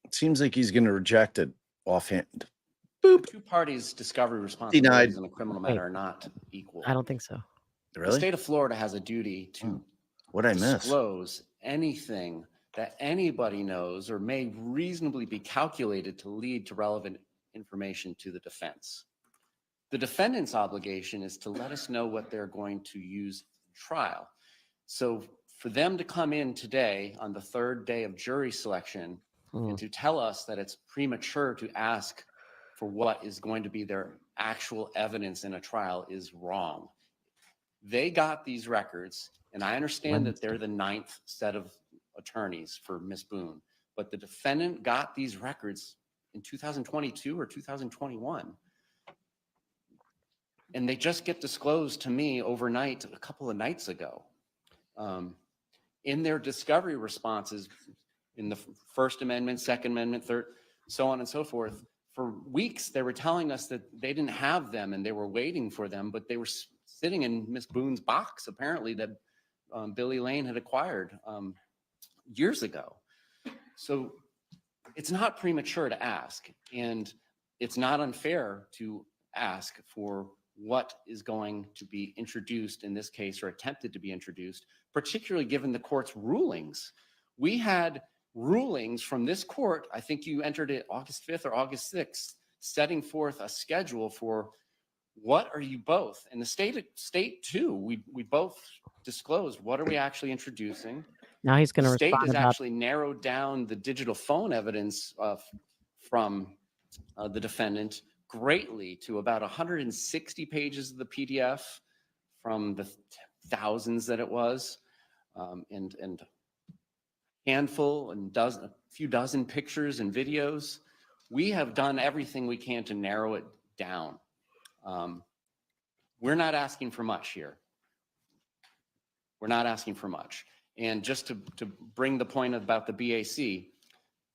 It seems like he's going to reject it offhand. Two parties' discovery responsibilities in a criminal matter are not equal. I don't think so. The Really? state of Florida has a duty to What'd I miss? disclose anything that anybody knows or may reasonably be calculated to lead to relevant information to the defense. The defendant's obligation is to let us know what they're going to use in trial. So for them to come in today on the third day of jury selection and to tell us that it's premature to ask for what is going to be their actual evidence in a trial is wrong. They got these records, and I understand that they're the ninth set of attorneys for Ms. Boone, but the defendant got these records in 2022 or 2021. And they just get disclosed to me overnight a couple of nights ago. In their discovery responses, in the First Amendment, Second Amendment, third, so on and so forth, for weeks they were telling us that they didn't have them and they were waiting for them, but they were sitting in Ms. Boone's box, apparently, that Billy Lane had acquired years ago. So it's not premature to ask, and it's not unfair to ask for what is going to be introduced in this case, or attempted to be introduced, particularly given the court's rulings. We had rulings from this court, I think you entered it August 5th or August 6th, setting forth a schedule for what are you both, and the state too, we both disclosed what are we actually introducing. Now he's going to The state respond has about actually narrowed down the digital phone evidence from the defendant greatly to about 160 pages of the PDF from the thousands that it was, and handful and a few dozen pictures and videos. We have done everything we can to narrow it down. We're not asking for much here. We're not asking for much. And just to bring the point about the BAC,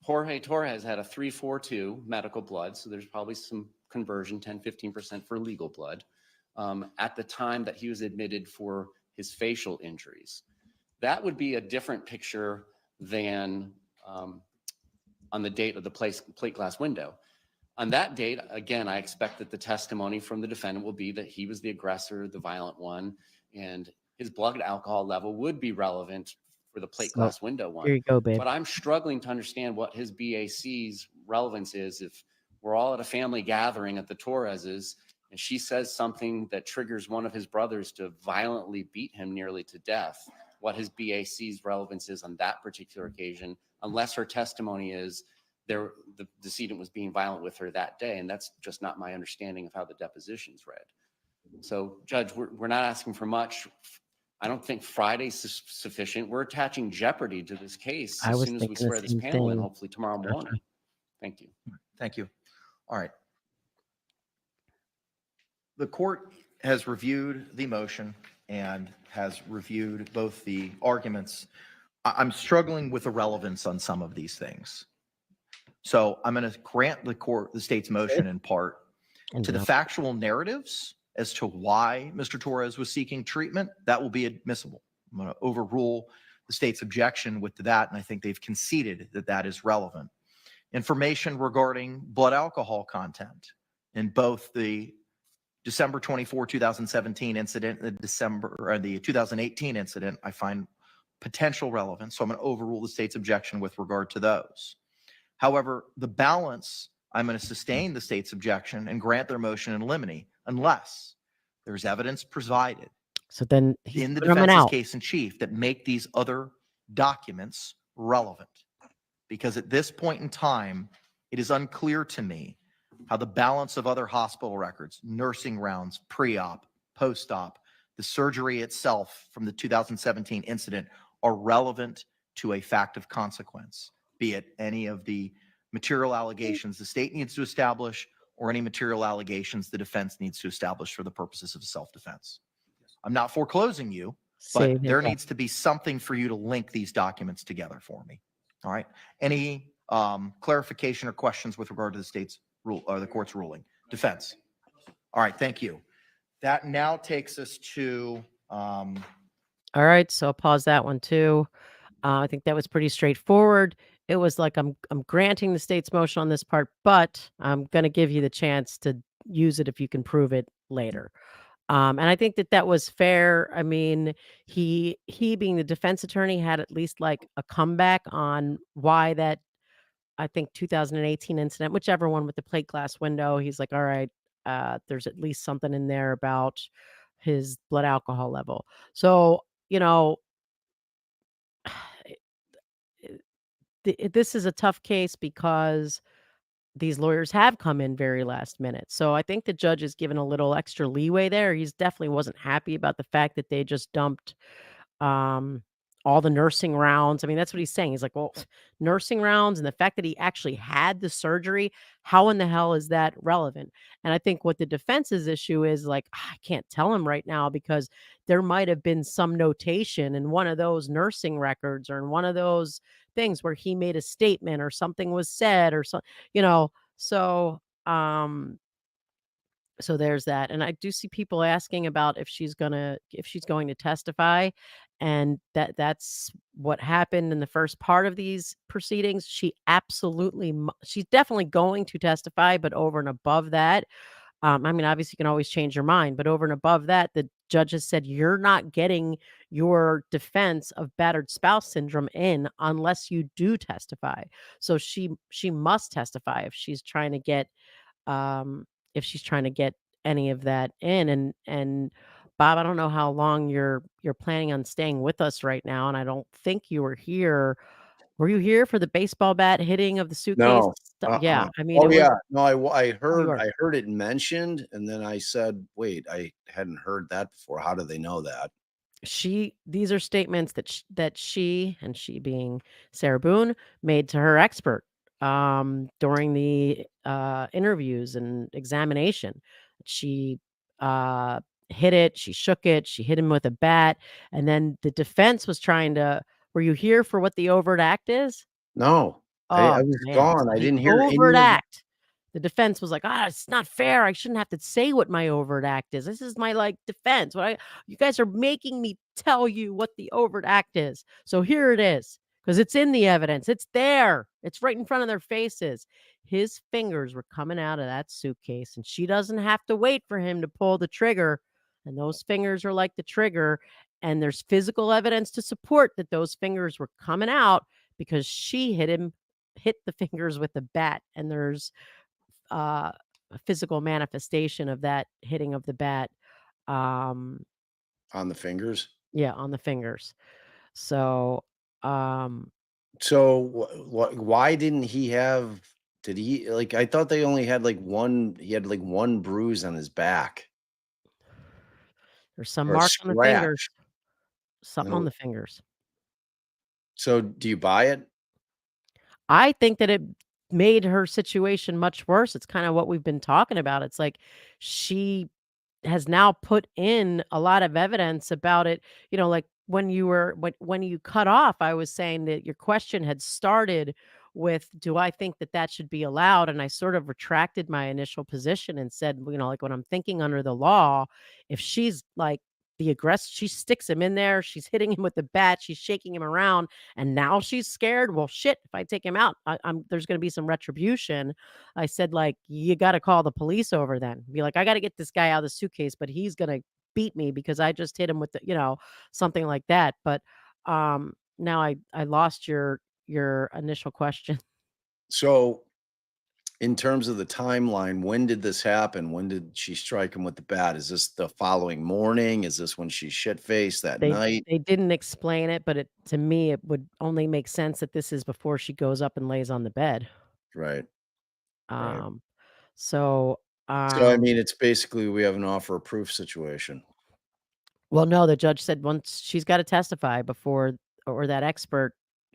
Jorge Torres had a 342 medical blood, so there's probably some conversion, 10-15% for legal blood, at the time that he was admitted for his facial injuries. That would be a different picture than on the date of the plate glass window. On that date, again, I expect that the testimony from the defendant will be that he was the aggressor, the violent one, and his blood alcohol level would be relevant for the plate glass window one. Here you go, babe. But I'm struggling to understand what his BAC's relevance is if we're all at a family gathering at the Torres's and she says something that triggers one of his brothers to violently beat him nearly to death, what his BAC's relevance is on that particular occasion, unless her testimony is the decedent was being violent with her that day. And that's just not my understanding of how the deposition's read. So, Judge, we're not asking for much. I don't think Friday's sufficient. We're attaching jeopardy to this case as soon as we swear this panel in, hopefully tomorrow morning. Thank you. Thank you. All right. The court has reviewed the motion and has reviewed both the arguments. I'm struggling with the relevance on some of these things. So I'm going to grant the state's motion in part to the factual narratives as to why Mr. Torres was seeking treatment. That will be admissible. I'm going to overrule the state's objection with that, and I think they've conceded that that is relevant. Information regarding blood alcohol content in both the December 24, 2017 incident and the 2018 incident, I find potential relevance. So I'm going to overrule the state's objection with regard to those. However, the balance, I'm going to sustain the state's objection and grant their motion in limine unless there's evidence provided so then in the defense's case in chief that make these other documents relevant. Because at this point in time, it is unclear to me how the balance of other hospital records, nursing rounds, pre-op, post-op, the surgery itself from the 2017 incident are relevant to a fact of consequence, be it any of the material allegations the state needs to establish or any material allegations the defense needs to establish for the purposes of self-defense. I'm not foreclosing you. See, but there there you go. needs to be something for you to link these documents together for me. All right. Any clarification or questions with regard to the state's rule or the court's ruling? Defense. All right. Thank you. That now takes us to, All right, so I'll pause that one too. I think that was pretty straightforward. It was like I'm granting the state's motion on this part, but I'm going to give you the chance to use it if you can prove it later. And I think that that was fair. I mean, he being the defense attorney had at least like a comeback on why that I think 2018 incident, whichever one with the plate glass window. He's like, all right, there's at least something in there about his blood alcohol level. So you know, this is a tough case because these lawyers have come in very last minute. So I think the judge is given a little extra leeway there. He's definitely wasn't happy about the fact that they just dumped um, all the nursing rounds. I mean, that's what he's saying. He's like, well, nursing rounds and the fact that he actually had the surgery, how in the hell is that relevant? And I think what the defense's issue is like, I can't tell him right now because there might have been some notation in one of those nursing records or in one of those things where he made a statement or something was said or something, you know. So, so there's that, and I do see people asking about if she's going to testify, and that's what happened in the first part of these proceedings. She she's definitely going to testify, but over and above that, I mean, obviously, you can always change your mind, but over and above that, the judge has said you're not getting your defense of battered spouse syndrome in unless you do testify. So she must testify um, if she's trying to get any of that in. And Bob, I don't know how long you're planning on staying with us right now, and I don't think you were here. Were you here for the baseball bat hitting of the suitcase? No. Yeah, I mean, Oh it was. yeah. No, I Oh, you are. I heard it mentioned, and then I said, wait, I hadn't heard that before. How do they know that? These are statements that she being Sarah Boone made to her expert during the interviews and examination. She uh hit it, she shook it, she hit him with a bat, and then the defense was trying to, were you here for what the overt act is? No. I Oh, was man. gone. So I the didn't hear overt any of act, the defense was like, "Ah, it's not fair. I shouldn't have to say what my overt act is. This is my, like, defense. What I You guys are making me tell you what the overt act is. So here it is, because it's in the evidence. It's there. It's right in front of their faces." His fingers were coming out of that suitcase, and she doesn't have to wait for him to pull the trigger, and those fingers are like the trigger, and there's physical evidence to support that those fingers were coming out because she hit the fingers with the bat, and there's a physical manifestation of that hitting of the bat, um, on the fingers. yeah, on the fingers. So, um, So why didn't he have did he like I thought they only had like he had like one bruise on his back there's some or a mark on the fingers, scratch. something on No. the fingers. So do you buy it? I think that it made her situation much worse. It's kinda what we've been talking about. It's like she has now put in a lot of evidence about it. Like when you cut off, I was saying that your question had started with, do I think that that should be allowed? And I sort of retracted my initial position and said, like when I'm thinking under the law, if she's like the aggressor, she sticks him in there, she's hitting him with the bat, she's shaking him around, and now she's scared. Well, shit, if I take him out, there's going to be some retribution. I said, like, you got to call the police over then. Be like, I got to get this guy out of the suitcase, but he's going to beat me because I just hit him with something like that. But now I lost your initial question. So in terms of the timeline, when did this happen? When did she strike him with the bat? Is this the following morning? Is this when she's shit faced that They night? they didn't explain it, but to me it would only make sense that this is before she goes up and lays on the bed. Right. Right. Um, so So I um mean it's basically we have an offer of proof situation. Well, no, the judge said once she's gotta testify before, or that expert,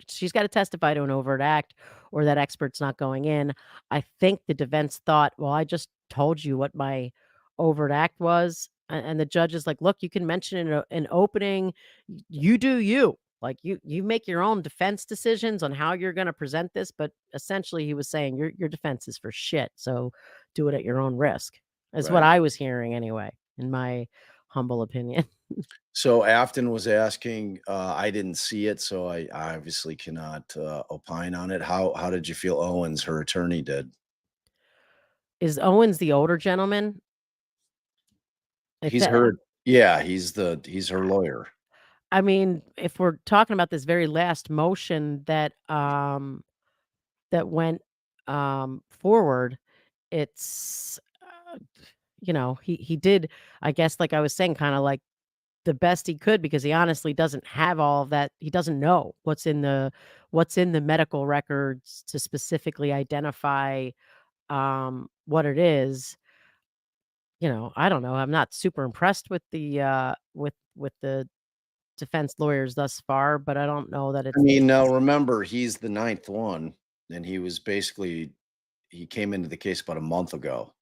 she's gotta testify to an overt act, or that expert's not going in. I think the defense thought, "Well, I just told you what my overt act was, And the judge is like, look, you can mention in an opening, you do you. Like you make your own defense decisions on how you're going to present this, but essentially he was saying your defense is for shit. So do it at your own risk. Is what Right. I was hearing anyway, in my humble opinion. So Afton was asking, I didn't see it, so I obviously cannot opine on it. How did you feel Owens, her attorney, did? Is Owens the older gentleman? If He's that, her, yeah, he's her lawyer. I mean, if we're talking about this very last motion that went forward, it's he did, I guess, like I was saying, kind of like the best he could, because he honestly doesn't have all of that. He doesn't know what's in the medical records to specifically identify what it is. I don't know. I'm not super impressed with the defense lawyers thus far, but I don't know that I it's mean, now remember, he's the ninth one, and he came into the case about a month ago,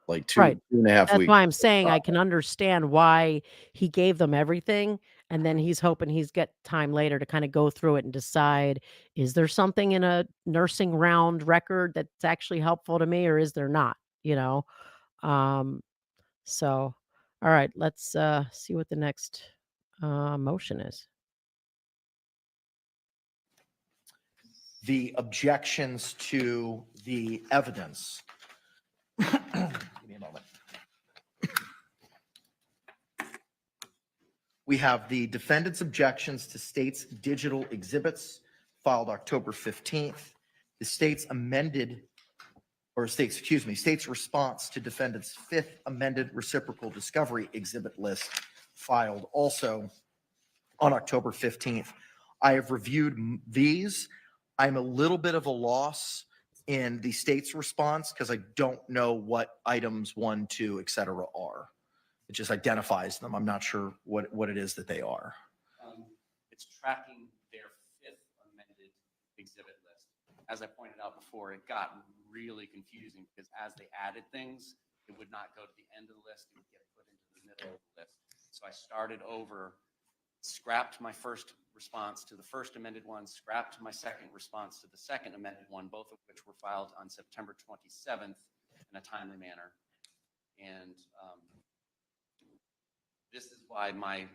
like right. 2.5 weeks. That's why I'm saying I can understand why he gave them everything, and then he's hoping he's got time later to kind of go through it and decide, is there something in a nursing round record that's actually helpful to me, or is there not? You know? Um, so all right, let's see what the next motion is. The objections to the evidence. Give me a moment. We have the defendant's objections to state's digital exhibits filed October 15th. The state's state's response to defendant's fifth amended reciprocal discovery exhibit list filed also on October 15th. I have reviewed these. I'm a little bit of a loss in the state's response because I don't know what items 1, 2, et cetera are. It just identifies them. I'm not sure what it is that they are. It's tracking their fifth amended exhibit list. As I pointed out before, it got really confusing because as they added things, it would not go to the end of the list. It would get put into the middle of the list. So I started over, scrapped my first response to the first amended one, scrapped my second response to the second amended one, both of which were filed on September 27th in a timely manner. And this is why my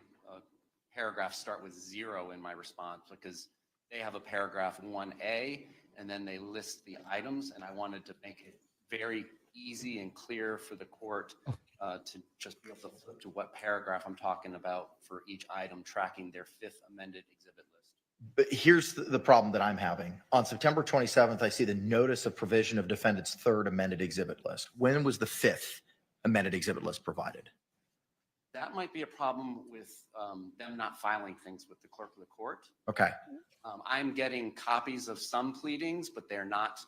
paragraphs start with 0 in my response, because they have a paragraph 1A and then they list the items, and I wanted to make it very easy and clear for the court to just be able to flip to what paragraph I'm talking about for each item, tracking their fifth amended exhibit list. But here's the problem that I'm having. On September 27th, I see the notice of provision of defendant's third amended exhibit list. When was the fifth amended exhibit list provided? That might be a problem with them not filing things with the clerk of the court. Okay. I'm getting copies of some pleadings, but they're not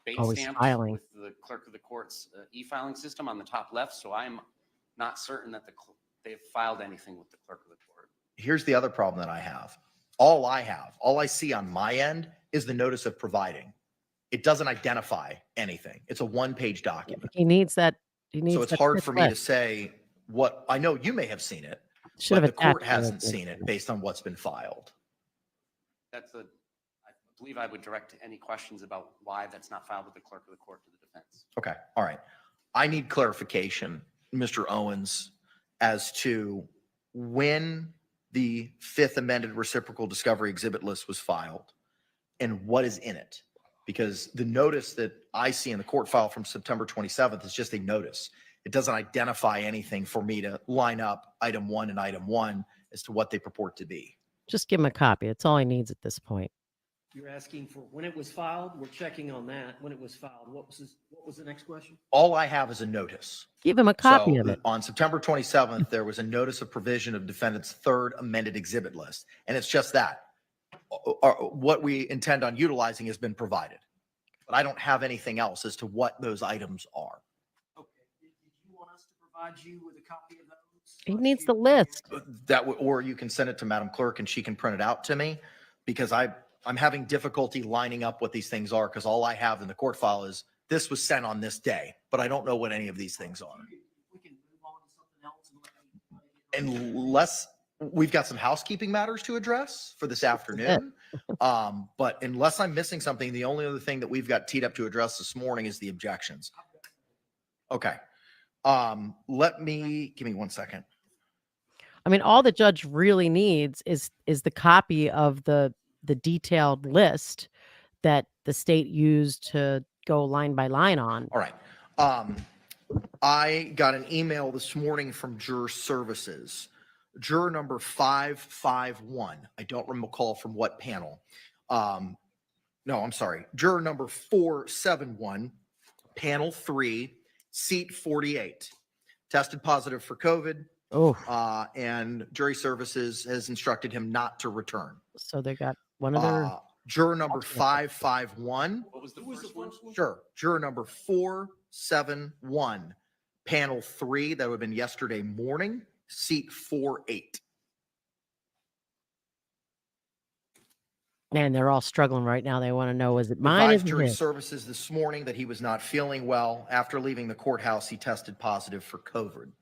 base Always stamped filing. with the clerk of the court's e-filing system on the top left. So I'm not certain that they've filed anything with the clerk of the court. Here's the other problem that I have. All I see on my end is the notice of providing. It doesn't identify anything. It's a one-page document. He needs that. So it's hard for me to say what, I know you may have seen it, but the court hasn't seen it based on what's been filed. I believe I would direct any questions about why that's not filed with the clerk of the court to the defense. Okay. All right. I need clarification, Mr. Owens, as to when the fifth amended reciprocal discovery exhibit list was filed and what is in it. Because the notice that I see in the court file from September 27th is just a notice. It doesn't identify anything for me to line up item 1 and item 1 as to what they purport to be. Just give him a copy. That's all he needs at this point. You're asking for when it was filed? We're checking on that. When it was filed. What was the next question? All I have is a notice. Give him a copy So of it. on September 27th, there was a notice of provision of defendant's third amended exhibit list. And it's just that. What we intend on utilizing has been provided. But I don't have anything else as to what those items are. Okay. Did you want us to provide you with a copy of those? He needs the list. Or you can send it to Madam Clerk and she can print it out to me, because I'm having difficulty lining up what these things are, because all I have in the court file is this was sent on this day, but I don't know what any of these things are. We can move unless we've got some housekeeping matters to address for this afternoon. But unless I'm missing something, the only other thing that we've got teed up to address this morning is the objections. Okay. Give me 1 second. I mean, all the judge really needs is the copy of the detailed list that the state used to go line by line on. All right. I got an email this morning from Juror Services. Juror number 551. I don't recall from what panel. No, I'm sorry. Juror number 471, panel 3, seat 48. Tested positive for COVID. Oh, And Jury Services has instructed him not to return. so they got one of their. Juror number 551. What was the first one? Sure. Juror number 471, panel 3. That would have been yesterday morning, seat 48. Man, they're all struggling right now. They want to know, is it mine? Advised Is it Jury his? Services this morning that he was not feeling well. After leaving the courthouse, he tested positive for COVID.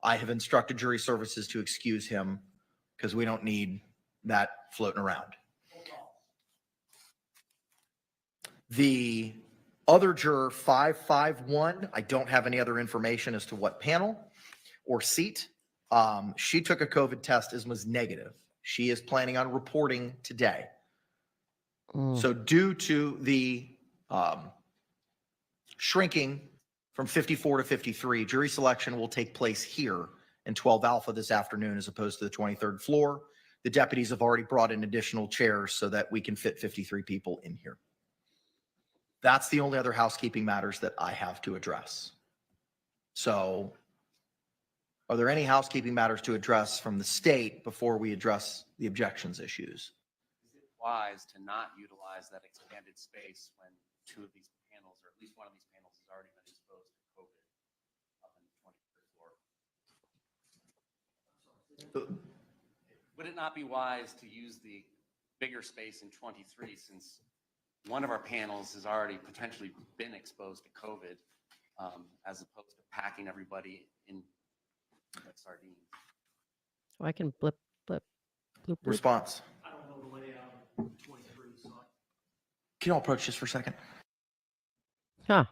I have instructed Jury Services to excuse him because we don't need that floating around. The other juror, 551, I don't have any other information as to what panel or seat. She took a COVID test and was negative. She is planning on reporting today. So due to the shrinking from 54 to 53, jury selection will take place here in 12 Alpha this afternoon as opposed to the 23rd floor. The deputies have already brought in additional chairs so that we can fit 53 people in here. That's the only other housekeeping matters that I have to address. So are there any housekeeping matters to address from the state before we address the objections issues? Is it wise to not utilize that expanded space when two of these panels, or at least one of these panels, has already been exposed to COVID up in the 23rd floor? Would it not be wise to use the bigger space in 23 since one of our panels has already potentially been exposed to COVID, as opposed to packing everybody in like sardines? Oh, I can blip, bloop. Response. I don't know the layout of 23, so Can you all approach this for a second? Huh.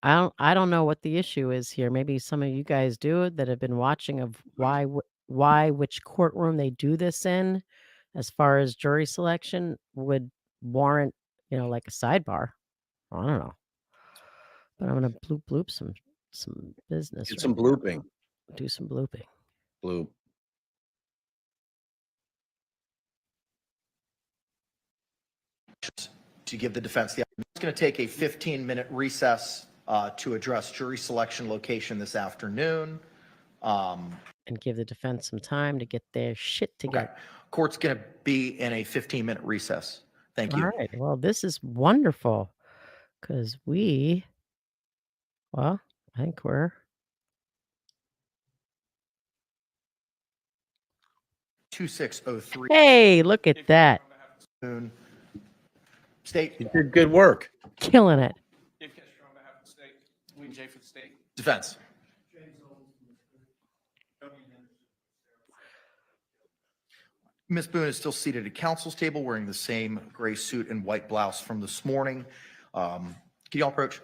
I don't know what the issue is here. Maybe some of you guys do it that have been watching of why which courtroom they do this in, as far as jury selection would warrant, like a sidebar. I don't know. But I'm gonna bloop some business. Get right some now. blooping. Do some blooping. Bloop. To give the defense the opportunity. It's going to take a 15-minute recess to address jury selection location this afternoon. And give the defense some time to get their shit together. Okay. Court's going to be in a 15-minute recess. Thank you. All right. Well, this is wonderful because I think we're 2603. Hey, look at that. State You did good work. Killing it. Dave Kester on behalf of the state. William J. for the state. defense. Ms. Boone is still seated at counsel's table wearing the same gray suit and white blouse from this morning. Can you all approach?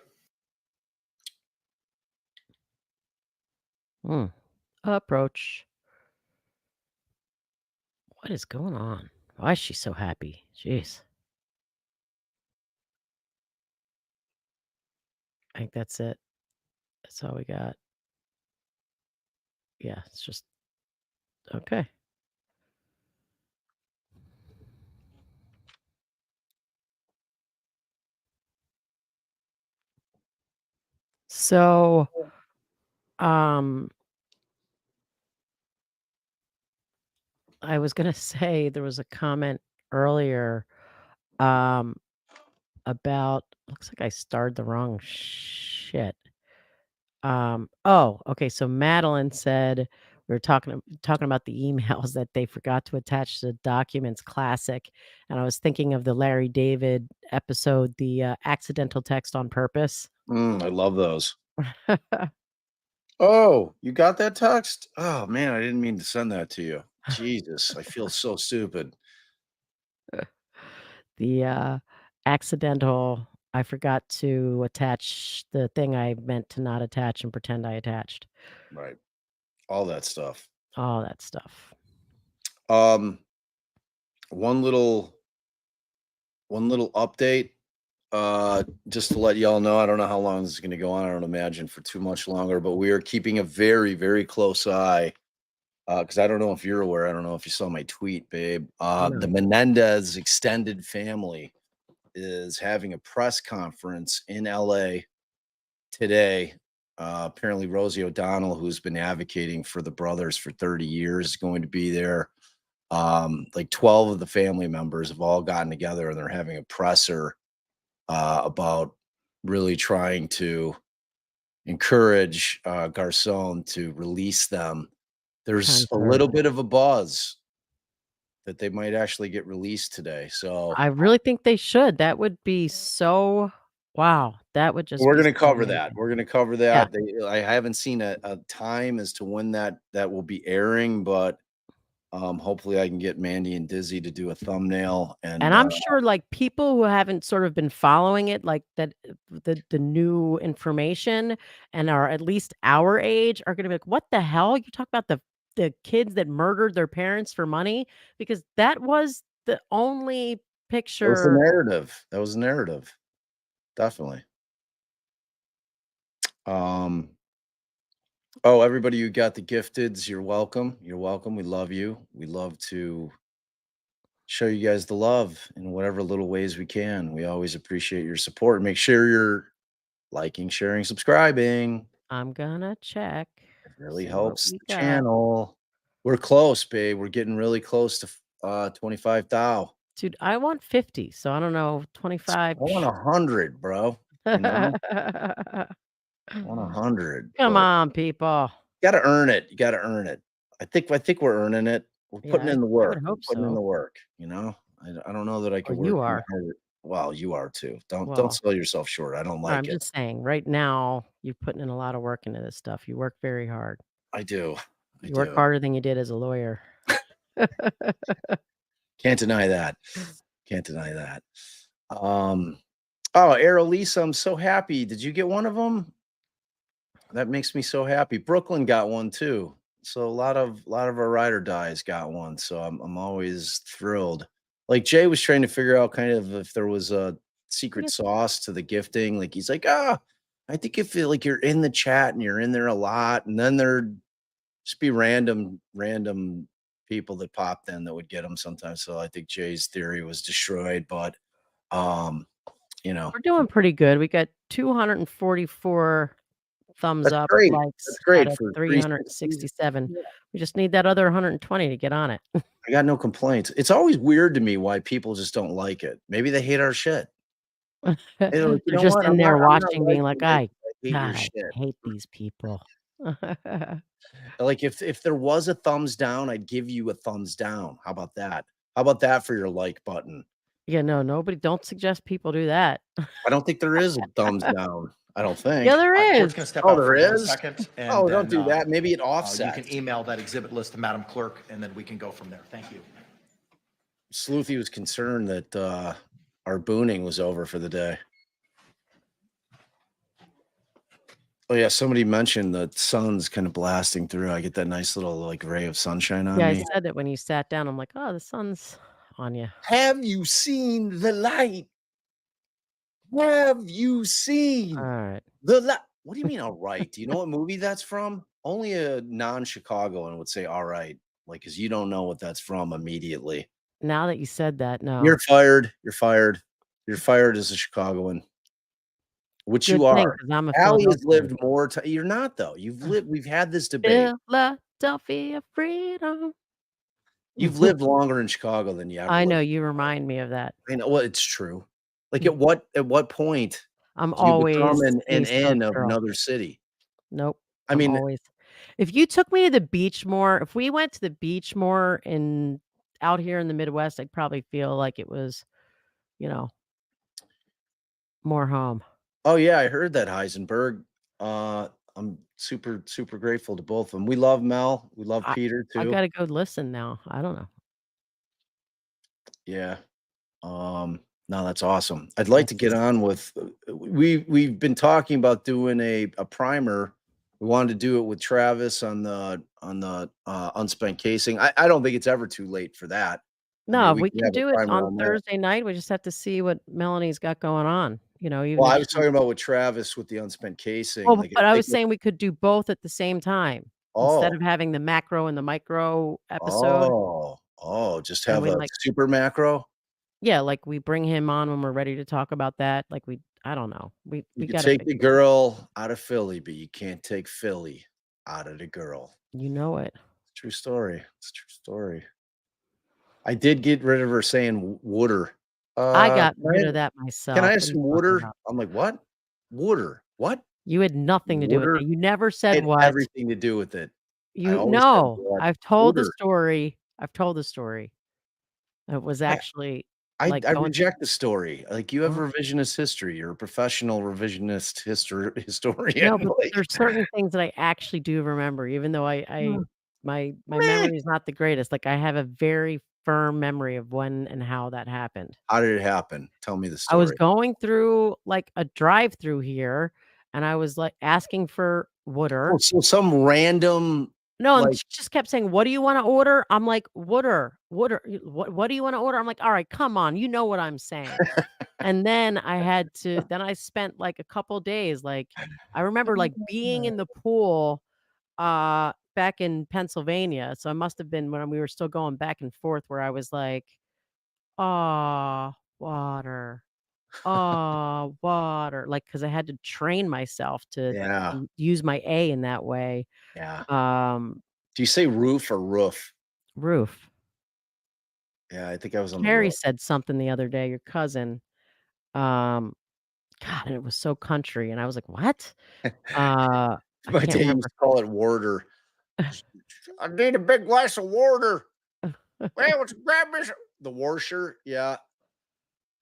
Approach. What is going on? Why is she so happy? Jeez. I think that's it. That's all we got. Yeah, it's just okay. So, I was gonna say there was a comment earlier, about looks like I starred the wrong shit. Okay. So Madeline said we were talking about the emails that they forgot to attach the documents classic, and I was thinking of the Larry David episode, the accidental text on purpose. I love those. Oh, you got that text? Oh man, I didn't mean to send that to you. Jesus, I feel so stupid. The accidental, I forgot to attach the thing I meant to not attach and pretend I attached. Right. All that stuff. All that stuff. Um, one little update. Just to let y'all know, I don't know how long this is going to go on. I don't imagine for too much longer, but we are keeping a very, very close eye. Because I don't know if you're aware. I don't know if you saw my tweet, babe. The No. Menendez extended family is having a press conference in LA today. Apparently, Rosie O'Donnell, who's been advocating for the brothers for 30 years, is going to be there. Like 12 of the family members have all gotten together and they're having a presser about really trying to encourage Garcon to release them. There's Time's a hard. little bit of a buzz that they might actually get released today. So I really think they should. That would be so wow. That would just we're be going to so cover that. amazing. We're going to cover Yeah. that. I haven't seen a time as to when that will be airing, but hopefully I can get Mandy and Dizzy to do a thumbnail And I'm sure, like, people who haven't sort of been following it, like, that the new information and are at least our age are gonna be like, "What the hell? You talk about the kids that murdered their parents for money?" Because that was the only that was the picture. narrative. That was the narrative. Definitely. Um, oh, everybody who got the gifteds, you're welcome. You're welcome. We love you. We love to show you guys the love in whatever little ways we can. We always appreciate your support. Make sure you're liking, sharing, subscribing. I'm gonna check, It really see what helps we the got. channel. We're close, babe. We're getting really close to 25 thou. Dude, I want 50, so I don't know, 25. I want 100, bro. You know, I want 100, Come but on, people. you gotta earn it. You gotta earn it. I think we're earning it. We're Yeah, putting in the I would work. We're hope putting in so. the work, you know? I don't know that I Or could work you any are. harder. Well, you are too. Don't Well, sell yourself short. I don't I'm like it. just saying, right now, you're putting in a lot of work into this stuff. You work very hard. I do. I You work do. harder than you did as a lawyer. Can't deny that. Can't deny that. Um, oh, Aerolisa, I'm so happy. Did you get one of them? That makes me so happy. Brooklyn got one too. So a lot of our ride or dies got one. So I'm always thrilled. Like Jay was trying to figure out kind of if there was a secret Yes. sauce to the gifting. Like he's like, I think if like you're in the chat and you're in there a lot, and then there just be random people that popped in that would get them sometimes. So I think Jay's theory was destroyed, but um, We're doing pretty good. We got 244 thumbs that's up, great. likes That's out great of for 360. 367. We just need that other 120 to get on it. I got no complaints. It's always weird to me why people just don't like it. Maybe they hate our shit. They're like, you They're know just what? in there watching, being like, Liking it. "I I hate your God, I shit." hate these people." Like if there was a thumbs down, I'd give you a thumbs down. How about that? How about that for your like button? Yeah, no, nobody don't suggest people do that. I don't think there is a thumbs down. I don't think. Yeah, there George is. can step Oh, out for there 1 is? second. And Oh, don't then, do that. Maybe it you offsets. can email that exhibit list to Madam Clerk, and then we can go from there. Thank you. Sleuthy was concerned that our booning was over for the day. Oh yeah, somebody mentioned the sun's kind of blasting through. I get that nice little like ray of sunshine on Yeah, I me. said that when you sat down. I'm like, "Oh, the sun's on you." Have you seen the light? Have you seen Alright. the light? What do you mean, all right? Do you know what movie that's from? Only a non-Chicagoan would say all right, like because you don't know what that's from immediately. Now that you said that, no. You're fired. You're fired. You're fired as a Chicagoan, which Good you thing, are. 'cause I'm a Allie has Philadelphian. lived more time. You're not though. We've had this debate. Philadelphia freedom. You've lived longer in Chicago than you ever I know, lived. you remind me of that. I know. Well, it's true. Like at what point I'm do you become always an East Coast of girl. another city? Nope, I I'm mean, always if you took me to the beach more if we went to the beach more in out here in the Midwest, I'd probably feel like it was, you know, more home. oh yeah, I heard that Heisenberg. Uh, I'm super grateful to both of them. We love Mel. We love I Peter I too. gotta go listen now. I don't know. Yeah. No, that's awesome. I'd like to get That's on with we've been talking about doing a primer. We wanted to do it with Travis on the unspent casing. I don't think it's ever too late for that. I mean, No, we we can can have a do it primer on on that. Thursday night. We just have to see what Melanie's got going on, even Well, if I she was talking about with Travis with the unspent casing. well, Like I but I think was saying we could do both at the same time instead oh, of having the macro and the micro episode, just and have we, a like super macro. yeah, like, we bring him on when we're ready to talk about that, like, I don't know. You We could gotta take figure the girl out of Philly, but you can't take Philly out of the girl. you know it. True story. It's a true story. I did get rid of her saying "water." I got rid of Can that can I myself. have What are you some talking water? about? I'm like, "What? Water? What? You had nothing to do with Water?" it. You never said Had what. everything to do with it. I You always said no, what? I've told the Water. story. I've told the story. It was I actually, I like, I going reject the story. Like, you have oh, revisionist history. You're a professional revisionist historian. no, but Like, there's certain things that I actually do remember, even though mm, my meh. memory is not the greatest. Like, I have a very firm memory of when and how that happened. How did it happen? Tell me the I was story. going through, like, a drive-through here, and I was, like, asking for Oh, water. so some random, No, and like she just kept saying, "What do you wanna order?" I'm like, "Water, water, what do you wanna order?" I'm like, "Alright, come on, you know what I'm saying." And then I spent, like, a couple days, like I remember, like, being in the pool, back in Pennsylvania, so it must have been when we were still going back and forth where I was like, "Aw, water. Aw, water," like, because I had to train myself to yeah, use my A in that way. yeah. Um, Do you say roof or roof? roof. Yeah, I think I was on the Carrie roof. said something the other day, your cousin, um, God, and it was so country, and I was like, "What?" I My can't dad used remember. to call it water. "I need a big glass of water." "Hey, let's grab this" the warsher, yeah.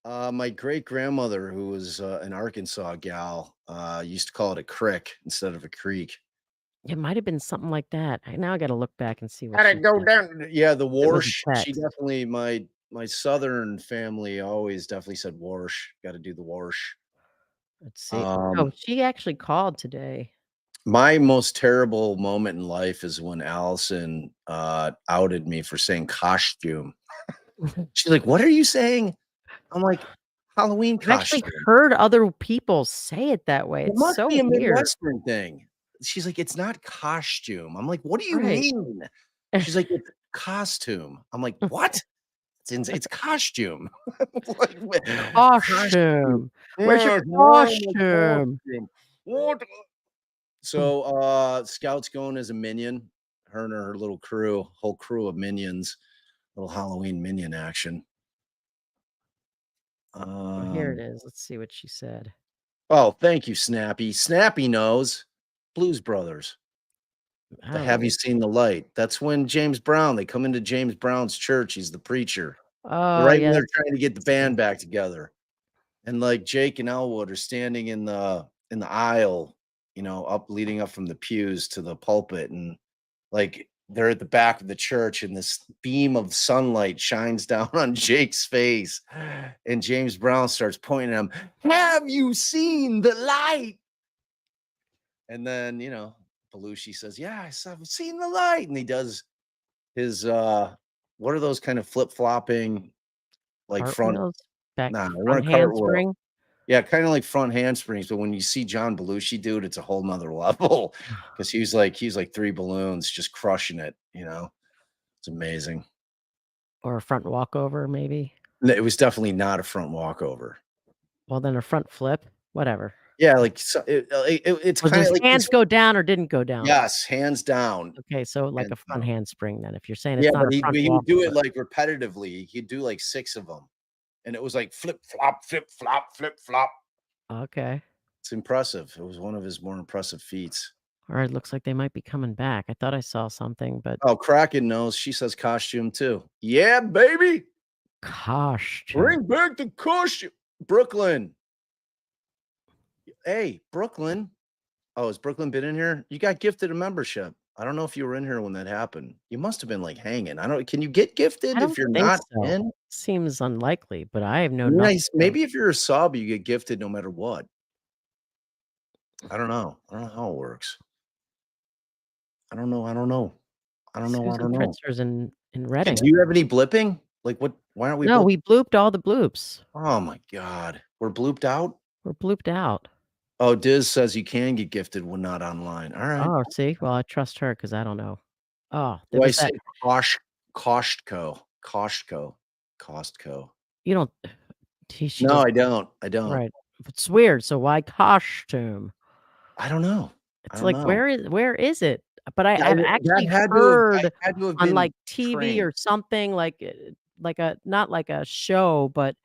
My great-grandmother, who was, an Arkansas gal, used to call it a crick instead of a creek. It might have been something like that. Now I gotta look back and see what "How'd she it go said. down?" Yeah, the It was a warsh, she text. definitely my southern family always definitely said "warsh," gotta do the warsh. Let's see. Oh, Um, she actually called today. my most terrible moment in life is when Allison, outed me for saying costume. She's like, "What are you saying?" I'm like, "Halloween I've actually costume." heard other people say it that way. It It's must be so a weird. Midwestern thing. She's like, "It's not costume." I'm like, "What do you Right. mean?" She's like, "It's costume." I'm like, "What?" It's costume. Like, costume. Costume. Where's your Yeah, it's wearing a costume? costume. What? So, Scout's going as a minion, her and her little crew, whole crew of minions, little Halloween minion action. Oh, here it Um, is. Let's see what she said. oh, thank you, Snappy. Snappy knows Blues Brothers. The Have You Oh. Seen the Light? That's when James Brown, they come into James Brown's church. He's the preacher. Oh, Right yeah, when they're that's trying to get the interesting. band back together. And like Jake and Elwood are standing in the aisle, up leading up from the pews to the pulpit, and like they're at the back of the church, and this beam of sunlight shines down on Jake's face, and James Brown starts pointing at him, "Have you seen the light?" And then Belushi says, "Yes, I've seen the light," and he does his what are those kind of flip-flopping like front? Cartwheels? Back Nah, they front weren't cartwheel. handspring? Yeah, kinda like front handsprings, but when you see John Belushi do it, it's a whole nother level because he's like 3 balloons just crushing it. It's amazing. Or a front walkover, maybe? It was definitely not a front walkover. Well, then a front flip? Whatever. Yeah, like, so it's Was kinda his like hands these. go down or didn't go down? Yes, hands down, Okay, so like hands a front down. handspring then, if you're saying Yeah, it's not but a front he would do it, walkover. like, repetitively. He'd do, like, 6 of them, and it was like flip flop, flip flop, flip flop. Okay. It's impressive. It was one of his more impressive feats. Alright, looks like they might be coming back. I thought I saw something, but Oh, Kraken knows. She says costume too. Yeah, baby. costume. Bring back the costume. Brooklyn. Hey, Brooklyn. Oh, has Brooklyn been in here? You got gifted a membership. I don't know if you were in here when that happened. You must have been like hanging. I don't. Can you get gifted I if don't you're think not so. in? Seems unlikely, but I have known nothing. Nice. Maybe if you're a sub, you get gifted no matter what. I don't know. I don't know how it works. I don't know. I don't know. I don't know. I Susan don't know. Pritzker's in Do Reading. you have any blipping? Like what? Why aren't we? No, we blooped all the bloops. Oh my God. We're blooped out. We're blooped out. Oh, Diz says you can get gifted when not online. All right. Oh, see? Well, I trust her because I don't know. Oh, there Do I was say that. Costco? Costco. You don't. She No, doesn't. I don't. I don't. Right. It's weird. So why costume? I don't know. I It's don't like, know. where is it? But Yeah, I've that actually had heard to have on, been like, TV trained. or something, like a not like a show, but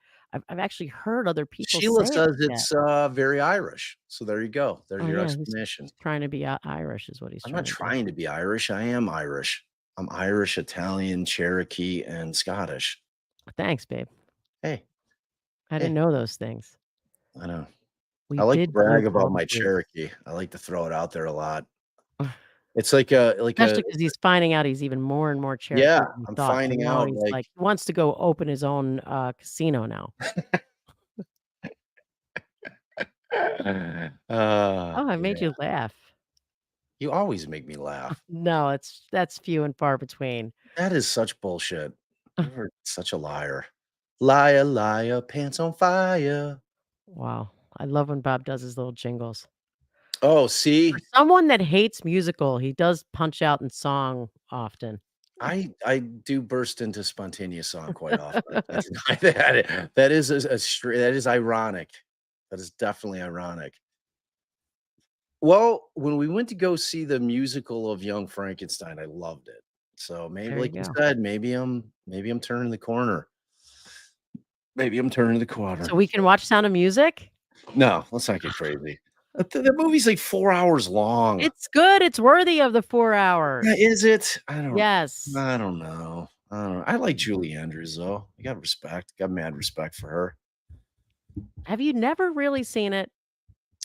I've actually heard other people Sheila say it says like that. it's very Irish. So there you go. There's Oh, your yeah, he's explanation. trying to be Irish is what he's I'm trying not to do. trying to be Irish. I am Irish. I'm Irish, Italian, Cherokee, and Scottish. Thanks, babe. Hey, I didn't know those things. I know. We I like to did bloop brag all about the my bloops. Cherokee. I like to throw it out there a lot. It's like a Especially because he's finding out he's even more and more Cherokee yeah, than he I'm thought, so finding now out he's like like he wants to go open his own, casino now. Oh, I made yeah. you laugh. You always make me laugh. No, that's few and far between. That is such bullshit. You're such a liar. Liar, liar, pants on fire. Wow. I love when Bob does his little jingles. Oh, For see, someone that hates musical, he does punch out in song often. I do burst into spontaneous song quite often. That's that is that is ironic. That is definitely ironic. Well, when we went to go see the musical of Young Frankenstein, I loved it. So maybe, There you like you go. said, maybe I'm turning the corner. Maybe I'm turning the corner. So we can watch Sound of Music? No, let's not get crazy. The movie's like 4 hours long. It's good, it's worthy of the 4 hours. Yeah, is it? Yes. I don't know. I don't know. I like Julie Andrews though. I got respect. Got mad respect for her. Have you never really seen it?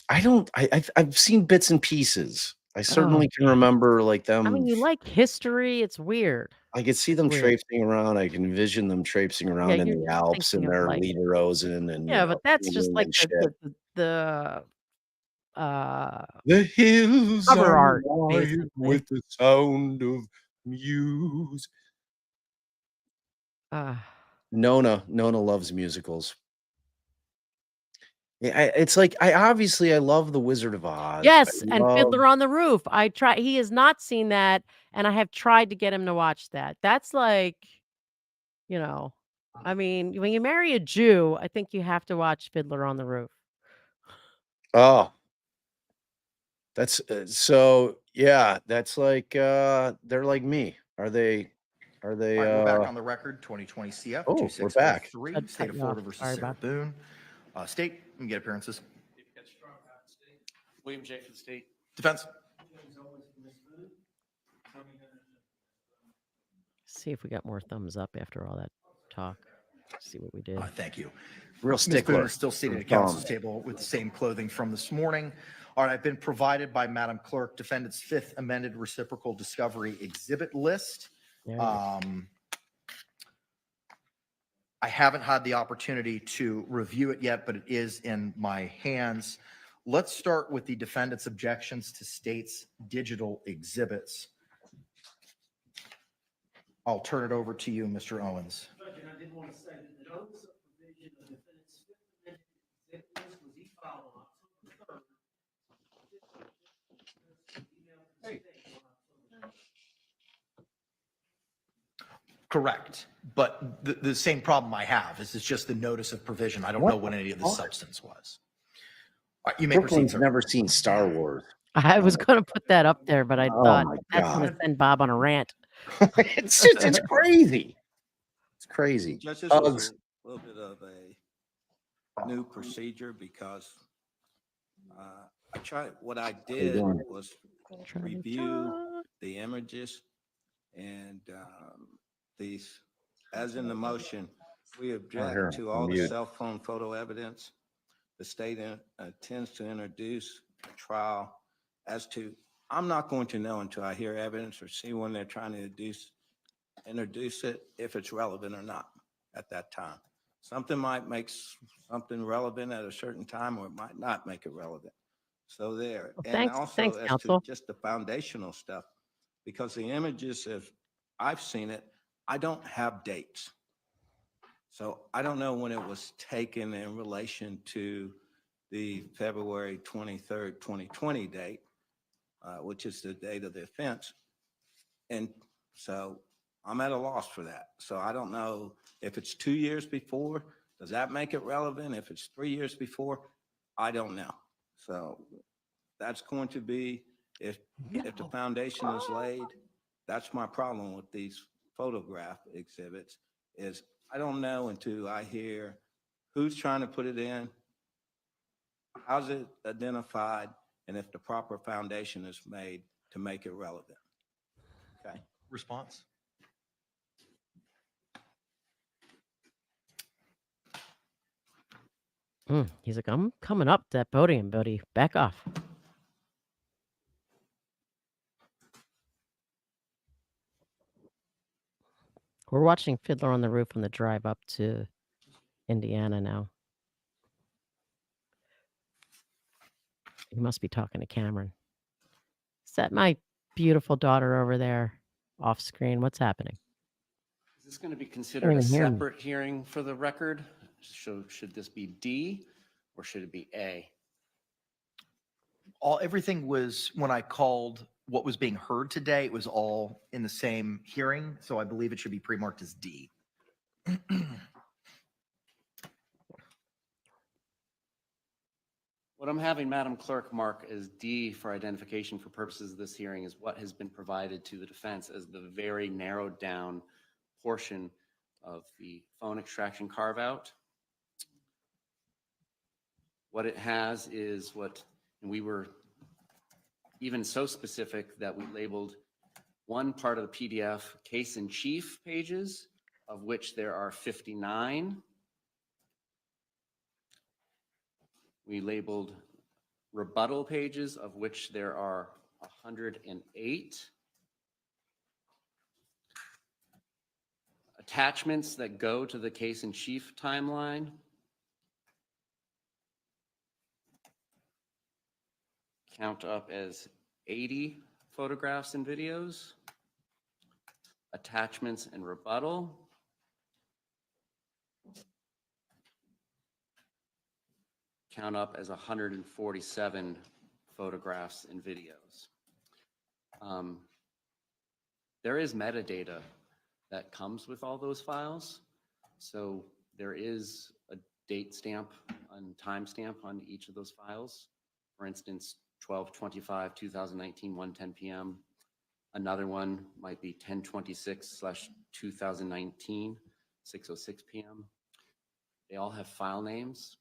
I don't. I've seen bits and pieces. I Oh, certainly can remember like I mean, them. you like history, it's weird. I could see It's them weird. traipsing around. I can envision them traipsing Yeah, around in you're the just Alps thinking and of, their like Lederhosen and yeah, but that's just singing like and shit. the, uh, The hills cover are art, white basically. with the sound of music. Uh, Nona loves musicals. Yeah, it's like I love The Wizard of Oz. I yes, and love Fiddler on the Roof. He has not seen that, and I have tried to get him to watch that. That's like, you know, I mean, when you marry a Jew, I think you have to watch Fiddler on the Roof. oh, that's so yeah, that's like they're like me. Are they All right, we're back on the record, 2020 CF oh, we're back. 2643, I'd State cut of you Florida off. versus Sorry, Sarah Bob. Boone. State, let me get appearances. William J. for the state. Defense. See if we got more thumbs up after all that talk. See what we did. Thank you. Real Ms. Boone stickler. is still seated at for council's thumbs. table with the same clothing from this morning. All right, I've been provided by Madam Clerk defendant's fifth amended reciprocal discovery exhibit list. There you go. I haven't had the opportunity to review it yet, but it is in my hands. Let's start with the defendant's objections to state's digital exhibits. I'll turn it over to you, Mr. Owens. Judge, and I did want to say that the notice of provision of defendant's fifth amendment exhibit list was e-filed on October 3rd. Correct. But the same problem I have is it's just the notice of provision. I don't know what any of the substance was. All right, you may proceed, Brooklyn's sir. never seen Star Wars. I was gonna put that up there, but I Oh thought my that's gonna God. send Bob on a rant. It's crazy. It's crazy. Judge, this Uggs. was a little bit of a new procedure because what I did doing? was Trying to review talk. the images and these, as in the motion, we here, object to all the mute. cell phone photo evidence. The state intends to introduce a trial as to, I'm not going to know until I hear evidence or see when they're trying to introduce it, if it's relevant or not at that time. Something might make something relevant at a certain time, or it might not make it relevant. So there. Well, And thanks, also thanks, as to counsel. just the foundational stuff, because the images, if I've seen it, I don't have dates. So I don't know when it was taken in relation to the February 23rd, 2020 date, which is the date of the offense. And so I'm at a loss for that. So I don't know if it's 2 years before, does that make it relevant? If it's 3 years before, I don't know. So that's going to be, if the foundation is laid, that's my problem with these photograph exhibits, is I don't know until I hear who's trying to put it in, how's it identified, and if the proper foundation is made to make it relevant. Okay. Response? He's like, I'm coming up that podium, buddy. Back off. We're watching Fiddler on the Roof on the drive up to Indiana now. He must be talking to Cameron. Is that my beautiful daughter over there off screen? What's happening? Is this going to be considered a even hear me. separate hearing for the record? So should this be D or should it be A? Everything was, when I called what was being heard today, it was all in the same hearing. So I believe it should be pre-marked as D. What I'm having Madam Clerk mark as D for identification for purposes of this hearing is what has been provided to the defense as the very narrowed down portion of the phone extraction carve out. What it has is what, and we were even so specific that we labeled one part of the PDF case in chief pages, of which there are 59. We labeled rebuttal pages, of which there are 108. Attachments that go to the case in chief timeline. Count up as 80 photographs and videos. Attachments and rebuttal. Count up as 147 photographs and videos. There is metadata that comes with all those files. So there is a date stamp and time stamp on each of those files. For instance, 12/25/2019, 1:10 p.m. Another one might be 10/26/2019, 6:06 p.m. They all have file names.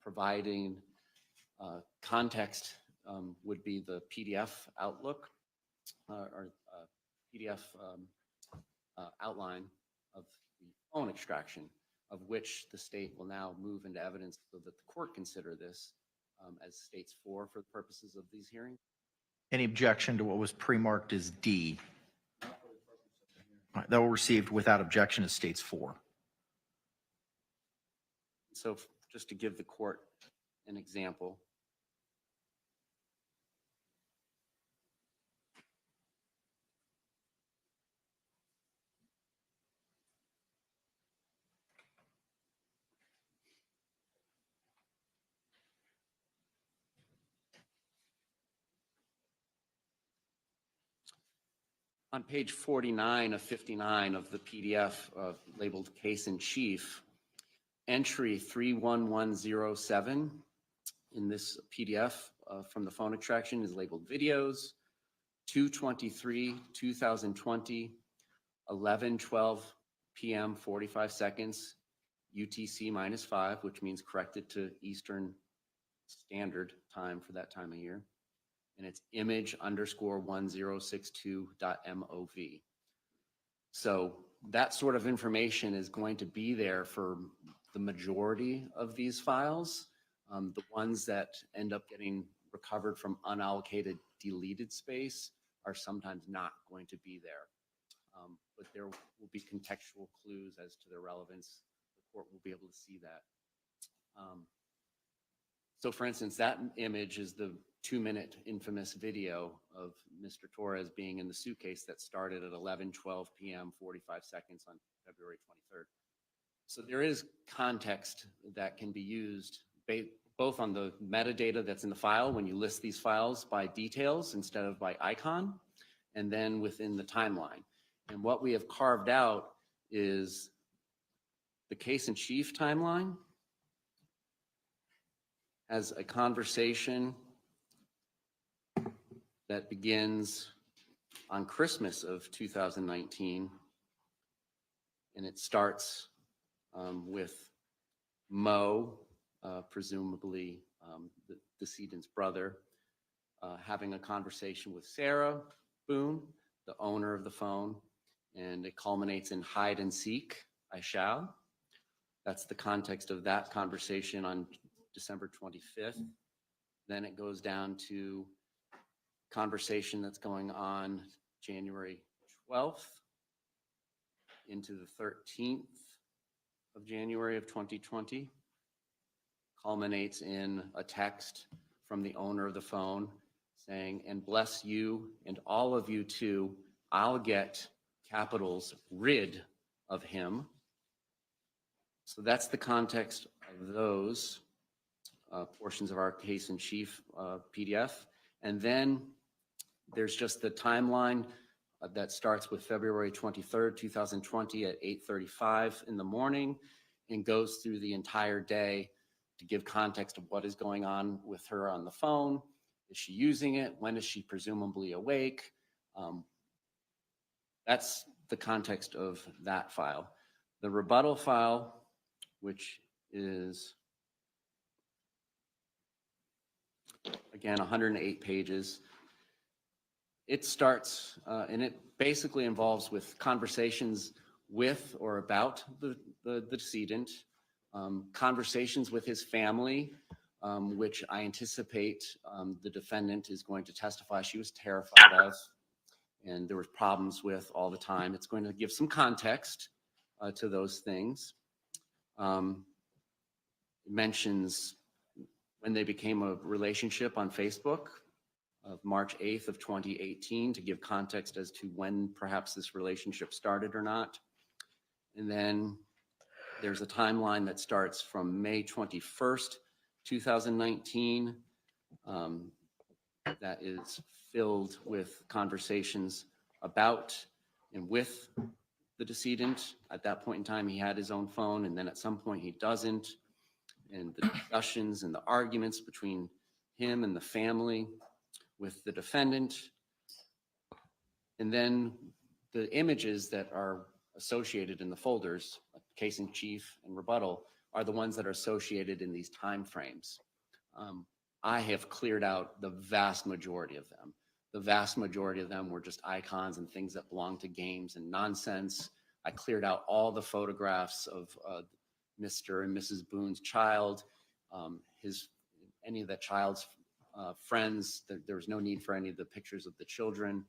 Providing context would be the PDF outlook or PDF outline of the phone extraction, of which the state will now move into evidence so that the court consider this as states 4 for the purposes of these hearings. Any objection to what was pre-marked as D? All right, that will received without objection as states 4. So just to give the court an example. On page 49 of 59 of the PDF labeled case in chief, entry 31107 in this PDF from the phone extraction is labeled videos. 2/23/2020, 11:12 p.m. 45 seconds, UTC -5, which means corrected to Eastern Standard Time for that time of year. And it's image_1062.mov. So that sort of information is going to be there for the majority of these files. The ones that end up getting recovered from unallocated deleted space are sometimes not going to be there. But there will be contextual clues as to their relevance. The court will be able to see that. So for instance, that image is the 2-minute infamous video of Mr. Torres being in the suitcase that started at 11:12 p.m., 45 seconds on February 23rd. So there is context that can be used both on the metadata that's in the file when you list these files by details instead of by icon, and then within the timeline. And what we have carved out is the case in chief timeline has a conversation that begins on Christmas of 2019, and it starts with Mo, presumably the decedent's brother, having a conversation with Sarah Boone, the owner of the phone, and it culminates in hide and seek, I shall. That's the context of that conversation on December 25th. Then it goes down to conversation that's going on January 12th into the 13th of January of 2020. Culminates in a text from the owner of the phone saying, "And bless you and all of you too. I'll get capitals rid of him." So that's the context of those portions of our case in chief PDF. And then there's just the timeline that starts with February 23rd, 2020 at 8:35 in the morning and goes through the entire day to give context of what is going on with her on the phone. Is she using it? When is she presumably awake? That's the context of that file. The rebuttal file, which is, again, 108 pages. It starts, and it basically involves with conversations with or about the decedent, conversations with his family, which I anticipate the defendant is going to testify she was terrified of, and there was problems with all the time. It's going to give some context to those things. It mentions when they became a relationship on Facebook of March 8th of 2018 to give context as to when perhaps this relationship started or not. And then there's a timeline that starts from May 21st, 2019, that is filled with conversations about and with the decedent. At that point in time, he had his own phone, and then at some point he doesn't. And the discussions and the arguments between him and the family with the defendant. And then the images that are associated in the folders, case in chief and rebuttal, are the ones that are associated in these time frames. I have cleared out the vast majority of them. The vast majority of them were just icons and things that belong to games and nonsense. I cleared out all the photographs of Mr. and Mrs. Boone's child, any of that child's friends. There was no need for any of the pictures of the children.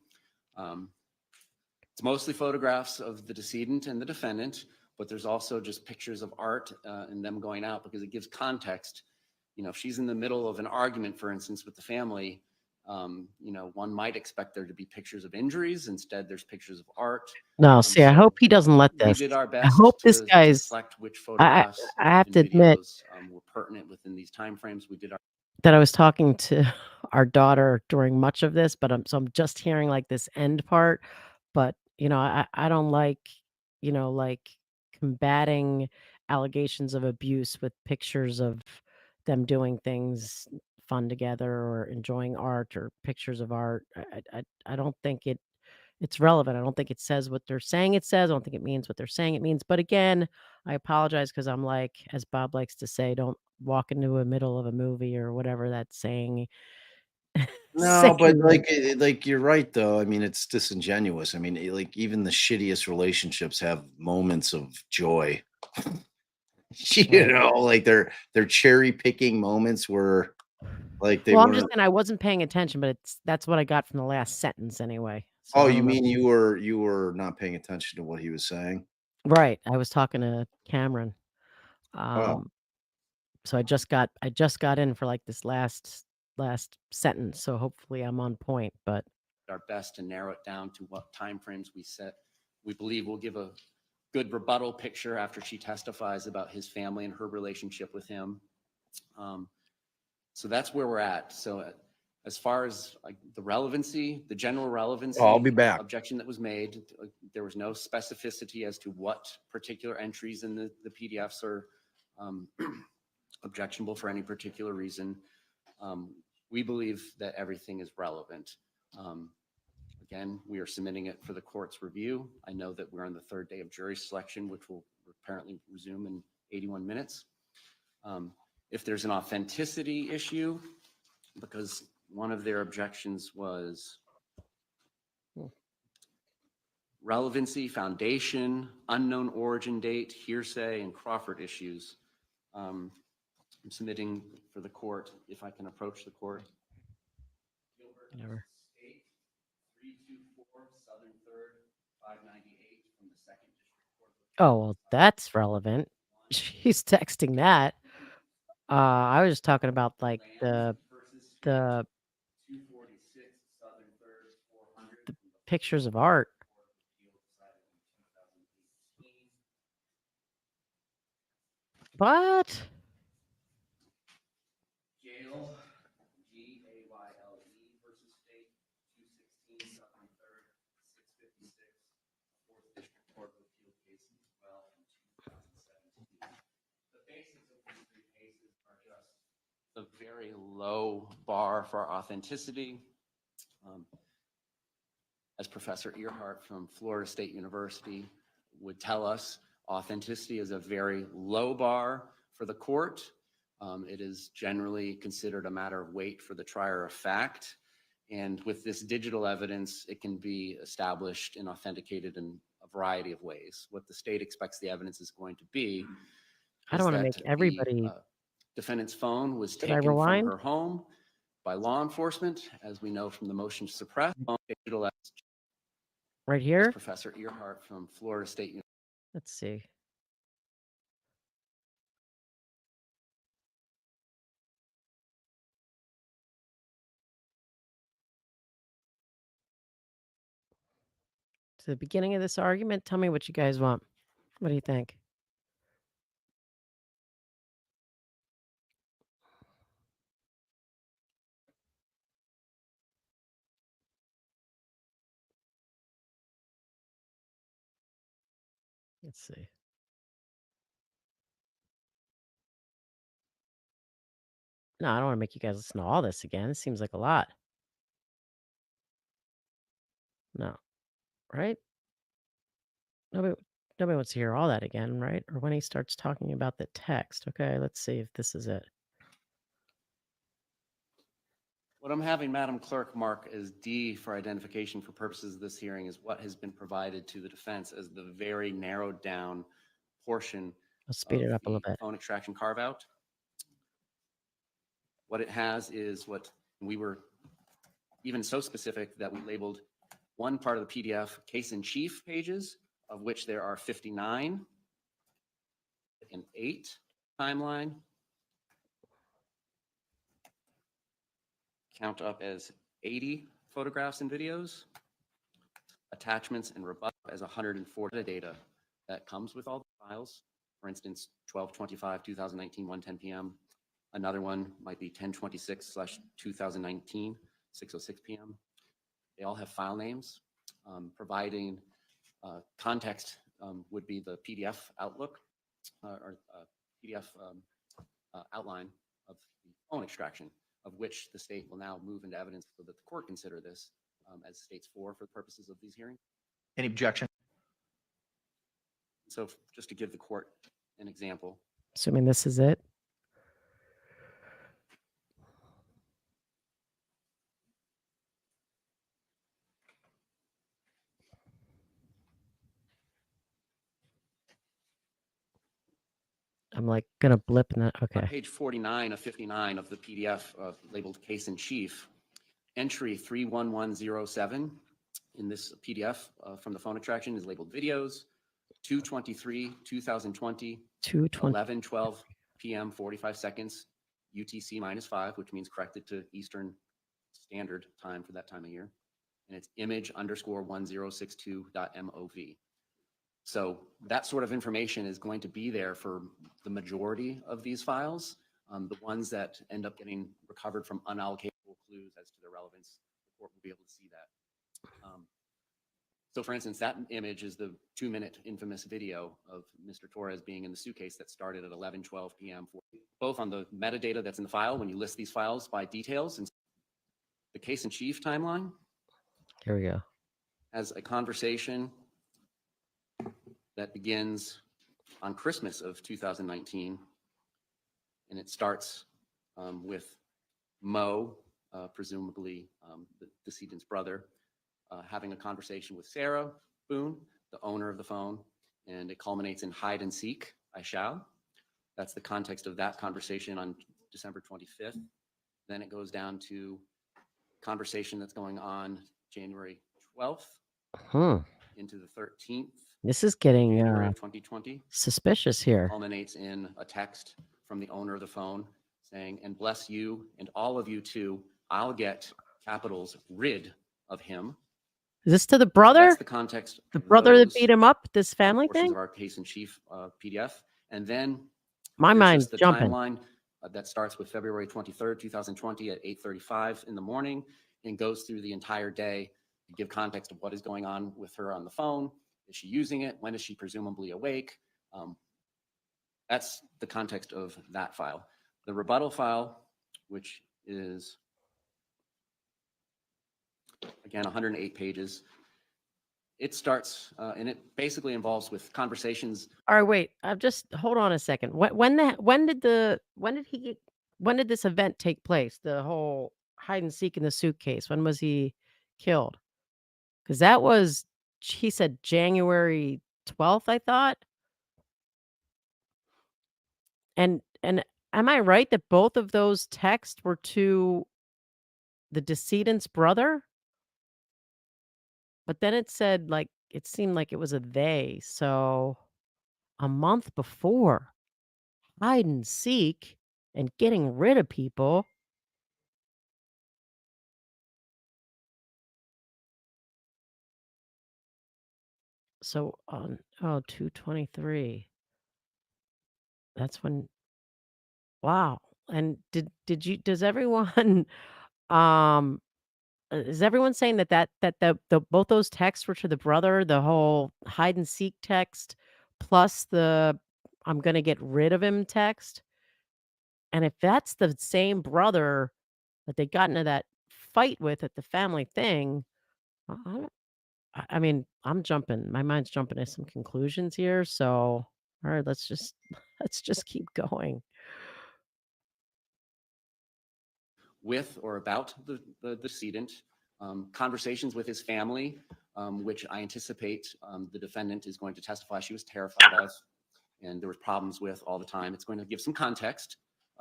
It's mostly photographs of the decedent and the defendant, but there's also just pictures of art and them going out because it gives context. You know, if she's in the middle of an argument, for instance, with the family, you know, one might expect there to be pictures of injuries. Instead, there's pictures of art. No, see, I hope he doesn't let We this. did our I best hope this to guy's. select which I photographs have and to admit videos were pertinent within these timeframes. We did our that I was talking to our daughter during much of this, but I'm just hearing like this end part. But you know, I don't like, you know, like combating allegations of abuse with pictures of them doing things fun together or enjoying art or pictures of art. I don't think it's relevant. I don't think it says what they're saying it says. I don't think it means what they're saying it means. But again, I apologize because I'm like, as Bob likes to say, don't walk into a middle of a movie or whatever that's saying. No, but saying. like you're right though. I mean, it's disingenuous. I mean, like even the shittiest relationships have moments of joy. You Right. know, like they're cherry picking moments where Like they Well, I'm just weren't. saying I wasn't paying attention, but that's what I got from the last sentence anyway. So Oh, I you don't know. mean you were not paying attention to what he was saying? Right. I was talking to Cameron. Oh, So I just got in for like this last sentence. So hopefully I'm on point, but Our best to narrow it down to what timeframes we set. We believe will give a good rebuttal picture after she testifies about his family and her relationship with him. So that's where we're at. So as far as like the relevancy, the general relevancy I'll be back. objection that was made, there was no specificity as to what particular entries in the PDFs are objectionable for any particular reason. We believe that everything is relevant. Again, we are submitting it for the court's review. I know that we're on the third day of jury selection, which will apparently resume in 81 minutes. If there's an authenticity issue, because one of their objections was relevancy, foundation, unknown origin date, hearsay, and Crawford issues. I'm submitting for the court, if I can approach the court. whatever. State 324 Southern 3rd 598 from the Second District Court. Oh, well, that's relevant. She's texting that. I was just talking about like the 246 Southern 3rd 400. pictures of art. What? Gale, G-A-Y-L-E versus State, 216 Southern 3rd, 656, 4th District Court of Appeal case as well in 2017. The basics of these three cases are just the very low bar for authenticity. As Professor Earhart from Florida State University would tell us, authenticity is a very low bar for the court. It is generally considered a matter of weight for the trier of fact. And with this digital evidence, it can be established and authenticated in a variety of ways. What the state expects the evidence is going to be I is don't want to that make everybody. the defendant's phone was Did I taken from rewind? her home by law enforcement, as we know from the motion to suppress. Digital evidence, Right as here? Professor Earhart from Florida State University. Let's see. To the beginning of this argument, tell me what you guys want. What do you think? Let's see. No, I don't want to make you guys listen to all this again. It seems like a lot. No, right? Nobody, nobody wants to hear all that again, right? Or when he starts talking about the text. Okay, let's see if this is it. What I'm having Madam Clerk mark as D for identification for purposes of this hearing is what has been provided to the defense as the very narrowed down portion Let's speed of it up a the little bit. phone extraction carve out. What it has is what we were even so specific that we labeled one part of the PDF case in chief pages, of which there are 59, and 8 timeline, count up as 80 photographs and videos, attachments and rebut as 140 data that comes with all the files. For instance, 12/25/2019, 1:10 p.m. Another one might be 10/26/2019, 6:06 p.m. They all have file names. Providing context would be the PDF outlook or PDF outline of the phone extraction, of which the state will now move into evidence so that the court consider this as states for the purposes of these hearings. Any objection? So just to give the court an example, Assuming this is it. I'm like gonna blip in that. On Okay. page 49 of 59 of the PDF labeled Case in Chief, entry 31107 in this PDF from the phone attraction is labeled Videos, 2/23/2020, 220. 11:12 p.m. 45 seconds, UTC -5, which means corrected to Eastern Standard Time for that time of year. And it's image_1062.mov. So that sort of information is going to be there for the majority of these files. The ones that end up getting recovered from unallocatable clues as to their relevance, the court will be able to see that. So for instance, that image is the 2-minute infamous video of Mr. Torres being in the suitcase that started at 11:12 p.m. Both on the metadata that's in the file, when you list these files by details, and the case in chief timeline Here we go. has a conversation that begins on Christmas of 2019. And it starts with Mo, presumably the decedent's brother, having a conversation with Sarah Boone, the owner of the phone, and it culminates in hide and seek, I shall. That's the context of that conversation on December 25th. Then it goes down to conversation that's going on January 12th into the 13th. This is getting January of 2020. suspicious here. Culminates in a text from the owner of the phone saying, "And bless you and all of you too. I'll get capitals rid of him." Is this to the brother? That's the context. The brother that those beat him up, this family portions thing? of our case in chief PDF. And then My there's mind's just the jumping. timeline that starts with February 23rd, 2020 at 8:35 in the morning and goes through the entire day to give context of what is going on with her on the phone. Is she using it? When is she presumably awake? That's the context of that file. The rebuttal file, which is, again, 108 pages. It starts, and it basically involves with conversations. All right, wait. I've just hold on a second. When did this event take place? The whole hide and seek in the suitcase. When was he killed? Because that was, he said January 12th, I thought. And am I right that both of those texts were to the decedent's brother? But then it said, like, it seemed like it was a they. So a month before, hide and seek and getting rid of people. So on 2/23. That's when, wow. And does everyone is everyone saying that the both those texts were to the brother, the whole hide and seek text plus the I'm gonna get rid of him text? And if that's the same brother that they got into that fight with at the family thing, I don't I mean, I'm jumping. My mind's jumping to some conclusions here. So, all right, let's just keep going. With or about the decedent, conversations with his family, which I anticipate the defendant is going to testify she was terrified of, and there was problems with all the time. It's going to give some context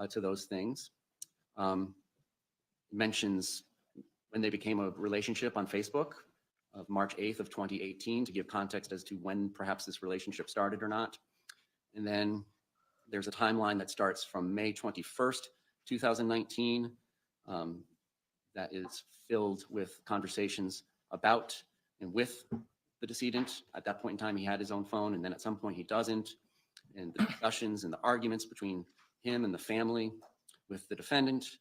to those things. Mentions when they became a relationship on Facebook of March 8th of 2018 to give context as to when perhaps this relationship started or not. And then there's a timeline that starts from May 21st, 2019, that is filled with conversations about and with the decedent. At that point in time, he had his own phone, and then at some point he doesn't. And the discussions and the arguments between him and the family with the defendant.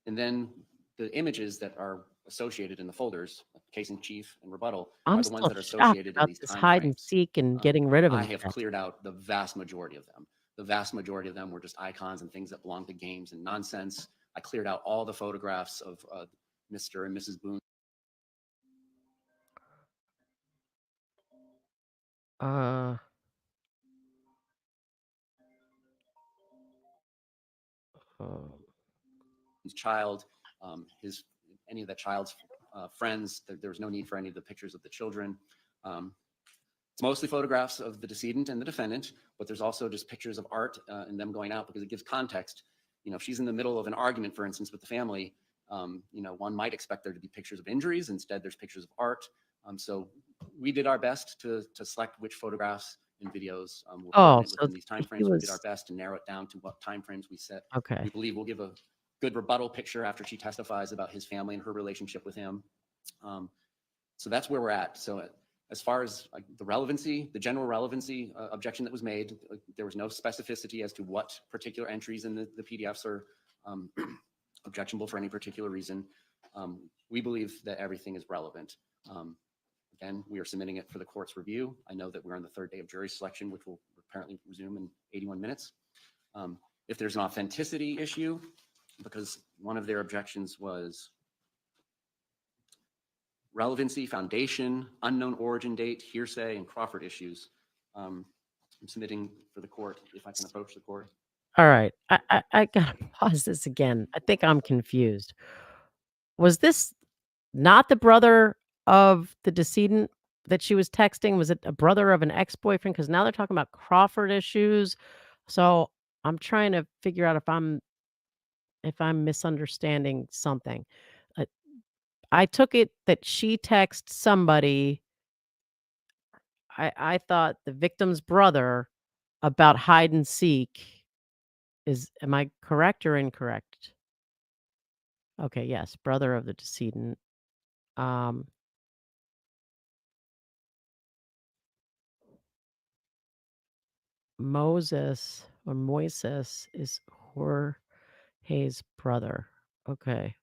And then the images that are associated in the folders, case in chief and rebuttal, I'm are the ones still that are shocked associated in about these this time hide and frames. seek and getting rid of I him have text. cleared out the vast majority of them. The vast majority of them were just icons and things that belong to games and nonsense. I cleared out all the photographs of Mr. and Mrs. Boone. His child, any of that child's friends. There was no need for any of the pictures of the children. It's mostly photographs of the decedent and the defendant, but there's also just pictures of art and them going out because it gives context. If she's in the middle of an argument, for instance, with the family, one might expect there to be pictures of injuries. Instead, there's pictures of art. So we did our best to select which photographs and videos were Oh, pertinent so within these he timeframes. We did our was best to narrow it down to what timeframes we set. We okay. believe we'll give a good rebuttal picture after she testifies about his family and her relationship with him. So that's where we're at. So as far as the relevancy, the general relevancy objection that was made, there was no specificity as to what particular entries in the PDFs are objectionable for any particular reason. We believe that everything is relevant. Again, we are submitting it for the court's review. I know that we're on the third day of jury selection, which will apparently resume in 81 minutes. If there's an authenticity issue, because one of their objections was relevancy, foundation, unknown origin date, hearsay, and Crawford issues. I'm submitting for the court, if I can approach the court. All right. I gotta pause this again. I think I'm confused. Was this not the brother of the decedent that she was texting? Was it a brother of an ex-boyfriend? Because now they're talking about Crawford issues. So I'm trying to figure out if I'm misunderstanding something. Uh, I took it that she texted somebody. I thought the victim's brother about hide and seek. Am I correct or incorrect? Okay, yes, brother of the decedent. Um, Moses or Moises is Jorge's brother. Okay.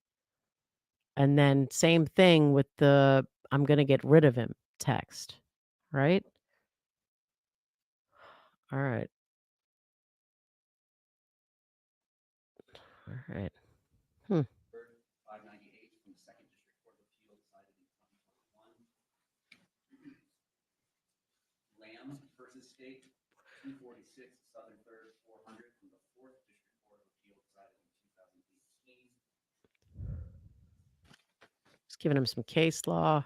And then same thing with the I'm gonna get rid of him text, right? All right. All right. Hmm. 598 from the Second District Court of Appeal decided in 2021. Lamb versus State, 246 Southern 3rd 400 from the Fourth District Court of Appeal decided in 2018. Just giving him some case law.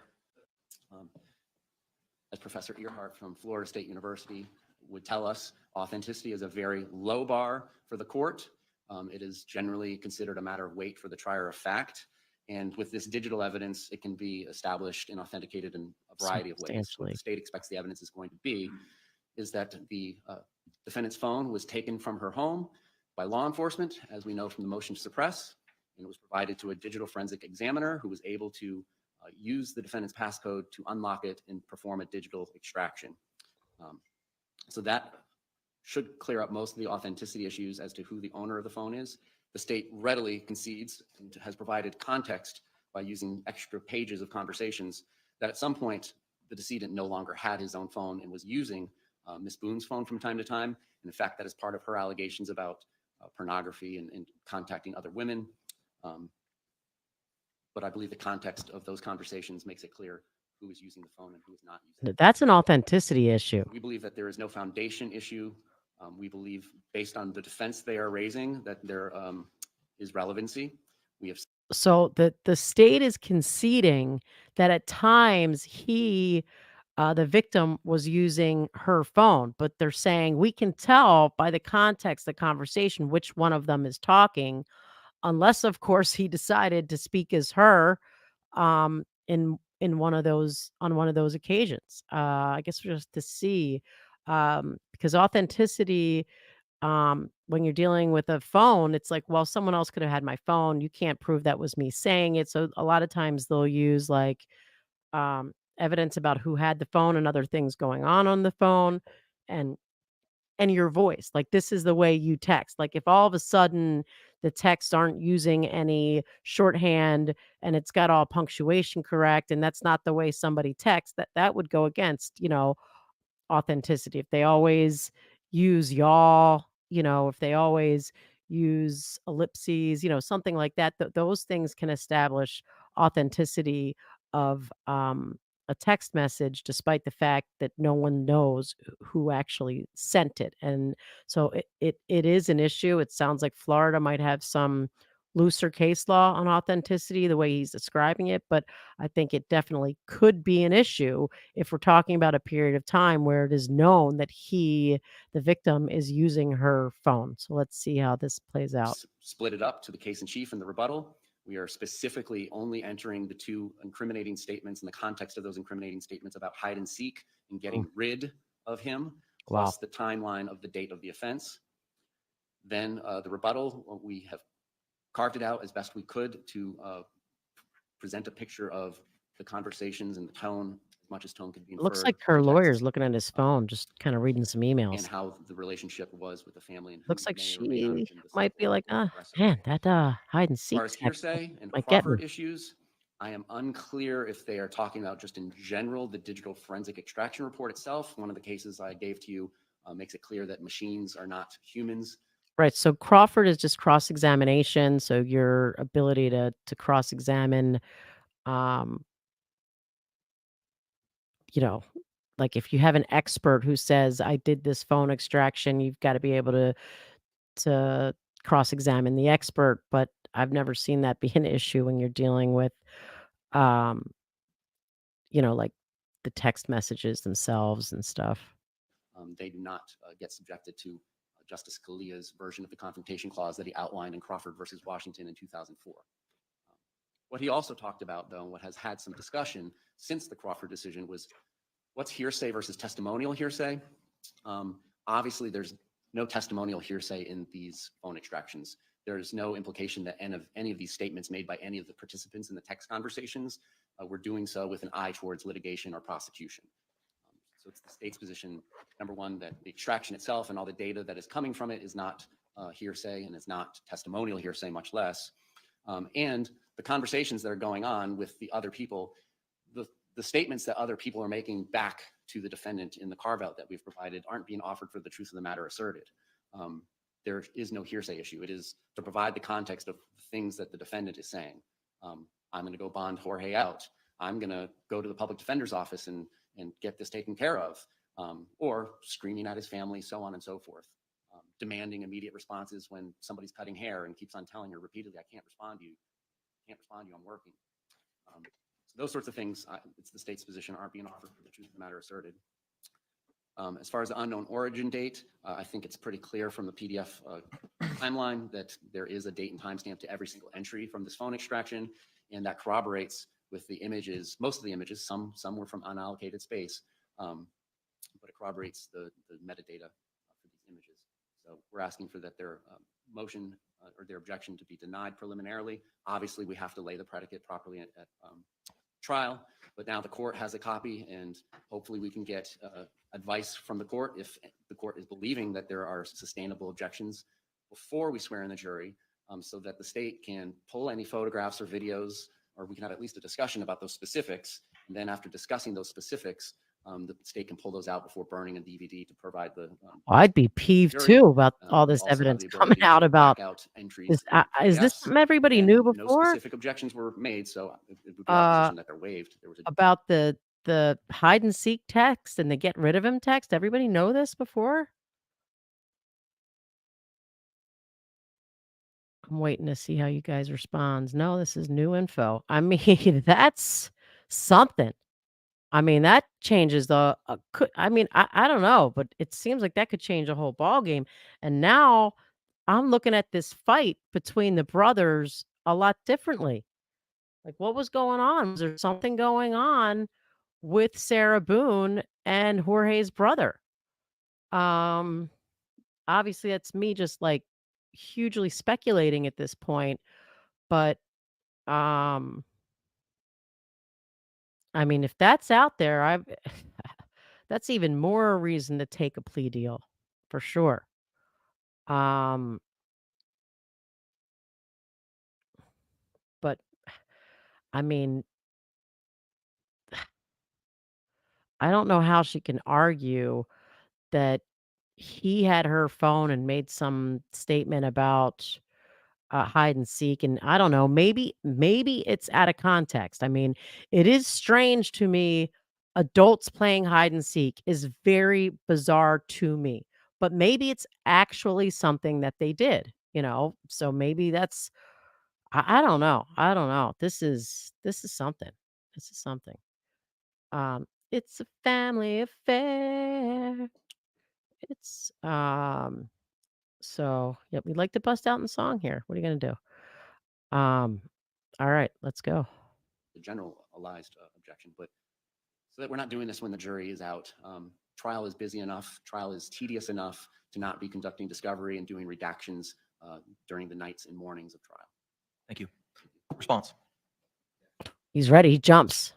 As Professor Earhart from Florida State University would tell us, authenticity is a very low bar for the court. It is generally considered a matter of weight for the trier of fact. And with this digital evidence, it can be established and authenticated in a variety of ways. What Substantially. the state expects the evidence is going to be is that the defendant's phone was taken from her home by law enforcement, as we know from the motion to suppress, and it was provided to a digital forensic examiner who was able to use the defendant's passcode to unlock it and perform a digital extraction. So that should clear up most of the authenticity issues as to who the owner of the phone is. The state readily concedes and has provided context by using extra pages of conversations that at some point the decedent no longer had his own phone and was using Ms. Boone's phone from time to time. And in fact, that is part of her allegations about pornography and contacting other women. But I believe the context of those conversations makes it clear who is using the phone and who is not using it. That's an authenticity issue. We believe that there is no foundation issue. We believe, based on the defense they are raising, that there is relevancy. We have. So the state is conceding that at times the victim was using her phone, but they're saying we can tell by the context, the conversation, which one of them is talking, unless of course he decided to speak as her in one of those on one of those occasions. I guess just to see because authenticity when you're dealing with a phone, it's like, well, someone else could have had my phone. You can't prove that was me saying it. So a lot of times they'll use like evidence about who had the phone and other things going on the phone and your voice. Like this is the way you text. Like if all of a sudden the texts aren't using any shorthand and it's got all punctuation correct and that's not the way somebody texts, that would go against, authenticity. If they always use y'all, if they always use ellipses, something like that, those things can establish authenticity of a text message, despite the fact that no one knows who actually sent it. And so it is an issue. It sounds like Florida might have some looser case law on authenticity the way he's describing it, but I think it definitely could be an issue if we're talking about a period of time where it is known that the victim, is using her phone. So let's see how this plays out. Split it up to the case in chief and the rebuttal. We are specifically only entering the two incriminating statements in the context of those incriminating statements about hide and seek and getting rid of him, plus the timeline of the date of the offense. Then the rebuttal, we have carved it out as best we could to present a picture of the conversations and the tone, as much as tone could be inferred. Looks like her lawyer's looking at his phone, just kind of reading some and emails. how the relationship was with the family. And Looks like may or may not have she been the might be support like, or aggressor. man, that hide and As far seek as text hearsay and might get Crawford me. issues, I am unclear if they are talking about just in general the digital forensic extraction report itself. One of the cases I gave to you makes it clear that machines are not humans. Right. So Crawford is just cross-examination. So your ability to cross-examine, um, you know, like if you have an expert who says, I did this phone extraction, you've got to be able to cross-examine the expert. But I've never seen that be an issue when you're dealing with, um, like the text messages themselves and stuff. They do not get subjected to Justice Scalia's version of the confrontation clause that he outlined in Crawford versus Washington in 2004. What he also talked about, though, what has had some discussion since the Crawford decision was what's hearsay versus testimonial hearsay. Obviously, there's no testimonial hearsay in these phone extractions. There's no implication that any of these statements made by any of the participants in the text conversations were doing so with an eye towards litigation or prosecution. So it's the state's position, number one, that the extraction itself and all the data that is coming from it is not hearsay and is not testimonial hearsay, much less. And the conversations that are going on with the other people, the statements that other people are making back to the defendant in the carve-out that we've provided aren't being offered for the truth of the matter asserted. There is no hearsay issue. It is to provide the context of things that the defendant is saying. I'm going to go bond Jorge out. I'm going to go to the public defender's office and get this taken care of, or screaming at his family, so on and so forth. Demanding immediate responses when somebody's cutting hair and keeps on telling her repeatedly, I can't respond to you. I'm working. So those sorts of things, it's the state's position, aren't being offered for the truth of the matter asserted. As far as the unknown origin date, I think it's pretty clear from the PDF timeline that there is a date and timestamp to every single entry from this phone extraction, and that corroborates with the images, most of the images, some were from unallocated space, but it corroborates the metadata for these images. So we're asking for that their motion or their objection to be denied preliminarily. Obviously, we have to lay the predicate properly at trial, but now the court has a copy, and hopefully we can get advice from the court if the court is believing that there are sustainable objections before we swear in the jury, so that the state can pull any photographs or videos, or we can have at least a discussion about those specifics. And then after discussing those specifics, the state can pull those out before burning a DVD to provide the. I'd be peeved jury. too about all this Also have evidence the coming ability out to about black out entries this. in Is this PDFs, something everybody and knew no before specific objections were made, so it would be our position that they're waived. There was a about the hide and seek text and the get rid of him text? Everybody know this before? I'm waiting to see how you guys respond. No, this is new info. I mean, that's something. I mean, that changes I don't know, but it seems like that could change the whole ball game. And now I'm looking at this fight between the brothers a lot differently. Like, what was going on? Was there something going on with Sarah Boone and Jorge's brother? Um, Obviously, that's me just like hugely speculating at this point, but um, I mean, if that's out there, that's even more reason to take a plea deal for sure. Um, but I mean, I don't know how she can argue that he had her phone and made some statement about hide and seek, and I don't know, maybe it's out of context. I mean, it is strange to me. Adults playing hide and seek is very bizarre to me, but maybe it's actually something that they did, so maybe that's I don't know. I don't know. This is something. This is something. It's a family affair. It's so yeah, we like to bust out in song here. What are you gonna do? All right, let's go. The generalized objection, but so that we're not doing this when the jury is out. Trial is busy enough, trial is tedious enough to not be conducting discovery and doing redactions during the nights and mornings of trial. Thank you. Response. He's ready. He jumps.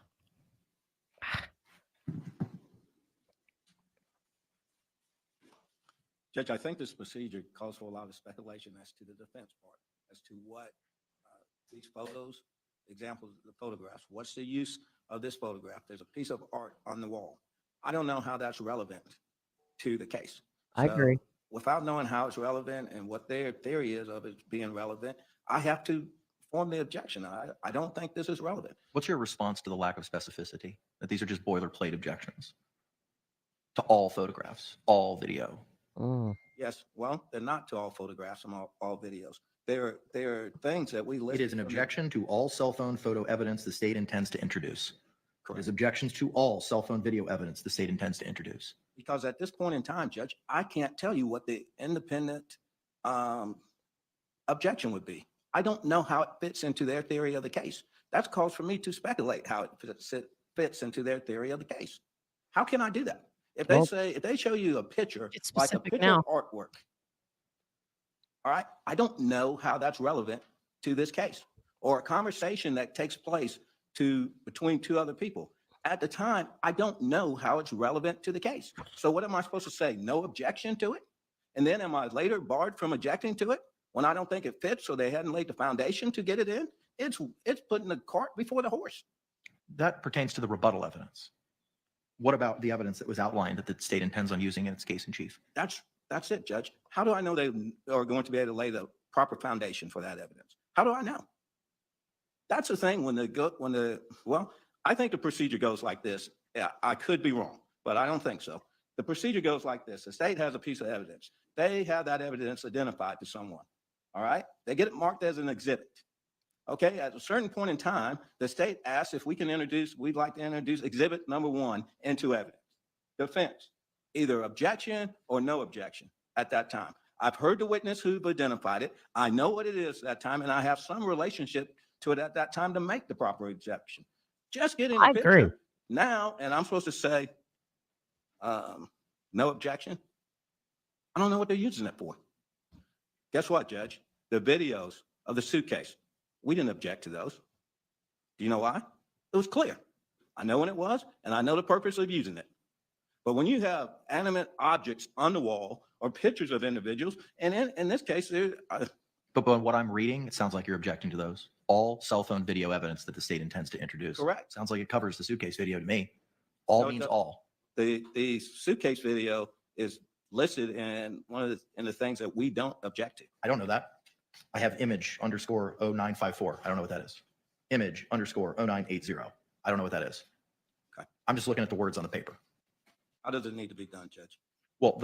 Judge, I think this procedure calls for a lot of speculation as to the defense part, as to what these photos, examples of the photographs, what's the use of this photograph? There's a piece of art on the wall. I don't know how that's relevant to the case. I agree. Without knowing how it's relevant and what their theory is of it being relevant, I have to form the objection. I don't think this is relevant. What's your response to the lack of specificity? That these are just boilerplate objections to all photographs, all video? Mm. Yes, well, they're not to all photographs and all videos. There are things that we list. It is an objection to all cell phone photo evidence the state intends to introduce. It is objections to all cell phone video evidence the state intends to introduce. Because at this point in time, Judge, I can't tell you what the independent objection would be. I don't know how it fits into their theory of the case. That's cause for me to speculate how it fits into their theory of the case. How can I do that? If they show you a picture, It's like a specific picture now. of artwork, all right, I don't know how that's relevant to this case, or a conversation that takes place between two other people. At the time, I don't know how it's relevant to the case. So what am I supposed to say? No objection to it? And then am I later barred from objecting to it when I don't think it fits, so they hadn't laid the foundation to get it in? It's putting the cart before the horse. That pertains to the rebuttal evidence. What about the evidence that was outlined that the state intends on using in its case in chief? That's it, Judge. How do I know they are going to be able to lay the proper foundation for that evidence? How do I know? That's the thing well, I think the procedure goes like this. Yeah, I could be wrong, but I don't think so. The procedure goes like this. The state has a piece of evidence. They have that evidence identified to someone. All right. They get it marked as an exhibit. Okay. At a certain point in time, the state asks if we'd like to introduce exhibit number 1 into evidence. Defense, either objection or no objection at that time. I've heard the witness who've identified it. I know what it is at that time, and I have some relationship to it at that time to make the proper objection. Just getting a I agree. picture now, and I'm supposed to say no objection. I don't know what they're using it for. Guess what, Judge? The videos of the suitcase, we didn't object to those. Do you know why? It was clear. I know when it was, and I know the purpose of using it. But when you have animate objects on the wall or pictures of individuals, and in this case, But what I'm reading, it sounds like you're objecting to those. All cell phone video evidence that the state intends to introduce. Correct. Sounds like it covers the suitcase video to me. All No, it means doesn't. all. the suitcase video is listed in the things that we don't object to. I don't know that. I have image _ 0954. I don't know what that is. Image _ 0980. I don't know what that is. Okay. I'm just looking at the words on the paper. How does it need to be done, Judge? Well,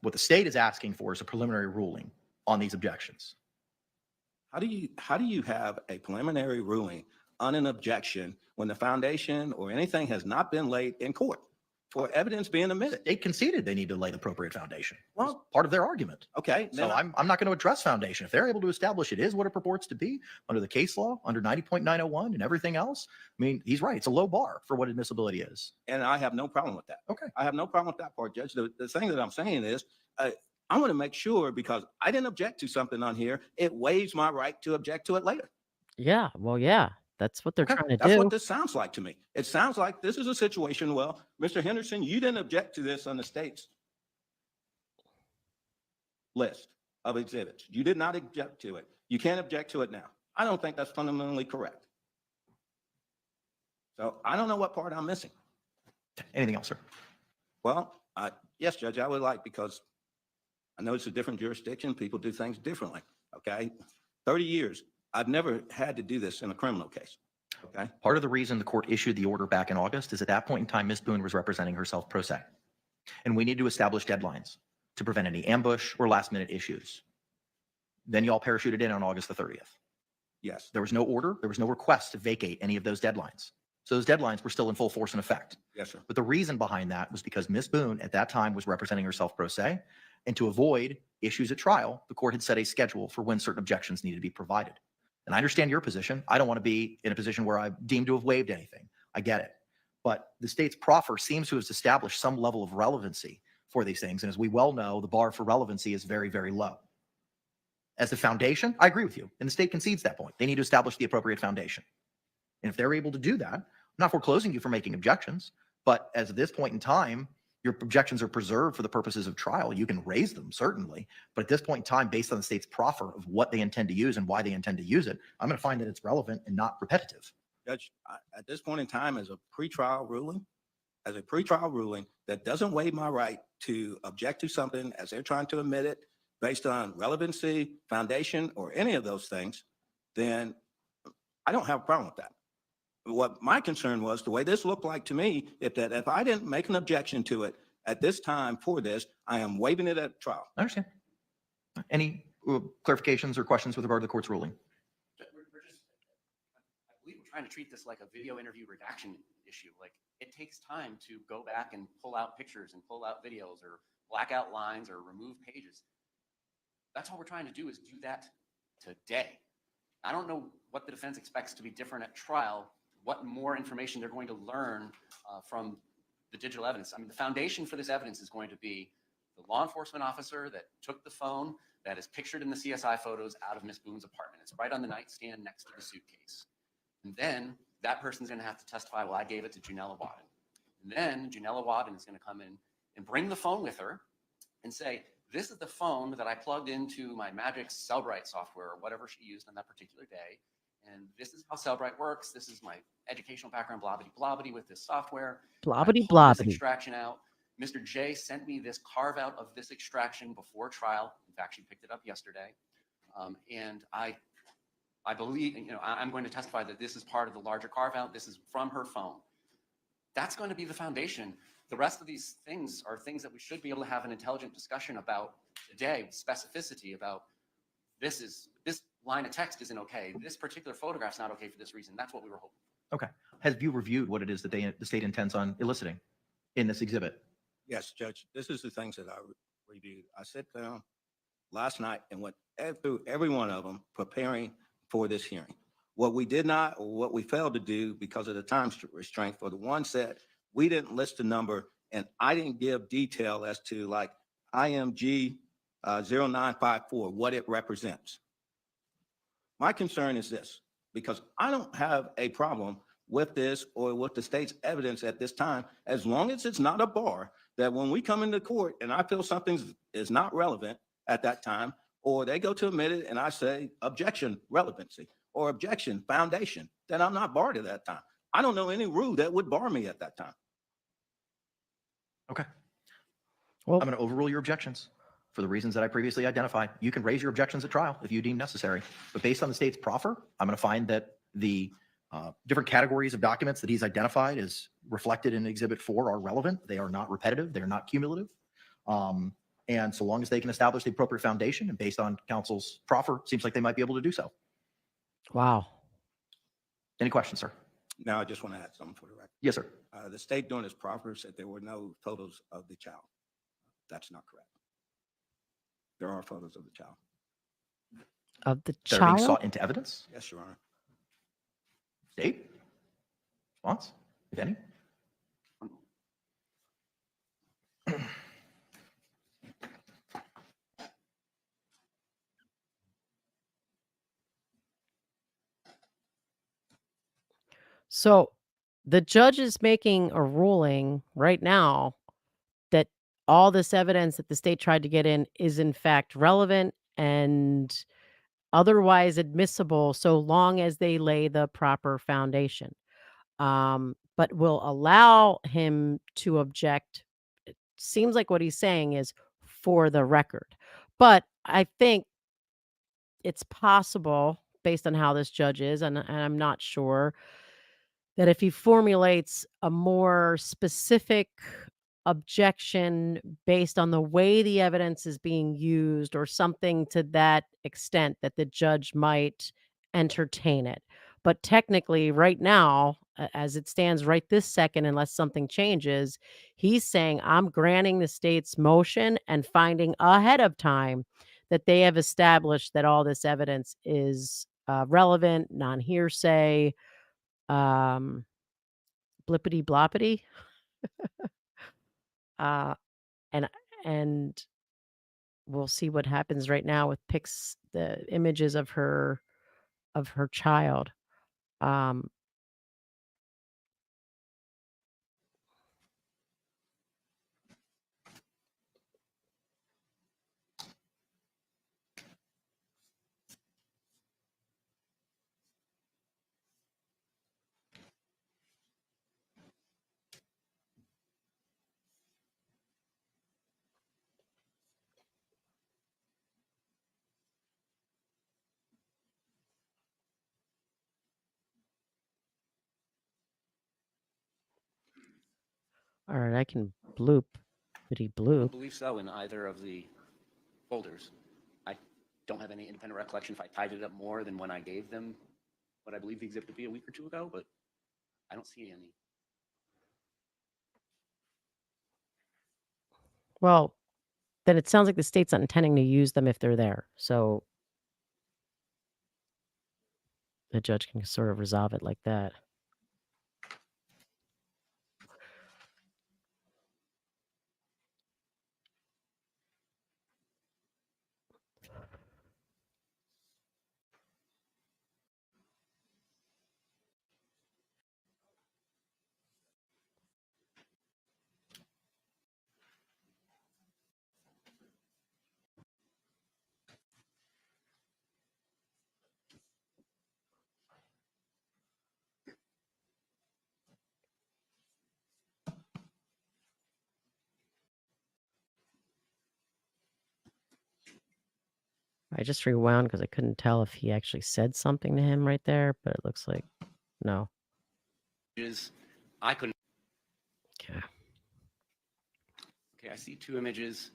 what the state is asking for is a preliminary ruling on these objections. How do you have a preliminary ruling on an objection when the foundation or anything has not been laid in court for evidence being admitted? They conceded they need to lay the appropriate foundation. Well, It's part of their argument. okay. So I'm not going to address foundation. If they're able to establish it is what it purports to be under the case law, under 90.901 and everything else, I mean, he's right. It's a low bar for what admissibility is. And I have no problem with that. Okay. I have no problem with that part, Judge. The thing that I'm saying is, I want to make sure, because I didn't object to something on here, it waives my right to object to it later. Yeah. Well, yeah. That's what they're Okay, trying to that's do. what this sounds like to me. It sounds like this is a situation, well, Mr. Henderson, you didn't object to this on the state's list of exhibits. You did not object to it. You can't object to it now. I don't think that's fundamentally correct. So I don't know what part I'm missing. Anything else, sir? Well, yes, Judge, I would like, because I know it's a different jurisdiction. People do things differently. Okay. 30 years. I've never had to do this in a criminal case. Okay. Part of the reason the court issued the order back in August is at that point in time, Ms. Boone was representing herself pro se. And we need to establish deadlines to prevent any ambush or last minute issues. Then y'all parachuted in on August the 30th. Yes. There was no order. There was no request to vacate any of those deadlines. So those deadlines were still in full force and effect. Yes, sir. But the reason behind that was because Ms. Boone at that time was representing herself pro se. And to avoid issues at trial, the court had set a schedule for when certain objections needed to be provided. And I understand your position. I don't want to be in a position where I'm deemed to have waived anything. I get it. But the state's proffer seems to have established some level of relevancy for these things. And as we well know, the bar for relevancy is very, very low. As the foundation, I agree with you. And the state concedes that point. They need to establish the appropriate foundation. And if they're able to do that, I'm not foreclosing you from making objections, but as of this point in time, your objections are preserved for the purposes of trial. You can raise them, certainly. But at this point in time, based on the state's proffer of what they intend to use and why they intend to use it, I'm going to find that it's relevant and not repetitive. Judge, at this point in time, as a pretrial ruling that doesn't waive my right to object to something as they're trying to admit it based on relevancy, foundation, or any of those things, then I don't have a problem with that. What my concern was, the way this looked like to me, if I didn't make an objection to it at this time for this, I am waiving it at trial. I understand. Any clarifications or questions with regard to the court's ruling? I believe we're trying to treat this like a video interview redaction issue. Like, it takes time to go back and pull out pictures and pull out videos or black out lines or remove pages. That's all we're trying to do, is do that today. I don't know what the defense expects to be different at trial, what more information they're going to learn from the digital evidence. I mean, the foundation for this evidence is going to be the law enforcement officer that took the phone that is pictured in the CSI photos out of Miss Boone's apartment. It's right on the nightstand next to the suitcase. And then that person's going to have to testify, well, I gave it to Janella Wadden. And then Janella Wadden is going to come in and bring the phone with her and say, this is the phone that I plugged into my Magic Cellbrite software or whatever she used on that particular day. And this is how Cellbrite works. This is my educational background, blobbity blobbity with this software. Blobbity I pulled this blobbity. extraction out. Mr. J sent me this carve out of this extraction before trial. In fact, she picked it up yesterday. And I believe, I'm going to testify that this is part of the larger carve out. This is from her phone. That's going to be the foundation. The rest of these things are things that we should be able to have an intelligent discussion about today with specificity about this line of text isn't okay. This particular photograph's not okay for this reason. That's what we were hoping for. Okay. Have you reviewed what it is that the state intends on eliciting in this exhibit? Yes, Judge, this is the things that I reviewed. I sat down last night and went through every one of them preparing for this hearing. What we did not, or what we failed to do because of the time restraint, for the ones that we didn't list the number and I didn't give detail as to like IMG 0954, what it represents. My concern is this, because I don't have a problem with this or with the state's evidence at this time, as long as it's not a bar that when we come into court and I feel something is not relevant at that time, or they go to admit it and I say objection relevancy or objection foundation, then I'm not barred at that time. I don't know any rule that would bar me at that time. Okay. Well, I'm going to overrule your objections for the reasons that I previously identified. You can raise your objections at trial if you deem necessary, but based on the state's proffer, I'm going to find that the different categories of documents that he's identified as reflected in Exhibit 4 are relevant. They are not repetitive. They're not cumulative. And so long as they can establish the appropriate foundation and based on counsel's proffer, seems like they might be able to do so. wow. Any questions, sir? Now, I just want to add something for the record. Yes, sir. The state during its proffer said there were no photos of the child. That's not correct. There are photos of the child. Of the That are being child? sought into evidence? Yes, Your Honor. State? Response, if any? So the judge is making a ruling right now that all this evidence that the state tried to get in is in fact relevant and otherwise admissible so long as they lay the proper foundation. But will allow him to object. It seems like what he's saying is for the record. But I think it's possible, based on how this judge is, and I'm not sure, that if he formulates a more specific objection based on the way the evidence is being used or something to that extent, that the judge might entertain it. But technically, right now, as it stands right this second, unless something changes, he's saying, I'm granting the state's motion and finding ahead of time that they have established that all this evidence is relevant, non hearsay, blippity bloppity. uh, and and we'll see what happens right now with the images of her child. Um, all right, I can bloop, bitty I bloop. don't believe so in either of the folders. I don't have any independent recollection if I tied it up more than when I gave them what I believe the exhibit to be a week or two ago, but I don't see any. Well, then it sounds like the state's not intending to use them if they're there. So the judge can sort of resolve it like that. I just rewound because I couldn't tell if he actually said something to him right there, but it looks like no. I couldn't. Okay. Okay, I see two images.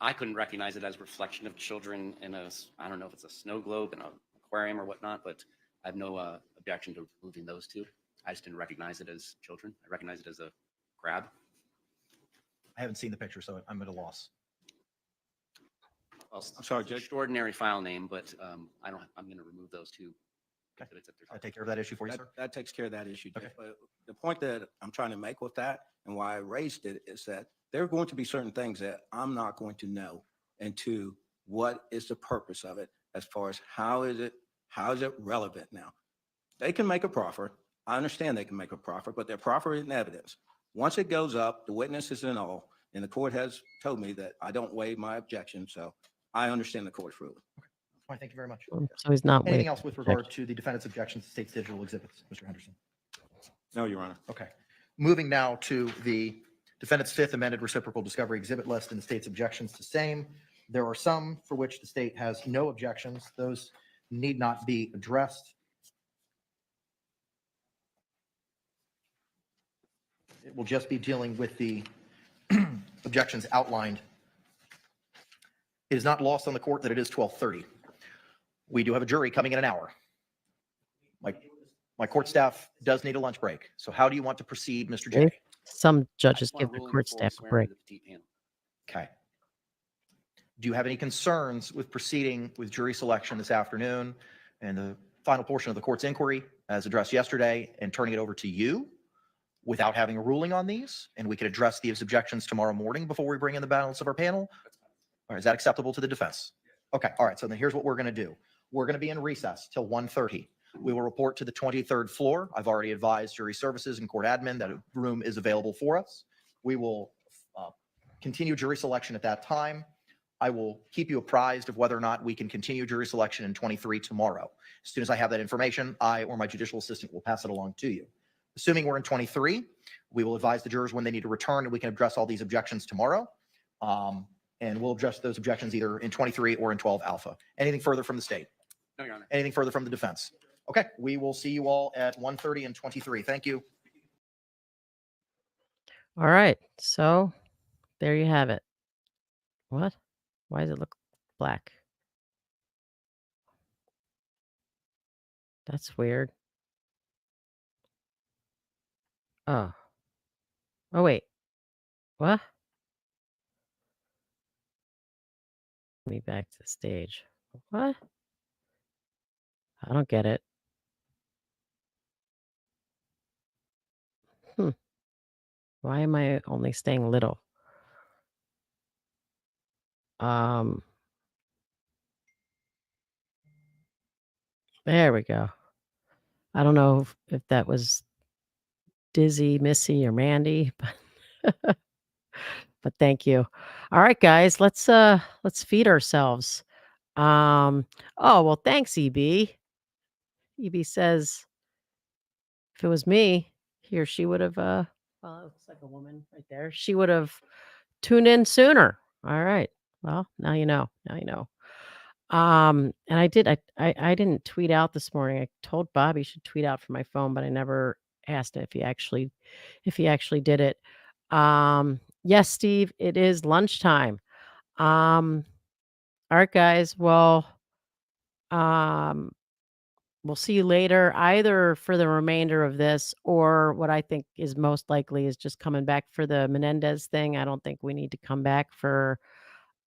I couldn't recognize it as reflection of children in I don't know if it's a snow globe in an aquarium or whatnot, but I have no objection to removing those two. I just didn't recognize it as children. I recognize it as a crab. I haven't seen the picture, so I'm at a loss. Well, I'm sorry, it's an Judge. extraordinary file name, but I'm going to remove those two. Okay. exhibits that they're I'll talking take care of that issue for you, sir. That takes care of that issue. Judge. Okay. But the point that I'm trying to make with that and why I raised it is that there are going to be certain things that I'm not going to know into what is the purpose of it as far as how is it relevant now. They can make a proffer. I understand they can make a proffer, but their proffer isn't evidence. Once it goes up, the witnesses and all, and the court has told me that I don't waive my objection, so I understand the court's ruling. Fine, thank you very much. So he's not Anything waiving else with regard to the defendant's objections to state's digital exhibits, Mr. Henderson? No, Your Honor. Okay. Moving now to the defendant's fifth amended reciprocal discovery exhibit list and the state's objections to same. There are some for which the state has no objections. Those need not be addressed. It will just be dealing with the objections outlined. It is not lost on the court that it is 12:30. We do have a jury coming in an hour. My court staff does need a lunch break. So how do you want to proceed, Mr. J? Some I judges just want give to the rule in court full staff a swearing break. to the petite panel. Okay. Do you have any concerns with proceeding with jury selection this afternoon and the final portion of the court's inquiry as addressed yesterday and turning it over to you without having a ruling on these? And we could address these objections tomorrow morning before we bring in the balance of our panel? Or is that acceptable to the defense? Okay. All right. So then here's what we're going to do. We're going to be in recess till 1:30. We will report to the 23rd floor. I've already advised jury services and court admin that a room is available for us. We will continue jury selection at that time. I will keep you apprised of whether or not we can continue jury selection in 23 tomorrow. As soon as I have that information, I or my judicial assistant will pass it along to you. Assuming we're in 23, we will advise the jurors when they need to return and we can address all these objections tomorrow. And we'll address those objections either in 23 or in 12 alpha. Anything further from the state? No, Your Honor. Anything further from the defense? Okay, we will see you all at 1:30 and 23. Thank you. All right. So there you have it. What? Why does it look black? That's weird. Oh. Oh, wait. What? Me back to the stage. What? I don't get it. Hmm. Why am I only staying little? There we go. I don't know if that was Dizzy, Missy, or Mandy, but thank you. All right, guys, let's feed ourselves. Oh, well, thanks, EB. EB says if it was me, he or she would have well, it looks like a woman right there. She would have tuned in sooner. All right. Well, now you know. Now you know. And I didn't tweet out this morning. I told Bob he should tweet out from my phone, but I never asked if he actually did it. Yes, Steve, it is lunchtime. All right, guys. Well, um, we'll see you later, either for the remainder of this or what I think is most likely is just coming back for the Menendez thing. I don't think we need to come back for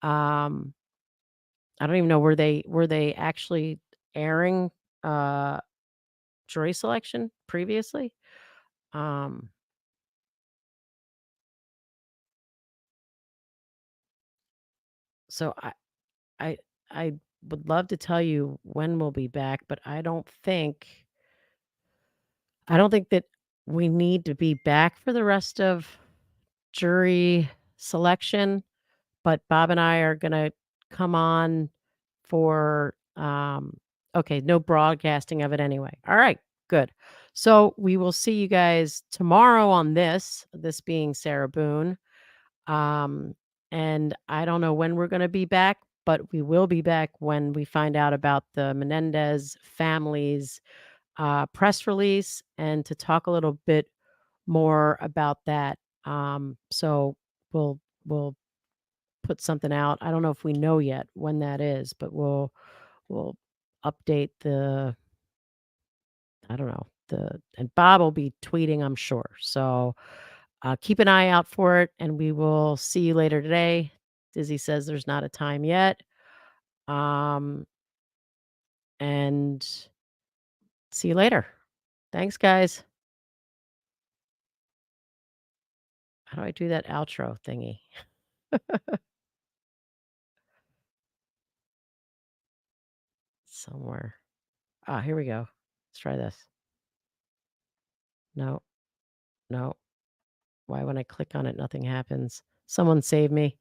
um I don't even know, were they actually airing uh jury selection previously? Um so I I would love to tell you when we'll be back, but I don't think that we need to be back for the rest of jury selection, but Bob and I are gonna come on for okay, no broadcasting of it anyway. All right, good. So we will see you guys tomorrow on this being Sarah Boone. Um, and I don't know when we're gonna be back, but we will be back when we find out about the Menendez family's press release and to talk a little bit more about that. So we'll put something out. I don't know if we know yet when that is, but we'll update the I don't know and Bob will be tweeting, I'm sure. So keep an eye out for it, and we will see you later today. Dizzy says there's not a time yet. Um, and see you later. Thanks, guys. How do I do that outro thingy? Somewhere. Ah, here we go. Let's try this. No, no. Why when I click on it, nothing happens? Someone save me.